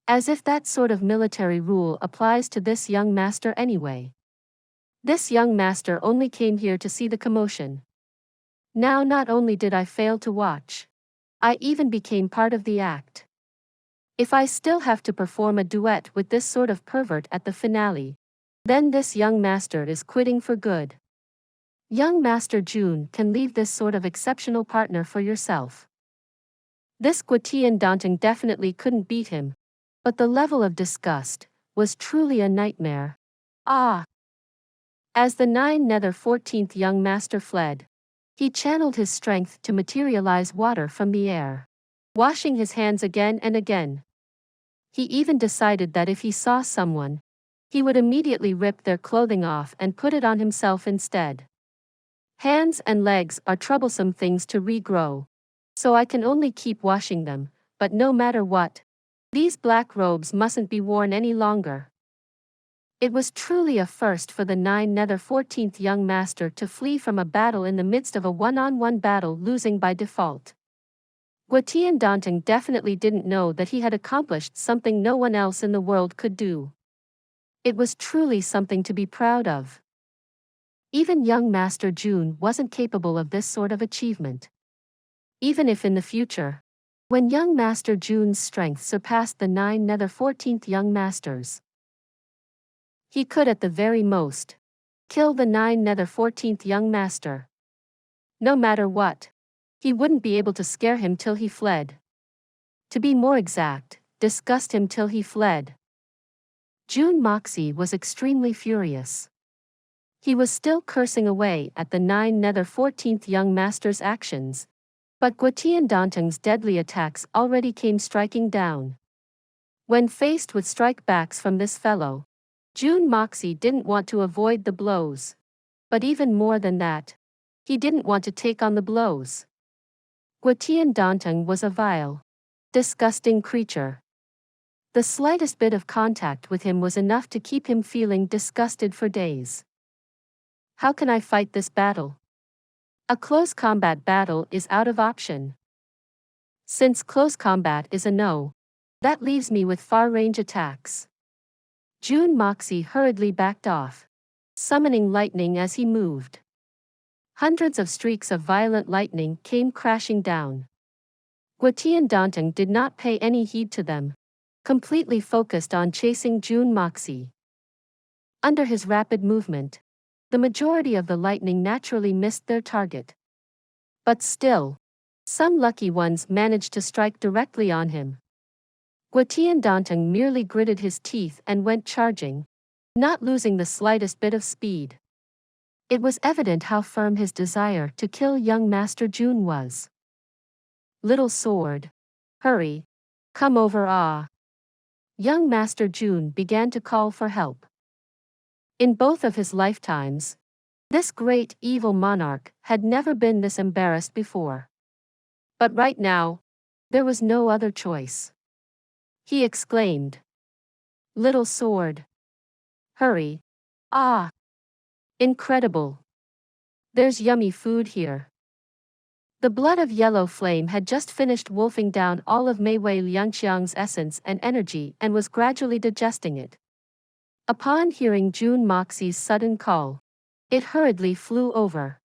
As if that sort of military rule applies to this young master anyway. This young master only came here to see the commotion. Now not only did I fail to watch, I even became part of the act. If I still have to perform a duet with this sort of pervert at the finale, then this young master is quitting for good. Young Master Jun can leave this sort of exceptional partner for yourself. This Guitian Danton definitely couldn't beat him, but the level of disgust was truly a nightmare. Ah! As the 9 Nether 14th young master fled, he channeled his strength to materialize water from the air, washing his hands again and again. He even decided that if he saw someone, he would immediately rip their clothing off and put it on himself instead. Hands and legs are troublesome things to regrow, so I can only keep washing them, but no matter what, these black robes mustn't be worn any longer. It was truly a first for the 9 Nether 14th young master to flee from a battle in the midst of a one-on-one battle, losing by default. Guitian Danton definitely didn't know that he had accomplished something no one else in the world could do. It was truly something to be proud of. Even young Master Jun wasn't capable of this sort of achievement. Even if in the future, when young Master Jun's strength surpassed the 9 Nether 14th young masters, he could at the very most kill the 9 Nether 14th young master. No matter what, he wouldn't be able to scare him till he fled. To be more exact, disgust him till he fled. Jun Moxie was extremely furious. He was still cursing away at the 9 Nether 14th young master's actions, but Guitian Danton's deadly attacks already came striking down. When faced with strikebacks from this fellow, Jun Moxie didn't want to avoid the blows. But even more than that, He didn't want to take on the blows. Guitian Dantong was a vile, disgusting creature. The slightest bit of contact with him was enough to keep him feeling disgusted for days. How can I fight this battle? A close combat battle is out of option. Since close combat is a no, that leaves me with far-range attacks. Jun Moxie hurriedly backed off, summoning lightning as he moved. Hundreds of streaks of violent lightning came crashing down. Guitian Dantong did not pay any heed to them, completely focused on chasing Jun Moxie. Under his rapid movement, the majority of the lightning naturally missed their target. But still, some lucky ones managed to strike directly on him. Guitian Dantong merely gritted his teeth and went charging, not losing the slightest bit of speed. It was evident how firm his desire to kill young Master Jun was. Little sword, hurry, come over Young Master Jun began to call for help. In both of his lifetimes, this great evil monarch had never been this embarrassed before. But right now, there was no other choice. He exclaimed, "Little sword, hurry, incredible. There's yummy food here." The blood of yellow flame had just finished wolfing down all of Mei Wei Liangqiang's essence and energy and was gradually digesting it. Upon hearing Jun Moxie's sudden call, it hurriedly flew over.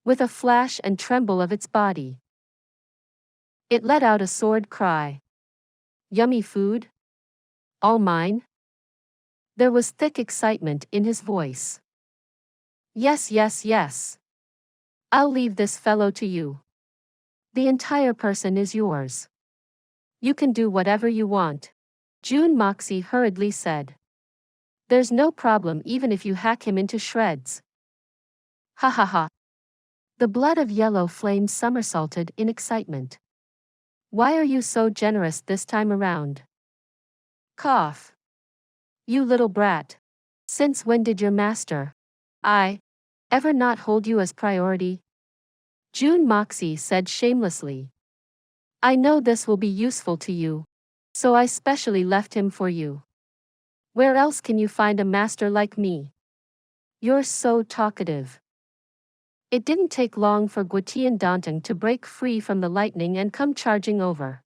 With a flash and tremble of its body, it let out a sword cry. "Yummy food? All mine?" There was thick excitement in his voice. "Yes, yes, yes. I'll leave this fellow to you. The entire person is yours. You can do whatever you want," Jun Moxie hurriedly said. "There's no problem even if you hack him into shreds." Ha ha ha. The blood of yellow flame somersaulted in excitement. "Why are you so generous this time around? Cough. You little brat. Since when did your master, ever not hold you as priority?" Jun Moxie said shamelessly. "I know this will be useful to you, so I specially left him for you. Where else can you find a master like me? You're so talkative." It didn't take long for Guitian Dantong to break free from the lightning and come charging over.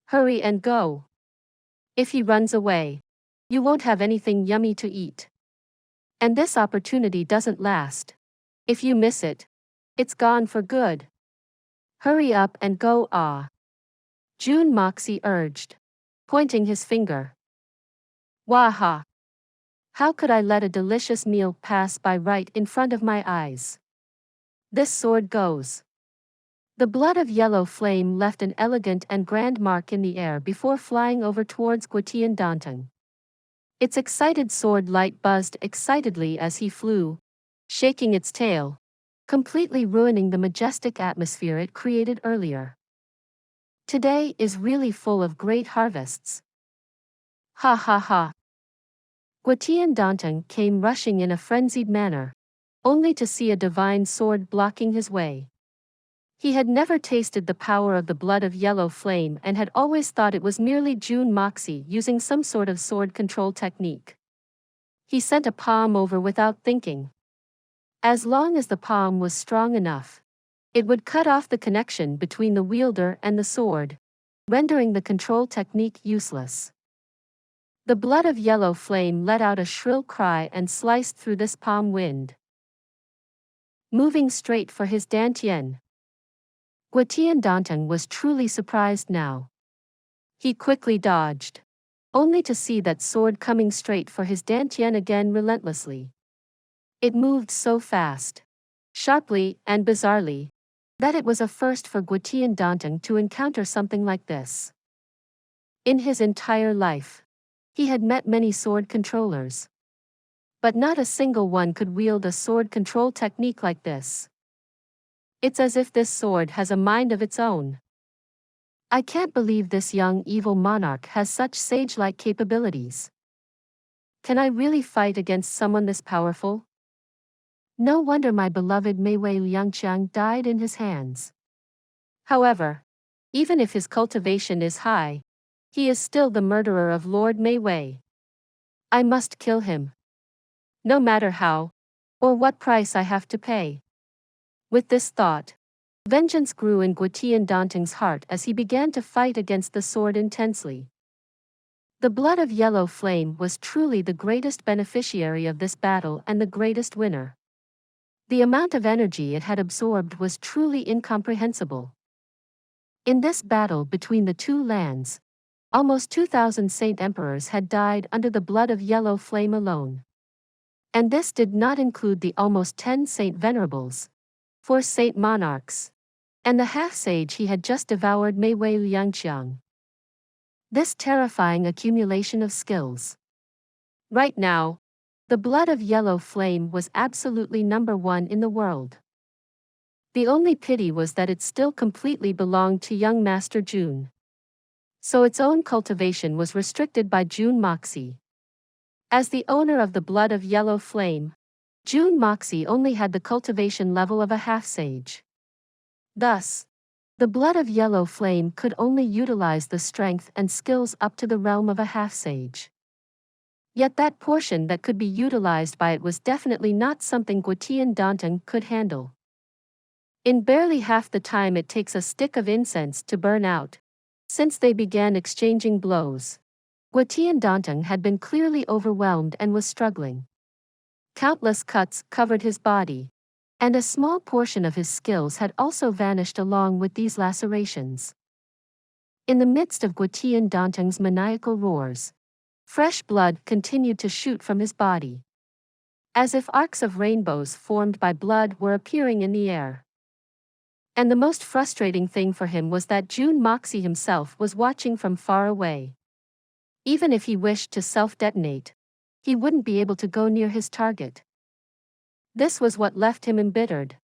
"Hurry and go. If he runs away, you won't have anything yummy to eat. And this opportunity doesn't last. If you miss it, it's gone for good. Hurry up and go Jun Moxie urged, pointing his finger. "Waha! How could I let a delicious meal pass by right in front of my eyes? This sword goes." The blood of yellow flame left an elegant and grand mark in the air before flying over towards Guitian Dantong. Its excited sword light buzzed excitedly as he flew, shaking its tail, completely ruining the majestic atmosphere it created earlier. Today is really full of great harvests. Ha ha ha. Guitian Dantong came rushing in a frenzied manner, only to see a divine sword blocking his way. He had never tasted the power of the blood of yellow flame and had always thought it was merely Jun Moxie using some sort of sword control technique. He sent a palm over without thinking. As long as the palm was strong enough, it would cut off the connection between the wielder and the sword, rendering the control technique useless. The blood of yellow flame let out a shrill cry and sliced through this palm wind, moving straight for his dantian. Guitian Dantong was truly surprised now. He quickly dodged, only to see that sword coming straight for his dantian again relentlessly. It moved so fast, sharply and bizarrely, that it was a first for Guitian Dantong to encounter something like this. In his entire life, he had met many sword controllers, but not a single one could wield a sword control technique like this. It's as if this sword has a mind of its own. I can't believe this young evil monarch has such sage-like capabilities. Can I really fight against someone this powerful? No wonder my beloved Mei Wei Liangqiang died in his hands. However, even if his cultivation is high, he is still the murderer of Lord Mei Wei. I must kill him. No matter how, or what price I have to pay. With this thought, vengeance grew in Guotian Danteng's heart as he began to fight against the sword intensely. The blood of Yellow Flame was truly the greatest beneficiary of this battle and the greatest winner. The amount of energy it had absorbed was truly incomprehensible. In this battle between the two lands, almost 2,000 Saint Emperors had died under the blood of Yellow Flame alone. And this did not include the almost 10 Saint Venerables, 4 Saint Monarchs, and the half-sage he had just devoured Mei Wei Liangqiang. This terrifying accumulation of skills. Right now, the blood of Yellow Flame was absolutely number one in the world. The only pity was that it still completely belonged to young Master Jun. So its own cultivation was restricted by Jun Moxie. As the owner of the blood of Yellow Flame, Jun Moxie only had the cultivation level of a half-sage. Thus, the blood of Yellow Flame could only utilize the strength and skills up to the realm of a half-sage. Yet that portion that could be utilized by it was definitely not something Guotian Danteng could handle. In barely half the time it takes a stick of incense to burn out, since they began exchanging blows, Guotian Danteng had been clearly overwhelmed and was struggling. Countless cuts covered his body, and a small portion of his skills had also vanished along with these lacerations. In the midst of Guotian Danteng's maniacal roars, fresh blood continued to shoot from his body, as if arcs of rainbows formed by blood were appearing in the air. And the most frustrating thing for him was that Jun Moxie himself was watching from far away. Even if he wished to self-detonate, he wouldn't be able to go near his target. This was what left him embittered.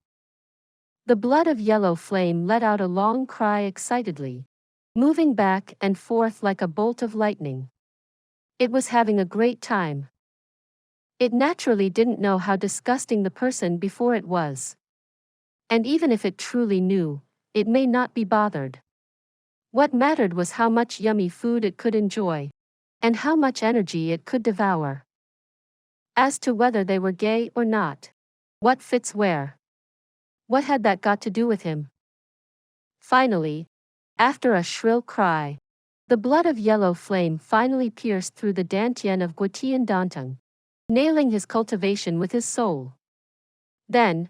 The blood of Yellow Flame let out a long cry excitedly, moving back and forth like a bolt of lightning. It was having a great time. It naturally didn't know how disgusting the person before it was. And even if it truly knew, it may not be bothered. What mattered was how much yummy food it could enjoy, and how much energy it could devour. As to whether they were gay or not, what fits where? What had that got to do with him? Finally, after a shrill cry, the blood of Yellow Flame finally pierced through the dantian of Guotian Danteng, nailing his cultivation with his soul. Then,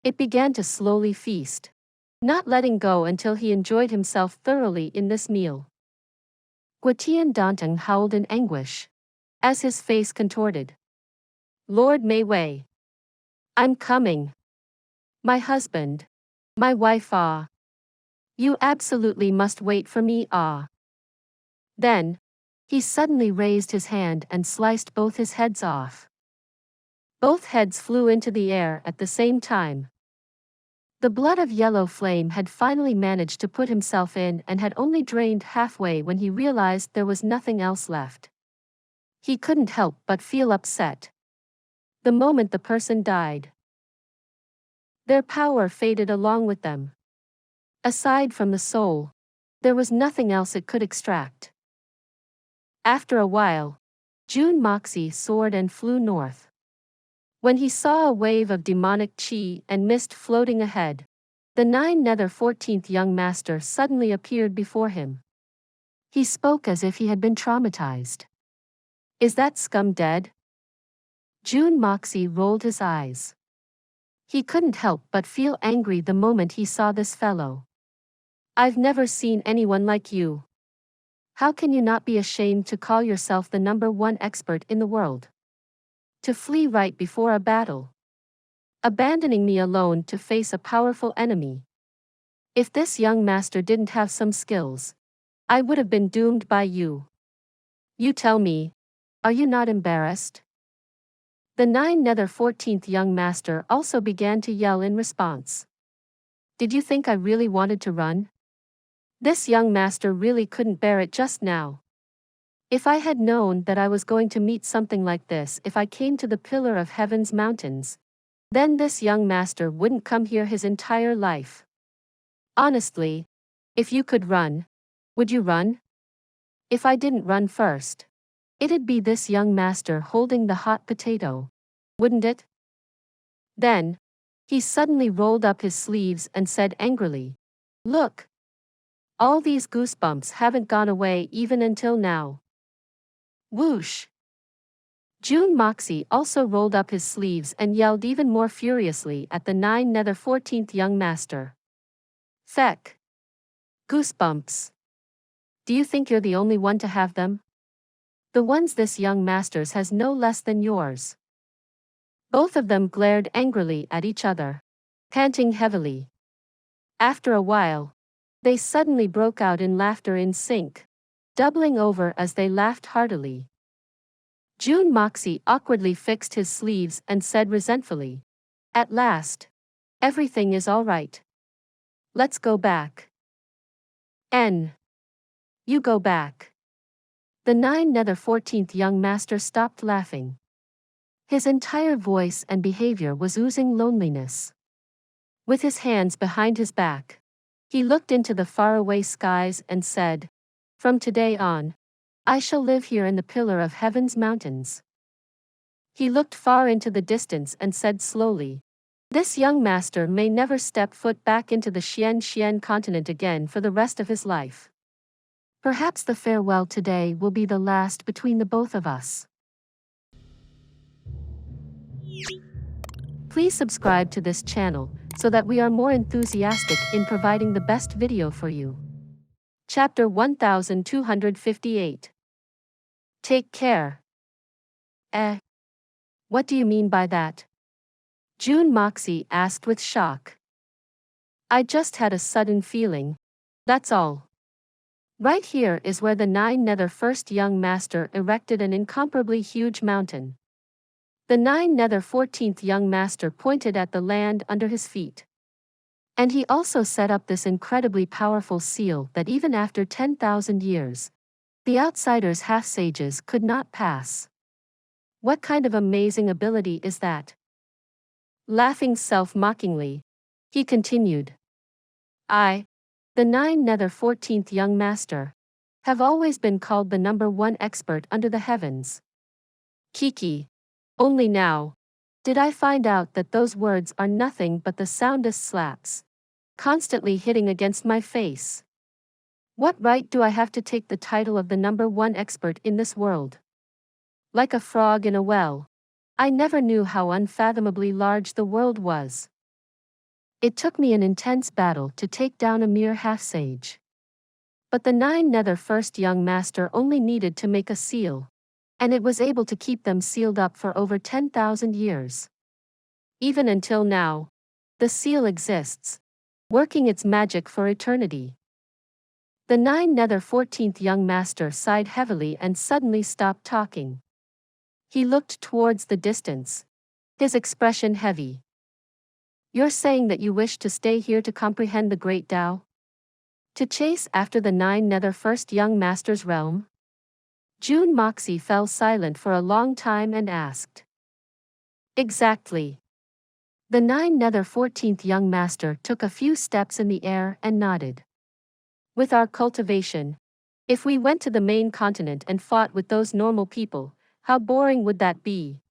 it began to slowly feast, not letting go until he enjoyed himself thoroughly in this meal. Guotian Danteng howled in anguish, as his face contorted. Lord Mei Wei. I'm coming. My husband. My wife ah. You absolutely must wait for me ah. Then, he suddenly raised his hand and sliced both his heads off. Both heads flew into the air at the same time. The blood of Yellow Flame had finally managed to put himself in and had only drained halfway when he realized there was nothing else left. He couldn't help but feel upset. The moment the person died, their power faded along with them. Aside from the soul, there was nothing else it could extract. After a while, Jun Moxie soared and flew north. When he saw a wave of demonic chi and mist floating ahead, the 14th young master suddenly appeared before him. He spoke as if he had been traumatized. Is that scum dead? Jun Moxie rolled his eyes. He couldn't help but feel angry the moment he saw this fellow. I've never seen anyone like you. How can you not be ashamed to call yourself the #1 expert in the world? To flee right before a battle. Abandoning me alone to face a powerful enemy. If this young master didn't have some skills, I would have been doomed by you. You tell me, are you not embarrassed? The 14th young master also began to yell in response. Did you think I really wanted to run? This young master really couldn't bear it just now. If I had known that I was going to meet something like this if I came to the Pillar of Heaven's mountains, then this young master wouldn't come here his entire life. Honestly, if you could run, would you run? If I didn't run first, it'd be this young master holding the hot potato, wouldn't it? Then, he suddenly rolled up his sleeves and said angrily, "Look! All these goosebumps haven't gone away even until now." Whoosh! Jun Moxie also rolled up his sleeves and yelled even more furiously at the 9 nether 14th young master. "Feck! Goosebumps! Do you think you're the only one to have them? The ones this young master's has no less than yours." Both of them glared angrily at each other, panting heavily. After a while, they suddenly broke out in laughter in sync, doubling over as they laughed heartily. Jun Moxie awkwardly fixed his sleeves and said resentfully, "At last. Everything is all right. Let's go back." You go back." The 9 nether 14th young master stopped laughing. His entire voice and behavior was oozing loneliness. With his hands behind his back, he looked into the faraway skies and said, "From today on, I shall live here in the pillar of heaven's mountains." He looked far into the distance and said slowly, "This young master may never step foot back into the Xian continent again for the rest of his life. Perhaps the farewell today will be the last between the both of us." Please subscribe to this channel so that we are more enthusiastic in providing the best video for you. Chapter 1258. Take care. What do you mean by that? Jun Moxie asked with shock. "I just had a sudden feeling. That's all. Right here is where the 9 nether first young master erected an incomparably huge mountain." The 9 nether 14th young master pointed at the land under his feet. "And he also set up this incredibly powerful seal that even after 10,000 years, the outsiders half-sages could not pass. What kind of amazing ability is that?" Laughing self-mockingly, he continued, "I, the 9 nether 14th young master, have always been called the #1 expert under the heavens. Kiki. Only now did I find out that those words are nothing but the soundest slaps, constantly hitting against my face. What right do I have to take the title of the #1 expert in this world? Like a frog in a well, I never knew how unfathomably large the world was. It took me an intense battle to take down a mere half-sage. But the 9 nether first young master only needed to make a seal, and it was able to keep them sealed up for over 10,000 years. Even until now, the seal exists, working its magic for eternity." The 9 nether 14th young master sighed heavily and suddenly stopped talking. He looked towards the distance, his expression heavy. "You're saying that you wish to stay here to comprehend the great Tao? To chase after the 9 nether first young master's realm?" Jun Moxie fell silent for a long time and asked. "Exactly." The 9 nether 14th young master took a few steps in the air and nodded. "With our cultivation, if we went to the main continent and fought with those normal people, how boring would that be?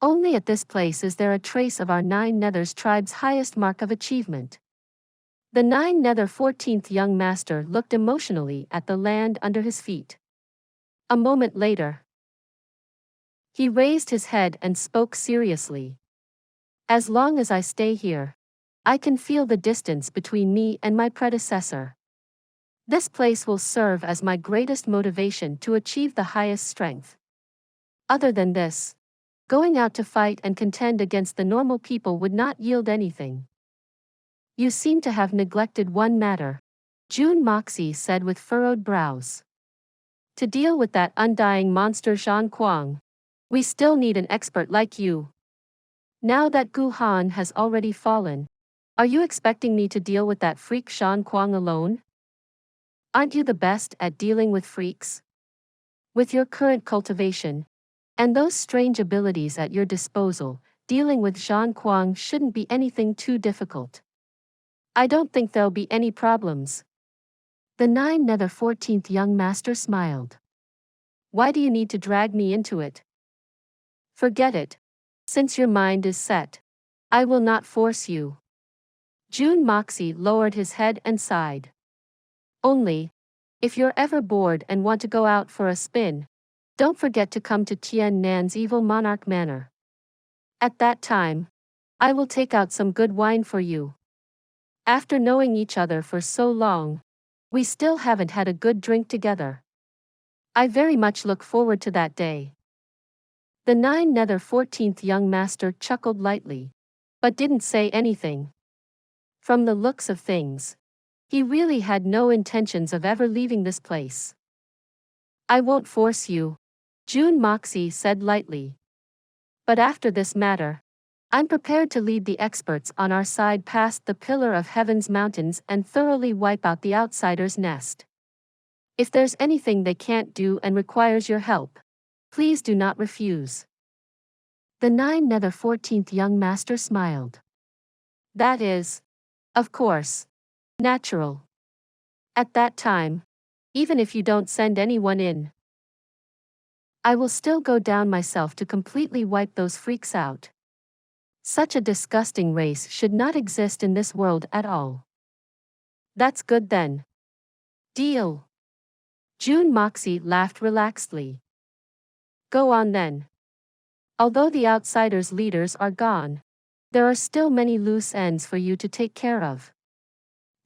Only at this place is there a trace of our 9 Nether's tribe's highest mark of achievement." The 9 nether 14th young master looked emotionally at the land under his feet. A moment later, he raised his head and spoke seriously. "As long as I stay here, I can feel the distance between me and my predecessor. This place will serve as my greatest motivation to achieve the highest strength. Other than this, going out to fight and contend against the normal people would not yield anything." "You seem to have neglected one matter," Jun Moxie said with furrowed brows. "To deal with that undying monster Zhang Kuang, we still need an expert like you. Now that Gu Han has already fallen, are you expecting me to deal with that freak Zhang Kuang alone? Aren't you the best at dealing with freaks? With your current cultivation, and those strange abilities at your disposal, dealing with Zhang Kuang shouldn't be anything too difficult. I don't think there'll be any problems. The 9 Nether 14th young master smiled. Why do you need to drag me into it? Forget it. Since your mind is set, I will not force you. Jun Moxie lowered his head and sighed. Only, if you're ever bored and want to go out for a spin, don't forget to come to Tian Nan's evil monarch manor. At that time, I will take out some good wine for you. After knowing each other for so long, we still haven't had a good drink together. I very much look forward to that day. The 9 Nether 14th young master chuckled lightly, but didn't say anything. From the looks of things, he really had no intentions of ever leaving this place. I won't force you, Jun Moxie said lightly. But after this matter, I'm prepared to lead the experts on our side past the Pillar of Heaven's mountains and thoroughly wipe out the outsider's nest. If there's anything they can't do and requires your help, please do not refuse. The 9 Nether 14th young master smiled. That is, of course, natural. At that time, even if you don't send anyone in, I will still go down myself to completely wipe those freaks out. Such a disgusting race should not exist in this world at all. That's good then. Deal. Jun Moxie laughed relaxedly. Go on then. Although the outsiders' leaders are gone, there are still many loose ends for you to take care of.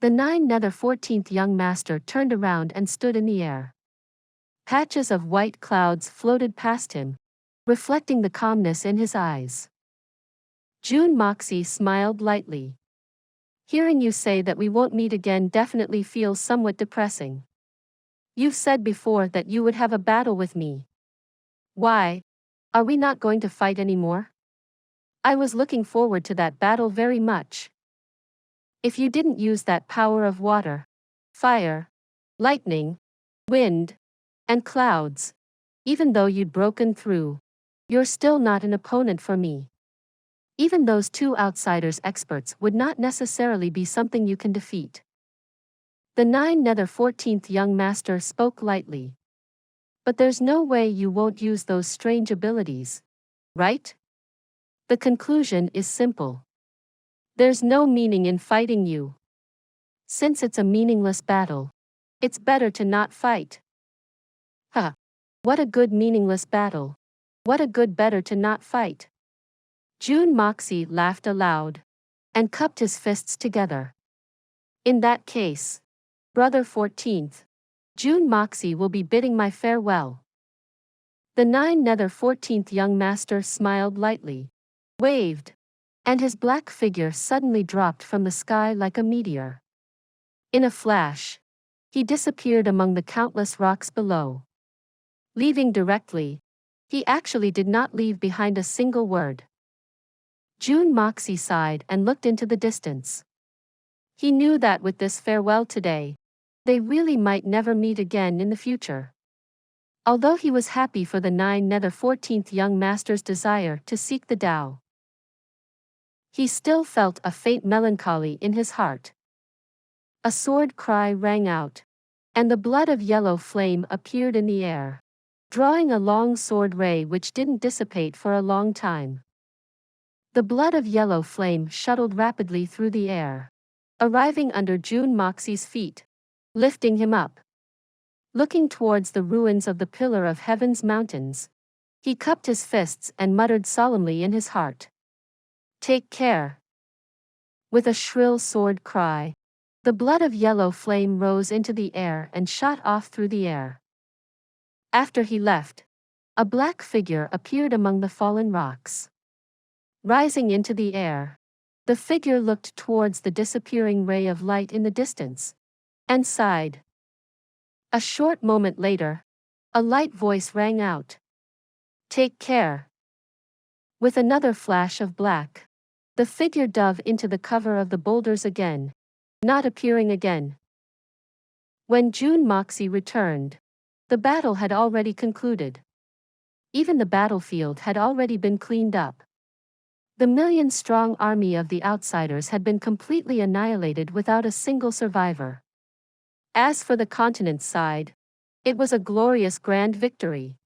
The 9 Nether 14th young master turned around and stood in the air. Patches of white clouds floated past him, reflecting the calmness in his eyes. Jun Moxie smiled lightly. Hearing you say that we won't meet again definitely feels somewhat depressing. You've said before that you would have a battle with me. Why? Are we not going to fight anymore? I was looking forward to that battle very much. If you didn't use that power of water, fire, lightning, wind, and clouds, even though you'd broken through, you're still not an opponent for me. Even those 2 outsiders experts would not necessarily be something you can defeat. The 9 Nether 14th young master spoke lightly. But there's no way you won't use those strange abilities, right? The conclusion is simple. There's no meaning in fighting you. Since it's a meaningless battle, it's better to not fight. Huh. What a good meaningless battle. What a good better to not fight. Jun Moxie laughed aloud and cupped his fists together. In that case, Brother 14th, Jun Moxie will be bidding my farewell. The 9 Nether 14th young master smiled lightly, waved, and his black figure suddenly dropped from the sky like a meteor. In a flash, he disappeared among the countless rocks below. Leaving directly, he actually did not leave behind a single word. Jun Moxie sighed and looked into the distance. He knew that with this farewell today, they really might never meet again in the future. Although he was happy for the 9 Nether 14th young master's desire to seek the Tao, he still felt a faint melancholy in his heart. A sword cry rang out, and the blood of yellow flame appeared in the air, drawing a long sword ray which didn't dissipate for a long time. The blood of yellow flame shuttled rapidly through the air, arriving under Jun Moxie's feet, lifting him up. Looking towards the ruins of the Pillar of Heaven's mountains, he cupped his fists and muttered solemnly in his heart. Take care. With a shrill sword cry, the blood of yellow flame rose into the air and shot off through the air. After he left, a black figure appeared among the fallen rocks. Rising into the air, the figure looked towards the disappearing ray of light in the distance, and sighed. A short moment later, a light voice rang out. Take care. With another flash of black, the figure dove into the cover of the boulders again, not appearing again. When Jun Moxie returned, the battle had already concluded. Even the battlefield had already been cleaned up. The million-strong army of the outsiders had been completely annihilated without a single survivor. As for the continent's side, it was a glorious grand victory.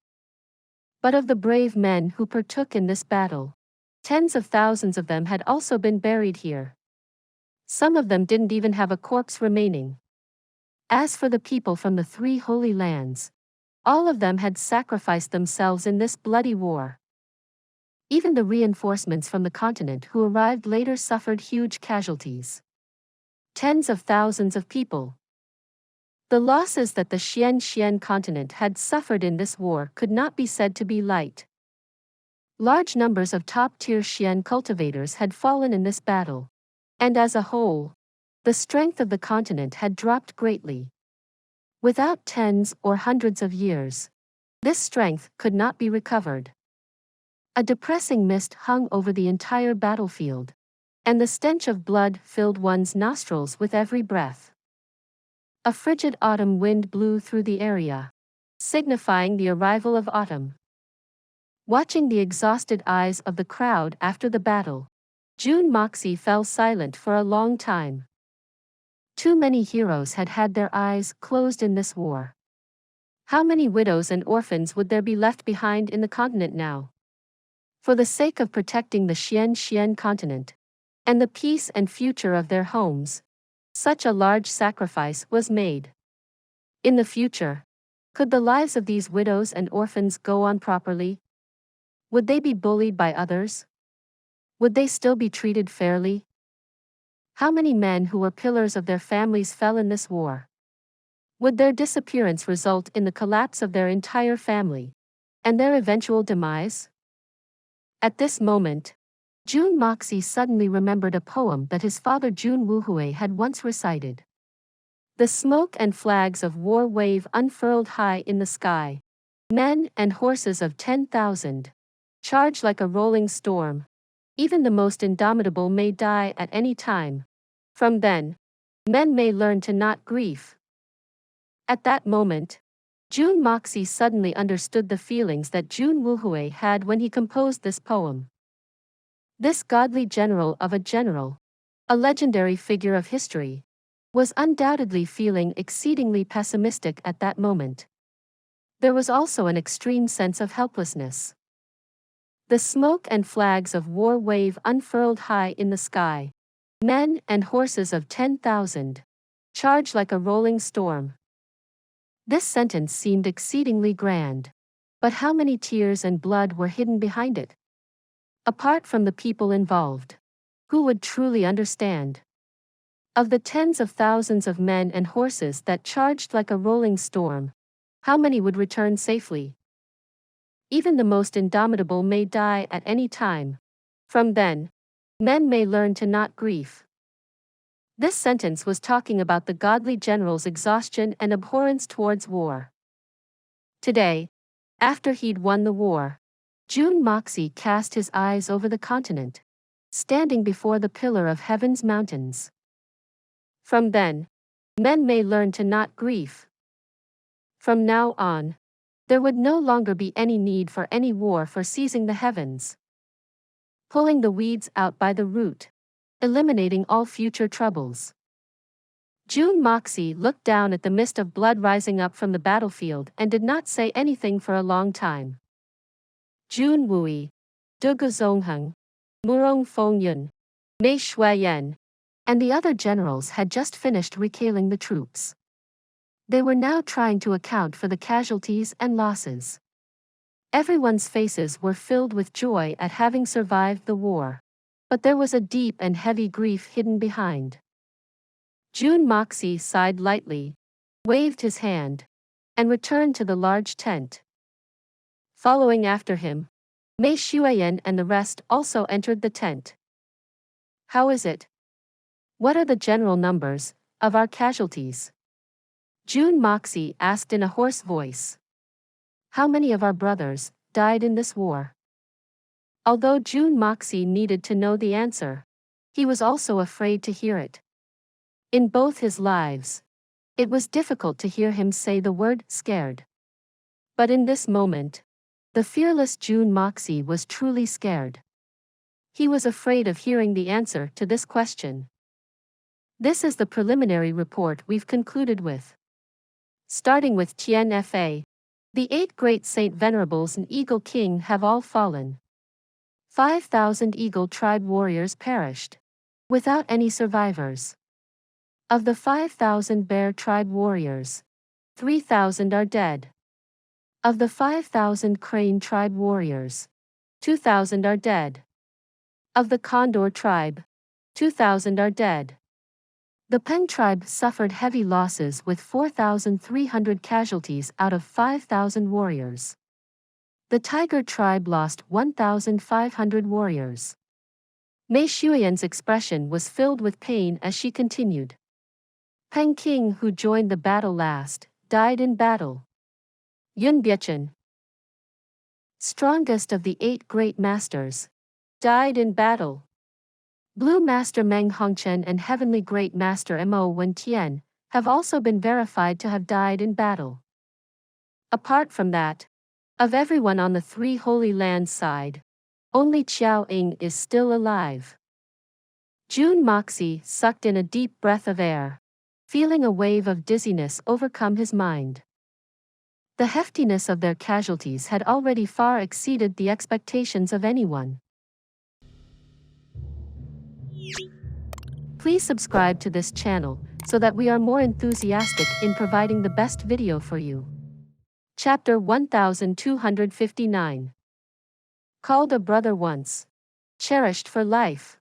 But of the brave men who partook in this battle, tens of thousands of them had also been buried here. Some of them didn't even have a corpse remaining. As for the people from the three holy lands, all of them had sacrificed themselves in this bloody war. Even the reinforcements from the continent who arrived later suffered huge casualties. Tens of thousands of people. The losses that the Xian continent had suffered in this war could not be said to be light. Large numbers of top-tier Xian cultivators had fallen in this battle, and as a whole, the strength of the continent had dropped greatly. Without tens or hundreds of years, this strength could not be recovered. A depressing mist hung over the entire battlefield, and the stench of blood filled one's nostrils with every breath. A frigid autumn wind blew through the area, signifying the arrival of autumn. Watching the exhausted eyes of the crowd after the battle, Jun Moxie fell silent for a long time. Too many heroes had had their eyes closed in this war. How many widows and orphans would there be left behind in the continent now? For the sake of protecting the Xian continent, and the peace and future of their homes, such a large sacrifice was made. In the future, could the lives of these widows and orphans go on properly? Would they be bullied by others? Would they still be treated fairly? How many men who were pillars of their families fell in this war? Would their disappearance result in the collapse of their entire family, and their eventual demise? At this moment, Jun Moxie suddenly remembered a poem that his father Jun Wuhui had once recited. The smoke and flags of war wave unfurled high in the sky. Men and horses of 10,000 charge like a rolling storm. Even the most indomitable may die at any time. From then, men may learn to not grief. At that moment, Jun Moxie suddenly understood the feelings that Jun Wuhui had when he composed this poem. This godly general of a general, a legendary figure of history, was undoubtedly feeling exceedingly pessimistic at that moment. There was also an extreme sense of helplessness. The smoke and flags of war wave unfurled high in the sky. Men and horses of 10,000 charge like a rolling storm. This sentence seemed exceedingly grand. But how many tears and blood were hidden behind it? Apart from the people involved, who would truly understand? Of the tens of thousands of men and horses that charged like a rolling storm, how many would return safely? Even the most indomitable may die at any time. From then, men may learn to not grief. This sentence was talking about the godly general's exhaustion and abhorrence towards war. Today, after he'd won the war, Jun Moxie cast his eyes over the continent, standing before the pillar of heaven's mountains. From then, men may learn to not grief. From now on, there would no longer be any need for any war for seizing the heavens. Pulling the weeds out by the root, eliminating all future troubles. Jun Moxie looked down at the mist of blood rising up from the battlefield and did not say anything for a long time. Jun Wui, Dugu Zongheng, Murong Fengyun, Mei Shuiyan, and the other generals had just finished recaling the troops. They were now trying to account for the casualties and losses. Everyone's faces were filled with joy at having survived the war. But there was a deep and heavy grief hidden behind. Jun Moxie sighed lightly, waved his hand, and returned to the large tent. Following after him, Mei Shuiyan and the rest also entered the tent. How is it? What are the general numbers of our casualties? Jun Moxie asked in a hoarse voice. How many of our brothers died in this war? Although Jun Moxie needed to know the answer, he was also afraid to hear it. In both his lives, it was difficult to hear him say the word scared. But in this moment, the fearless Jun Moxie was truly scared. He was afraid of hearing the answer to this question. This is the preliminary report we've concluded with. Starting with Tianfa, the 8 great Saint Venerables and Eagle King have all fallen. 5,000 Eagle Tribe warriors perished, without any survivors. Of the 5,000 Bear Tribe warriors, 3,000 are dead. Of the 5,000 Crane Tribe warriors, 2,000 are dead. Of the Condor Tribe, 2,000 are dead. The Pen Tribe suffered heavy losses with 4,300 casualties out of 5,000 warriors. The Tiger Tribe lost 1,500 warriors. Mei Shuiyan's expression was filled with pain as she continued. Peng King, who joined the battle last, died in battle. Yun Bichen, strongest of the 8 great masters, died in battle. Blue Master Meng Hongchen and Heavenly Great Master Mo Wen Tian have also been verified to have died in battle. Apart from that, of everyone on the 3 Holy Lands side, only Qiao Ying is still alive. Jun Moxie sucked in a deep breath of air, feeling a wave of dizziness overcome his mind. The heftiness of their casualties had already far exceeded the expectations of anyone. Please subscribe to this channel so that we are more enthusiastic in providing the best video for you. Chapter 1259. Called a brother once, cherished for life.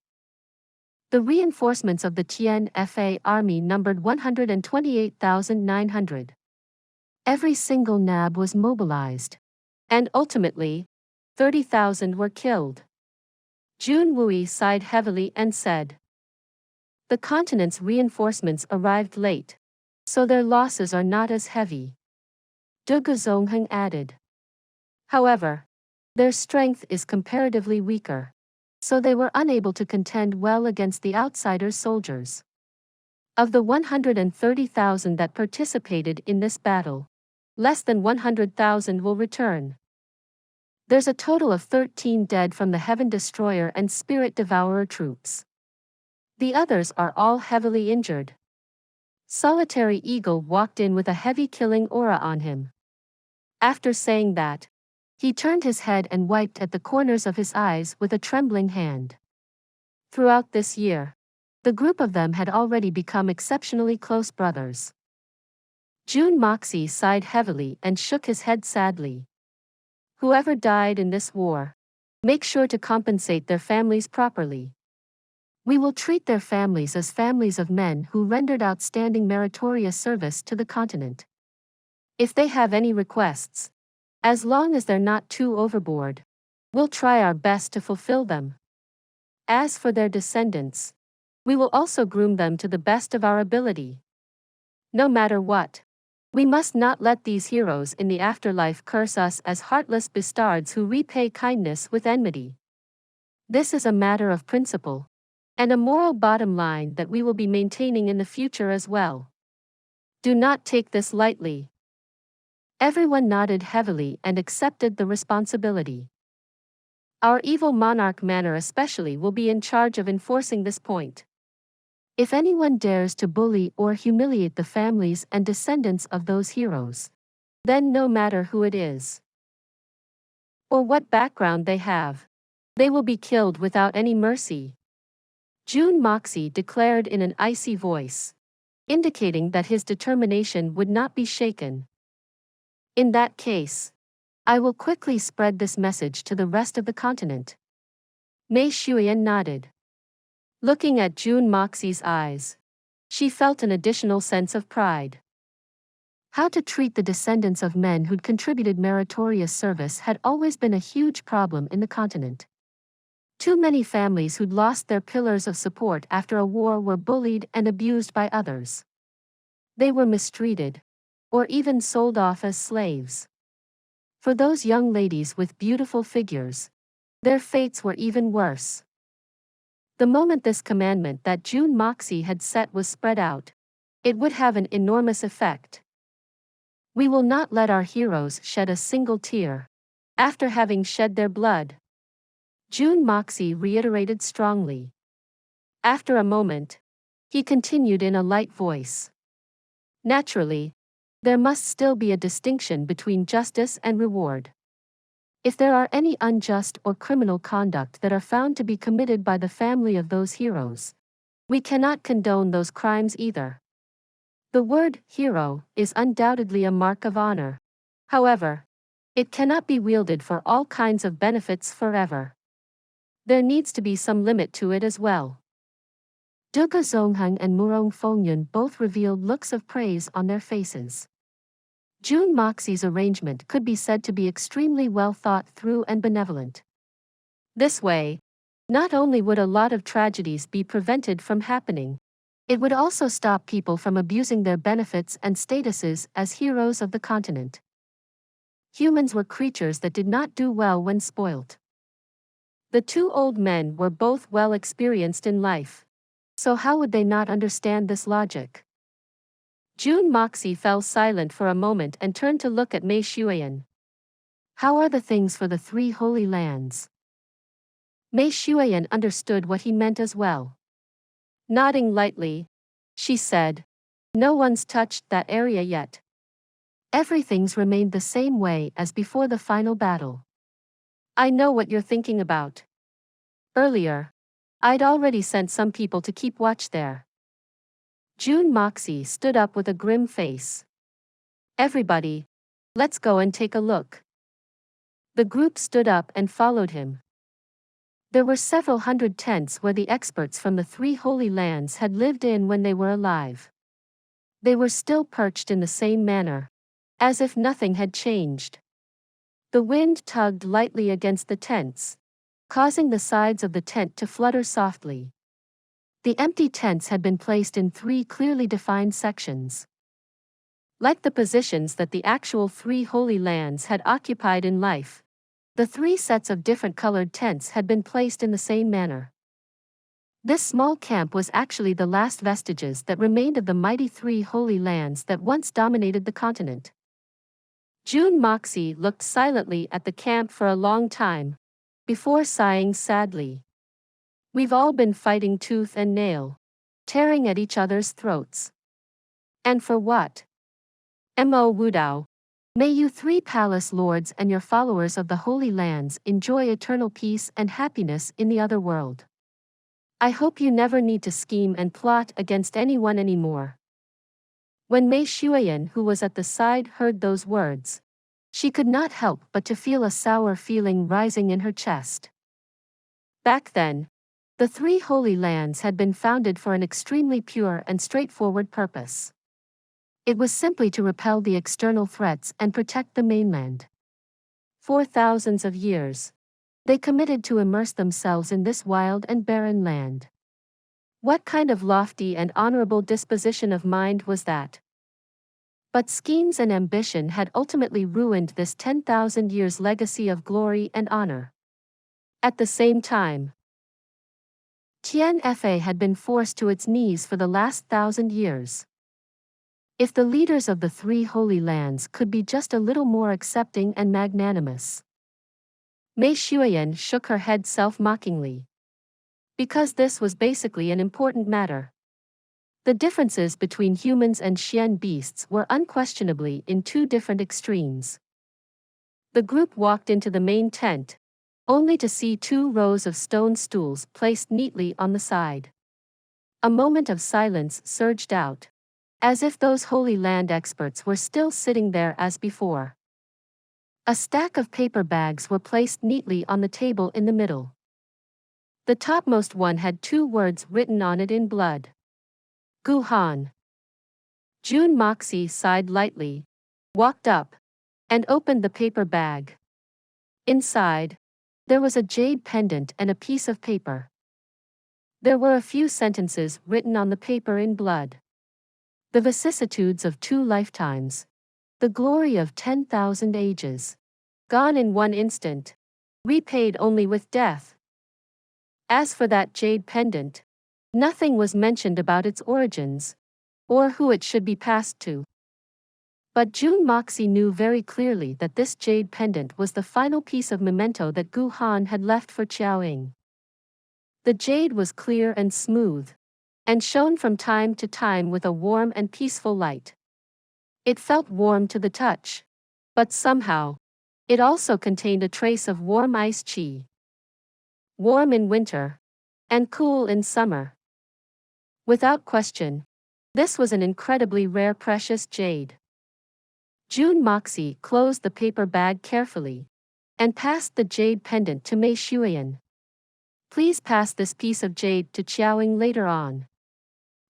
The reinforcements of the Tianfa army numbered 128,900. Every single nab was mobilized, and ultimately, 30,000 were killed. Jun Wui sighed heavily and said, "The continent's reinforcements arrived late, so their losses are not as heavy." De Gazongheng added. However, their strength is comparatively weaker, so they were unable to contend well against the outsiders' soldiers. Of the 130,000 that participated in this battle, less than 100,000 will return. There's a total of 13 dead from the Heaven Destroyer and Spirit Devourer troops. The others are all heavily injured. Solitary Eagle walked in with a heavy killing aura on him. After saying that, he turned his head and wiped at the corners of his eyes with a trembling hand. Throughout this year, the group of them had already become exceptionally close brothers. Jun Moxie sighed heavily and shook his head sadly. Whoever died in this war, make sure to compensate their families properly. We will treat their families as families of men who rendered outstanding meritorious service to the continent. If they have any requests, as long as they're not too overboard, we'll try our best to fulfill them. As for their descendants, we will also groom them to the best of our ability. No matter what, we must not let these heroes in the afterlife curse us as heartless bastards who repay kindness with enmity. This is a matter of principle, and a moral bottom line that we will be maintaining in the future as well. Do not take this lightly. Everyone nodded heavily and accepted the responsibility. Our evil monarch Manor especially will be in charge of enforcing this point. If anyone dares to bully or humiliate the families and descendants of those heroes, then no matter who it is, or what background they have, they will be killed without any mercy. Jun Moxie declared in an icy voice, indicating that his determination would not be shaken. In that case, I will quickly spread this message to the rest of the continent. Mei Shuiyan nodded. Looking at Jun Moxie's eyes, she felt an additional sense of pride. How to treat the descendants of men who'd contributed meritorious service had always been a huge problem in the continent. Too many families who'd lost their pillars of support after a war were bullied and abused by others. They were mistreated, or even sold off as slaves. For those young ladies with beautiful figures, their fates were even worse. The moment this commandment that Jun Moxie had set was spread out, it would have an enormous effect. We will not let our heroes shed a single tear, after having shed their blood. Jun Moxie reiterated strongly. After a moment, he continued in a light voice. Naturally, there must still be a distinction between justice and reward. If there are any unjust or criminal conduct that are found to be committed by the family of those heroes, we cannot condone those crimes either. The word hero is undoubtedly a mark of honor. However, it cannot be wielded for all kinds of benefits forever. There needs to be some limit to it as well. Duga Zonghang and Murong Fongyun both revealed looks of praise on their faces. Jun Moxie's arrangement could be said to be extremely well thought through and benevolent. This way, not only would a lot of tragedies be prevented from happening, it would also stop people from abusing their benefits and statuses as heroes of the continent. Humans were creatures that did not do well when spoilt. The two old men were both well experienced in life, so how would they not understand this logic? Jun Moxie fell silent for a moment and turned to look at Mei Xuan. How are the things for the three holy lands? Mei Xuan understood what he meant as well. Nodding lightly, she said, no one's touched that area yet. Everything's remained the same way as before the final battle. I know what you're thinking about. Earlier, I'd already sent some people to keep watch there. Jun Moxie stood up with a grim face. Everybody, let's go and take a look. The group stood up and followed him. There were several hundred tents where the experts from the three holy lands had lived in when they were alive. They were still perched in the same manner, as if nothing had changed. The wind tugged lightly against the tents, causing the sides of the tent to flutter softly. The empty tents had been placed in three clearly defined sections. Like the positions that the actual three holy lands had occupied in life, the three sets of different colored tents had been placed in the same manner. This small camp was actually the last vestiges that remained of the mighty three holy lands that once dominated the continent. Jun Moxie looked silently at the camp for a long time, before sighing sadly. We've all been fighting tooth and nail, tearing at each other's throats. And for what? Mo Wudao, may you three palace lords and your followers of the Holy Lands enjoy eternal peace and happiness in the other world. I hope you never need to scheme and plot against anyone anymore. When Mei Xuan, who was at the side, heard those words, she could not help but to feel a sour feeling rising in her chest. Back then, the three holy lands had been founded for an extremely pure and straightforward purpose. It was simply to repel the external threats and protect the mainland. For thousands of years, they committed to immerse themselves in this wild and barren land. What kind of lofty and honorable disposition of mind was that? But schemes and ambition had ultimately ruined this 10,000 years legacy of glory and honor. At the same time, Tian Fa had been forced to its knees for the last 1,000 years. If the leaders of the three holy lands could be just a little more accepting and magnanimous. Mei Xuan shook her head self-mockingly. Because this was basically an important matter. The differences between humans and Xian beasts were unquestionably in two different extremes. The group walked into the main tent, only to see 2 rows of stone stools placed neatly on the side. A moment of silence surged out, as if those Holy Land experts were still sitting there as before. A stack of paper bags were placed neatly on the table in the middle. The topmost one had 2 words written on it in blood. Guhan. Jun Moxie sighed lightly, walked up, and opened the paper bag. Inside, there was a jade pendant and a piece of paper. There were a few sentences written on the paper in blood. The vicissitudes of 2 lifetimes. The glory of 10,000 ages. Gone in one instant. Repaid only with death. As for that jade pendant, nothing was mentioned about its origins, or who it should be passed to. But Jun Moxie knew very clearly that this jade pendant was the final piece of memento that Gu Han had left for Qiaoying. The jade was clear and smooth, and shone from time to time with a warm and peaceful light. It felt warm to the touch, but somehow, it also contained a trace of warm ice qi. Warm in winter, and cool in summer. Without question, this was an incredibly rare precious jade. Jun Moxie closed the paper bag carefully, and passed the jade pendant to Mei Shuyan. Please pass this piece of jade to Qiaoying later on.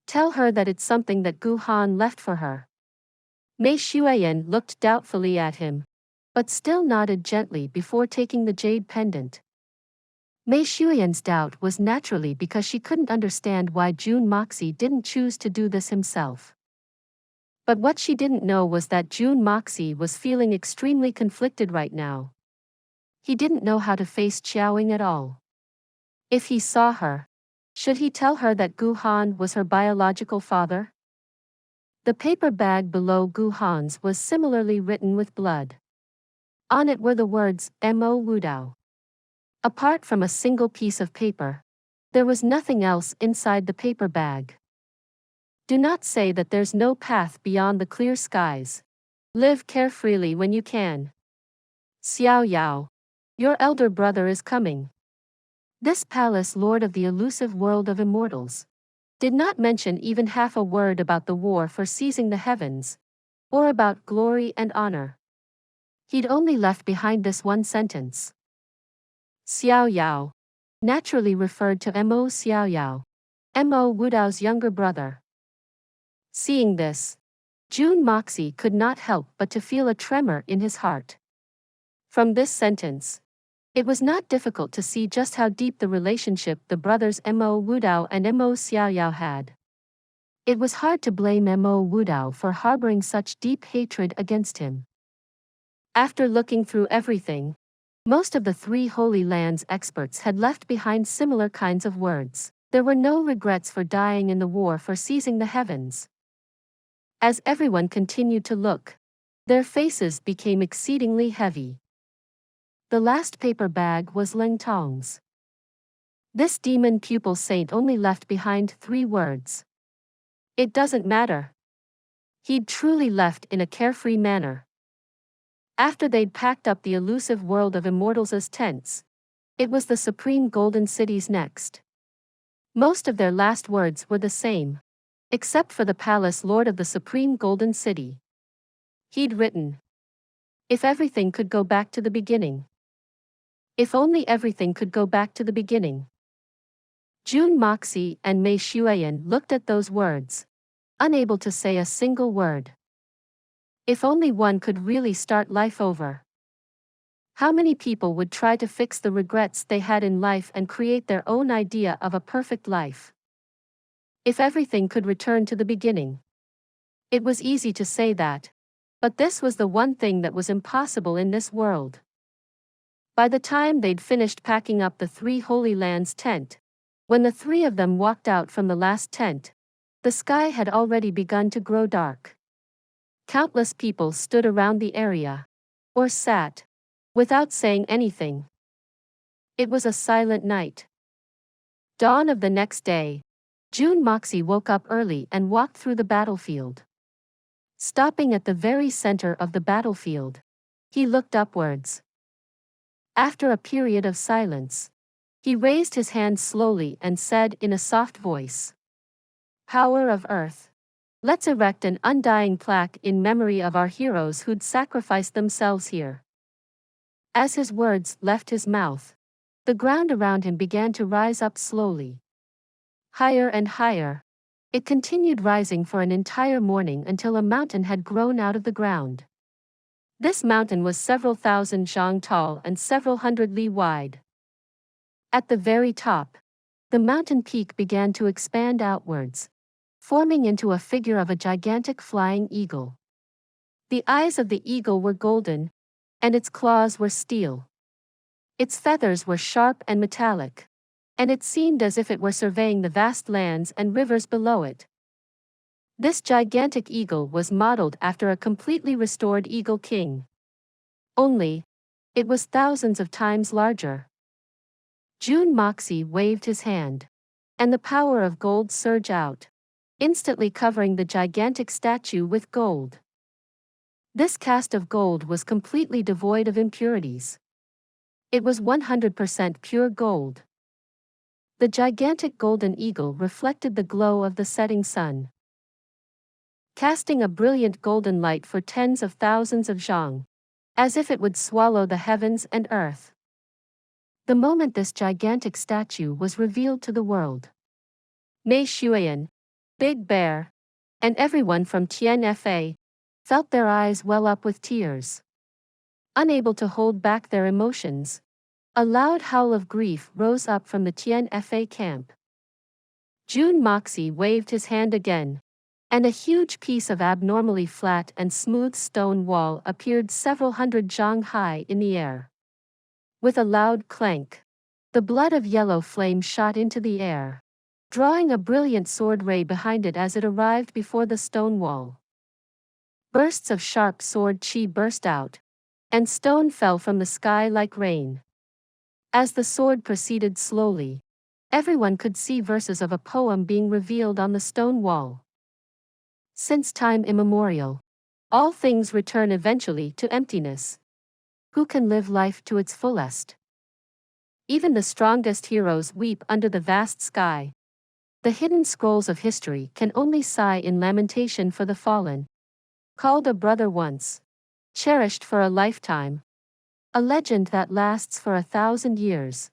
Tell her that it's something that Gu Han left for her. Mei Shuyan looked doubtfully at him, but still nodded gently before taking the jade pendant. Mei Shuyan's doubt was naturally because she couldn't understand why Jun Moxie didn't choose to do this himself. But what she didn't know was that Jun Moxie was feeling extremely conflicted right now. He didn't know how to face Qiaoying at all. If he saw her, should he tell her that Gu Han was her biological father? The paper bag below Gu Han's was similarly written with blood. On it were the words, Mo Wudao. Apart from a single piece of paper, there was nothing else inside the paper bag. Do not say that there's no path beyond the clear skies. Live carefreely when you can. Xiao Yao, your elder brother is coming. This palace lord of the elusive world of immortals did not mention even half a word about the war for seizing the heavens, or about glory and honor. He'd only left behind this one sentence. Xiao Yao naturally referred to Mo Xiao Yao, Mo Wudao's younger brother. Seeing this, Jun Moxie could not help but to feel a tremor in his heart. From this sentence, it was not difficult to see just how deep the relationship the brothers Mo Wudao and Mo Xiao Yao had. It was hard to blame Mo Wudao for harboring such deep hatred against him. After looking through everything, most of the three Holy Lands experts had left behind similar kinds of words. There were no regrets for dying in the war for seizing the heavens. As everyone continued to look, their faces became exceedingly heavy. The last paper bag was Ling Tong's. This demon pupil saint only left behind 3 words. It doesn't matter. He'd truly left in a carefree manner. After they'd packed up the elusive world of immortals as tents, it was the Supreme Golden Cities next. Most of their last words were the same, except for the palace lord of the Supreme Golden City. He'd written, "If everything could go back to the beginning. If only everything could go back to the beginning." Jun Moxie and Mei Shuyan looked at those words, unable to say a single word. If only one could really start life over. How many people would try to fix the regrets they had in life and create their own idea of a perfect life? If everything could return to the beginning. It was easy to say that, but this was the one thing that was impossible in this world. By the time they'd finished packing up the 3 Holy Lands tent, when the 3 of them walked out from the last tent, the sky had already begun to grow dark. Countless people stood around the area, or sat, without saying anything. It was a silent night. Dawn of the next day, Jun Moxie woke up early and walked through the battlefield. Stopping at the very center of the battlefield, he looked upwards. After a period of silence, he raised his hand slowly and said in a soft voice, "Power of Earth. Let's erect an undying plaque in memory of our heroes who'd sacrificed themselves here." As his words left his mouth, the ground around him began to rise up slowly. Higher and higher. It continued rising for an entire morning until a mountain had grown out of the ground. This mountain was several thousand zhang tall and several hundred li wide. At the very top, the mountain peak began to expand outwards, forming into a figure of a gigantic flying eagle. The eyes of the eagle were golden, and its claws were steel. Its feathers were sharp and metallic, and it seemed as if it were surveying the vast lands and rivers below it. This gigantic eagle was modeled after a completely restored eagle king. Only, it was thousands of times larger. Jun Moxie waved his hand, and the power of gold surged out, instantly covering the gigantic statue with gold. This cast of gold was completely devoid of impurities. It was 100% pure gold. The gigantic golden eagle reflected the glow of the setting sun, casting a brilliant golden light for tens of thousands of zhang, as if it would swallow the heavens and earth. The moment this gigantic statue was revealed to the world, Mei Xuan, Big Bear, and everyone from Tianfa felt their eyes well up with tears. Unable to hold back their emotions, a loud howl of grief rose up from the Tianfa camp. Jun Moxie waved his hand again, and a huge piece of abnormally flat and smooth stone wall appeared several hundred zhang high in the air. With a loud clank, the blood of yellow flame shot into the air, drawing a brilliant sword ray behind it as it arrived before the stone wall. Bursts of sharp sword chi burst out, and stone fell from the sky like rain. As the sword proceeded slowly, everyone could see verses of a poem being revealed on the stone wall. Since time immemorial, all things return eventually to emptiness. Who can live life to its fullest? Even the strongest heroes weep under the vast sky. The hidden scrolls of history can only sigh in lamentation for the fallen. Called a brother once, cherished for a lifetime. A legend that lasts for 1,000 years,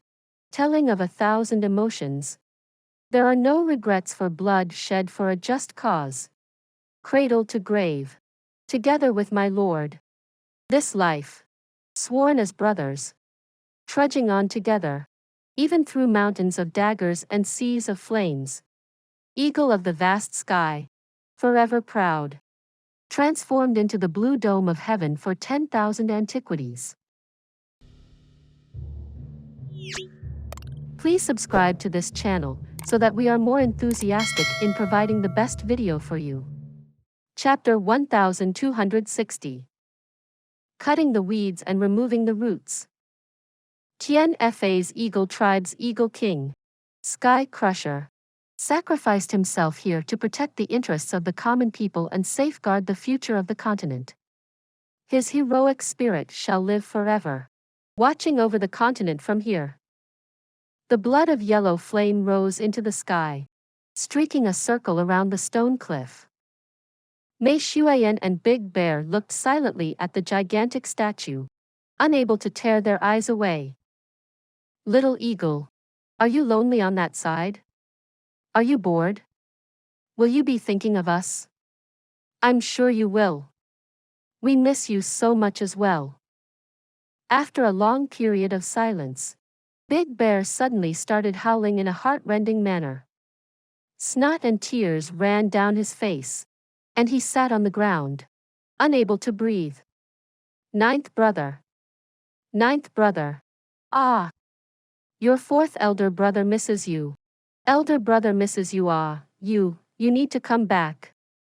telling of 1,000 emotions. There are no regrets for blood shed for a just cause. Cradle to grave, together with my Lord. This life, sworn as brothers, trudging on together, even through mountains of daggers and seas of flames. Eagle of the vast sky, forever proud, transformed into the blue dome of heaven for 10,000 antiquities. Please subscribe to this channel so that we are more enthusiastic in providing the best video for you. Chapter 1260. Cutting the weeds and removing the roots. Tianfa's Eagle Tribe's Eagle King, Sky Crusher, sacrificed himself here to protect the interests of the common people and safeguard the future of the continent. His heroic spirit shall live forever, watching over the continent from here. The blood of yellow flame rose into the sky, streaking a circle around the stone cliff. Mei Xuan and Big Bear looked silently at the gigantic statue, unable to tear their eyes away. Little Eagle, are you lonely on that side? Are you bored? Will you be thinking of us? I'm sure you will. We miss you so much as well. After a long period of silence, Big Bear suddenly started howling in a heart-rending manner. Snot and tears ran down his face, and he sat on the ground, unable to breathe. Ninth brother. Ninth brother. Ah! Your fourth elder brother misses you. Elder brother misses you. Ah, you need to come back.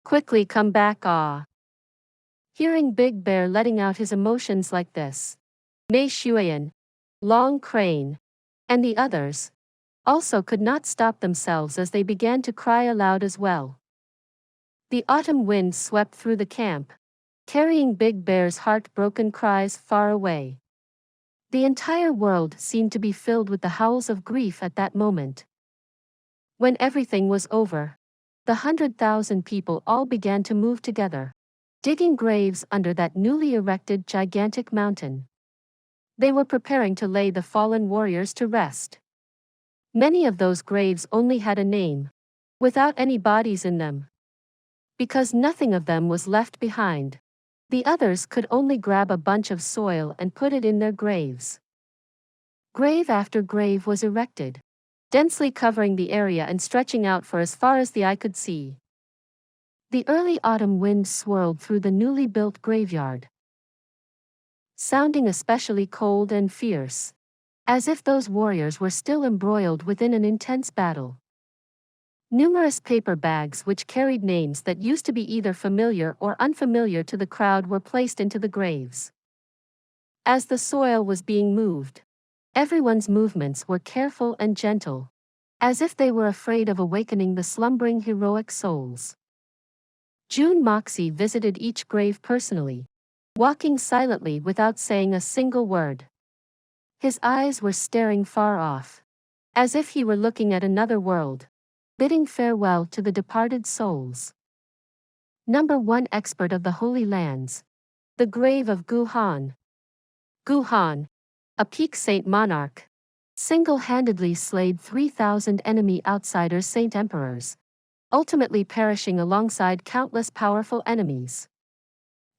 Quickly come back. Ah. Hearing Big Bear letting out his emotions like this, Mei Xuan, Long Crane, and the others also could not stop themselves as they began to cry aloud as well. The autumn wind swept through the camp, carrying Big Bear's heartbroken cries far away. The entire world seemed to be filled with the howls of grief at that moment. When everything was over, the 100,000 people all began to move together, digging graves under that newly erected gigantic mountain. They were preparing to lay the fallen warriors to rest. Many of those graves only had a name, without any bodies in them. Because nothing of them was left behind, the others could only grab a bunch of soil and put it in their graves. Grave after grave was erected, densely covering the area and stretching out for as far as the eye could see. The early autumn wind swirled through the newly built graveyard, sounding especially cold and fierce, as if those warriors were still embroiled within an intense battle. Numerous paper bags which carried names that used to be either familiar or unfamiliar to the crowd were placed into the graves. As the soil was being moved, everyone's movements were careful and gentle, as if they were afraid of awakening the slumbering heroic souls. Jun Moxie visited each grave personally, walking silently without saying a single word. His eyes were staring far off, as if he were looking at another world, bidding farewell to the departed souls. Number 1 Expert of the Holy Lands. The grave of Gu Han. Gu Han, a peak saint monarch, single-handedly slayed 3,000 enemy outsiders saint emperors, ultimately perishing alongside countless powerful enemies.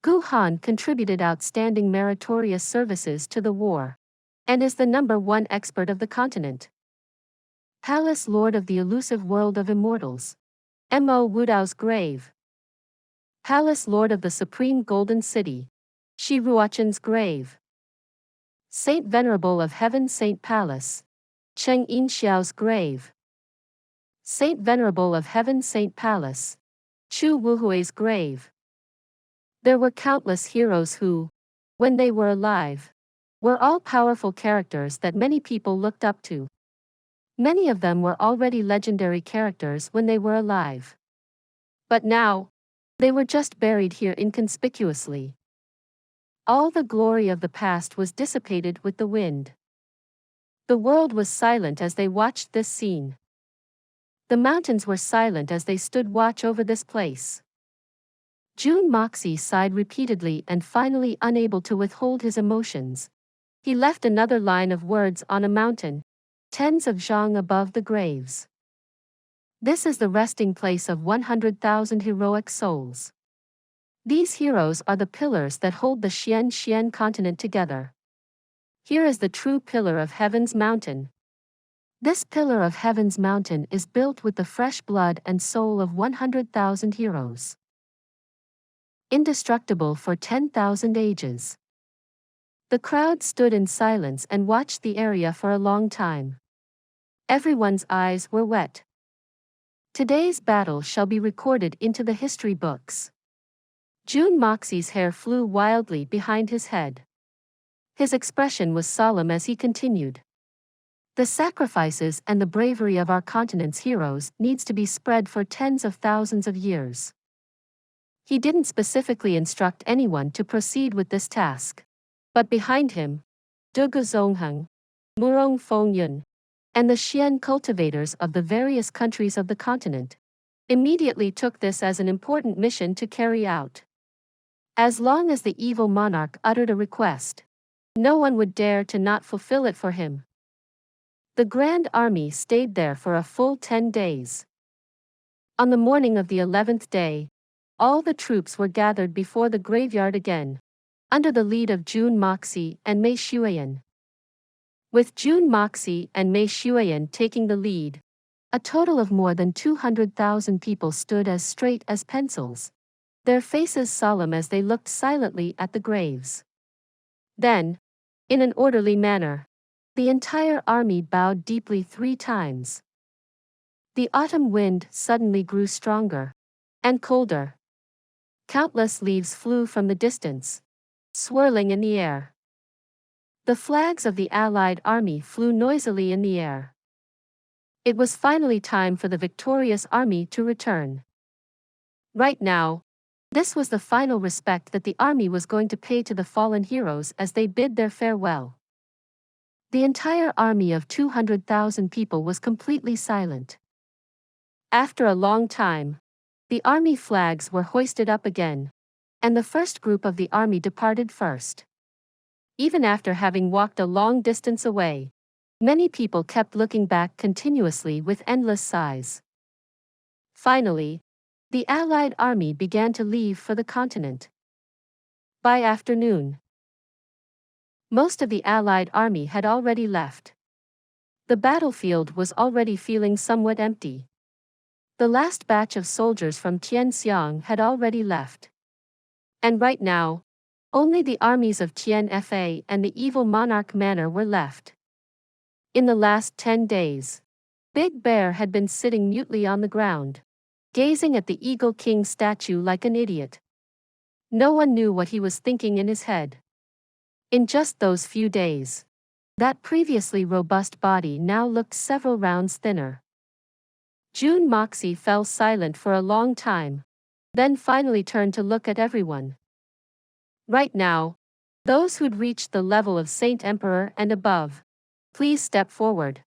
Gu Han contributed outstanding meritorious services to the war, and is the number 1 expert of the continent. Palace Lord of the elusive world of immortals. Mo Wudao's grave. Palace Lord of the Supreme Golden City. Shi Ruochen's grave. Saint Venerable of Heaven Saint Palace. Cheng Yinxiao's grave. Saint Venerable of Heaven Saint Palace. Chu Wuhui's grave. There were countless heroes who, when they were alive, were all powerful characters that many people looked up to. Many of them were already legendary characters when they were alive. But now, they were just buried here inconspicuously. All the glory of the past was dissipated with the wind. The world was silent as they watched this scene. The mountains were silent as they stood watch over this place. Jun Moxie sighed repeatedly and finally unable to withhold his emotions. He left another line of words on a mountain, tens of zhang above the graves. This is the resting place of 100,000 heroic souls. These heroes are the pillars that hold the Xian continent together. Here is the true pillar of Heaven's Mountain. This pillar of Heaven's Mountain is built with the fresh blood and soul of 100,000 heroes. Indestructible for 10,000 ages. The crowd stood in silence and watched the area for a long time. Everyone's eyes were wet. Today's battle shall be recorded into the history books. Jun Moxie's hair flew wildly behind his head. His expression was solemn as he continued. The sacrifices and the bravery of our continent's heroes needs to be spread for tens of thousands of years. He didn't specifically instruct anyone to proceed with this task. But behind him, Dugu Zongheng, Murong Fengyun, and the Xian cultivators of the various countries of the continent immediately took this as an important mission to carry out. As long as the evil monarch uttered a request, no one would dare to not fulfill it for him. The Grand Army stayed there for a full 10 days. On the morning of the 11th day, all the troops were gathered before the graveyard again, under the lead of Jun Moxie and Mei Xueyan. With Jun Moxie and Mei Xueyan taking the lead, a total of more than 200,000 people stood as straight as pencils, their faces solemn as they looked silently at the graves. Then, in an orderly manner, the entire army bowed deeply 3 times. The autumn wind suddenly grew stronger and colder. Countless leaves flew from the distance, swirling in the air. The flags of the Allied army flew noisily in the air. It was finally time for the victorious army to return. Right now, this was the final respect that the army was going to pay to the fallen heroes as they bid their farewell. The entire army of 200,000 people was completely silent. After a long time, the army flags were hoisted up again, and the first group of the army departed first. Even after having walked a long distance away, many people kept looking back continuously with endless sighs. Finally, the Allied army began to leave for the continent. By afternoon, most of the Allied army had already left. The battlefield was already feeling somewhat empty. The last batch of soldiers from Tianxiang had already left. And right now, only the armies of Tian Fa and the evil monarch Manor were left. In the last 10 days, Big Bear had been sitting mutely on the ground, gazing at the Eagle King statue like an idiot. No one knew what he was thinking in his head. In just those few days, that previously robust body now looked several rounds thinner. Jun Moxie fell silent for a long time, then finally turned to look at everyone. Right now, those who'd reached the level of Saint Emperor and above, please step forward.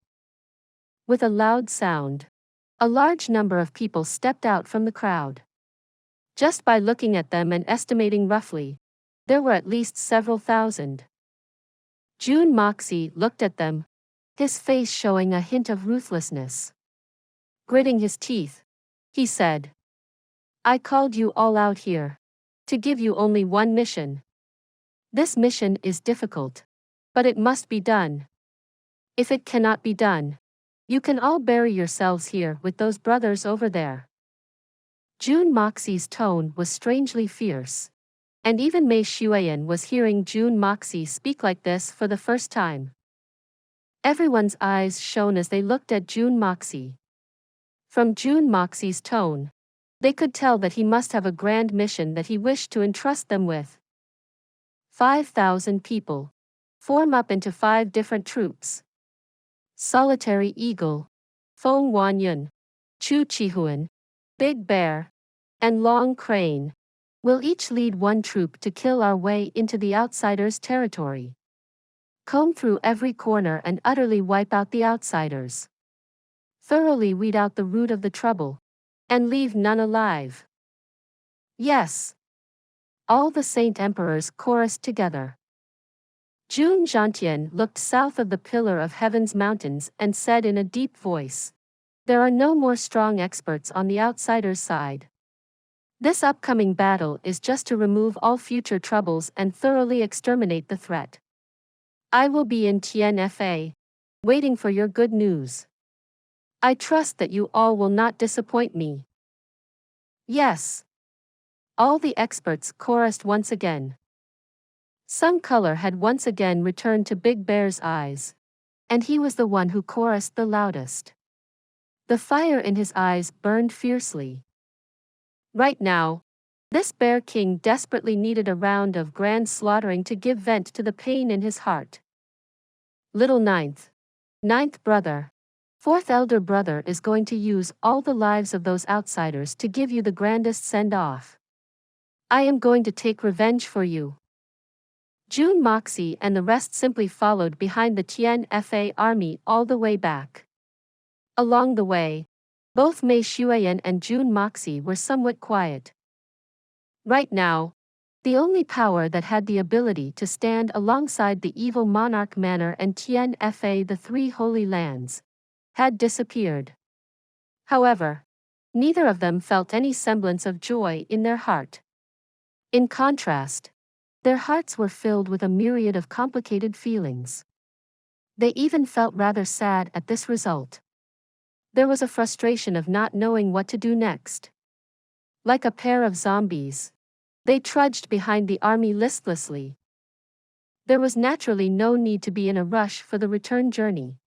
With a loud sound, a large number of people stepped out from the crowd. Just by looking at them and estimating roughly, there were at least several thousand. Jun Moxie looked at them, his face showing a hint of ruthlessness. Gritting his teeth, he said, "I called you all out here to give you only one mission. This mission is difficult, but it must be done. If it cannot be done, you can all bury yourselves here with those brothers over there." Jun Moxie's tone was strangely fierce, and even Mei Xuan was hearing Jun Moxie speak like this for the first time. Everyone's eyes shone as they looked at Jun Moxie. From Jun Moxie's tone, they could tell that he must have a grand mission that he wished to entrust them with. 5,000 people form up into 5 different troops. Solitary Eagle, Feng Wanyun, Chu Chihuan, Big Bear, and Long Crane will each lead one troop to kill our way into the outsiders' territory. Comb through every corner and utterly wipe out the outsiders. Thoroughly weed out the root of the trouble, and leave none alive. Yes. All the Saint Emperors chorused together. Jun Xie looked south of the Pillar of Heaven's mountains and said in a deep voice, "There are no more strong experts on the outsiders' side. This upcoming battle is just to remove all future troubles and thoroughly exterminate the threat. I will be in Tianfa, waiting for your good news. I trust that you all will not disappoint me." Yes. All the experts chorused once again. Some color had once again returned to Big Bear's eyes, and he was the one who chorused the loudest. The fire in his eyes burned fiercely. Right now, this Bear King desperately needed a round of grand slaughtering to give vent to the pain in his heart. Little ninth brother, 4th elder brother is going to use all the lives of those outsiders to give you the grandest send-off. I am going to take revenge for you. Jun Moxie and the rest simply followed behind the Tianfa army all the way back. Along the way, both Mei Xuan and Jun Moxie were somewhat quiet. Right now, the only power that had the ability to stand alongside the evil Monarch Manor and Tianfa, the 3 Holy Lands, had disappeared. However, neither of them felt any semblance of joy in their heart. In contrast, their hearts were filled with a myriad of complicated feelings. They even felt rather sad at this result. There was a frustration of not knowing what to do next. Like a pair of zombies, they trudged behind the army listlessly. There was naturally no need to be in a rush for the return journey.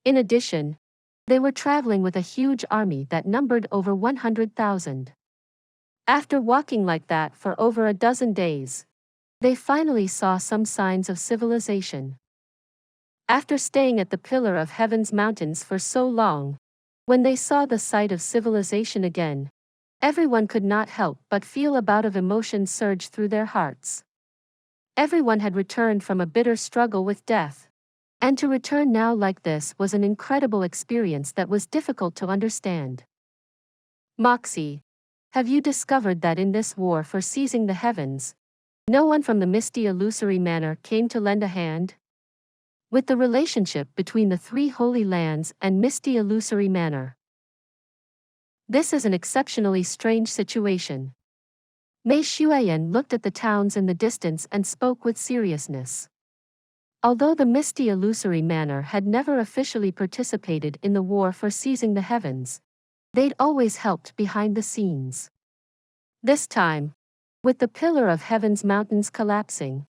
In addition, they were traveling with a huge army that numbered over 100,000. After walking like that for over a dozen days, they finally saw some signs of civilization. After staying at the Pillar of Heaven's mountains for so long, when they saw the sight of civilization again, everyone could not help but feel a bout of emotion surge through their hearts. Everyone had returned from a bitter struggle with death, and to return now like this was an incredible experience that was difficult to understand. Moxie, have you discovered that in this war for seizing the heavens, no one from the misty illusory manor came to lend a hand? With the relationship between the 3 Holy Lands and misty illusory manor, this is an exceptionally strange situation. Mei Xuan looked at the towns in the distance and spoke with seriousness. Although the misty illusory manor had never officially participated in the war for seizing the heavens, they'd always helped behind the scenes. This time, with the Pillar of Heaven's mountains collapsing,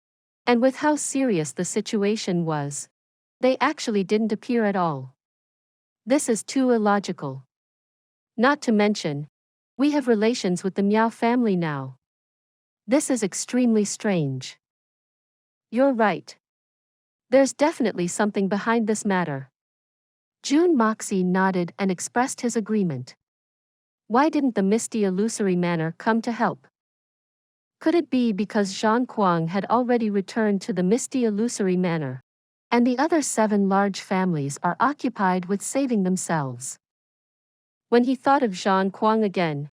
and with how serious the situation was, they actually didn't appear at all. This is too illogical. Not to mention, we have relations with the Miao family now. This is extremely strange. You're right. There's definitely something behind this matter. Jun Moxie nodded and expressed his agreement. Why didn't the misty illusory manor come to help? Could it be because Zhang Kuang had already returned to the misty illusory manor, and the other 7 large families are occupied with saving themselves? When he thought of Zhang Kuang again,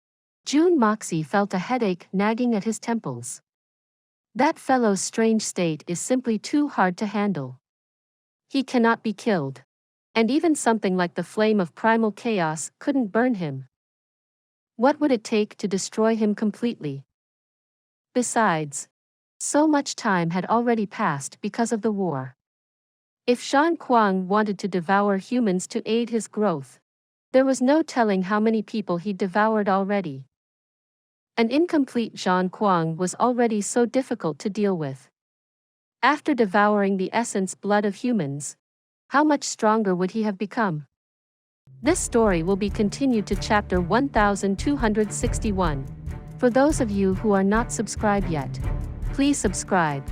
Jun Moxie felt a headache nagging at his temples. That fellow's strange state is simply too hard to handle. He cannot be killed, and even something like the flame of primal chaos couldn't burn him. What would it take to destroy him completely? Besides, so much time had already passed because of the war. If Zhang Kuang wanted to devour humans to aid his growth, there was no telling how many people he'd devoured already. An incomplete Zhang Kuang was already so difficult to deal with. After devouring the essence blood of humans, how much stronger would he have become? This story will be continued to chapter 1261. For those of you who are not subscribed yet, please subscribe.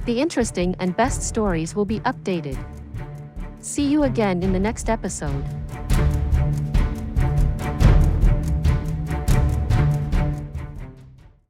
The interesting and best stories will be updated. See you again in the next episode.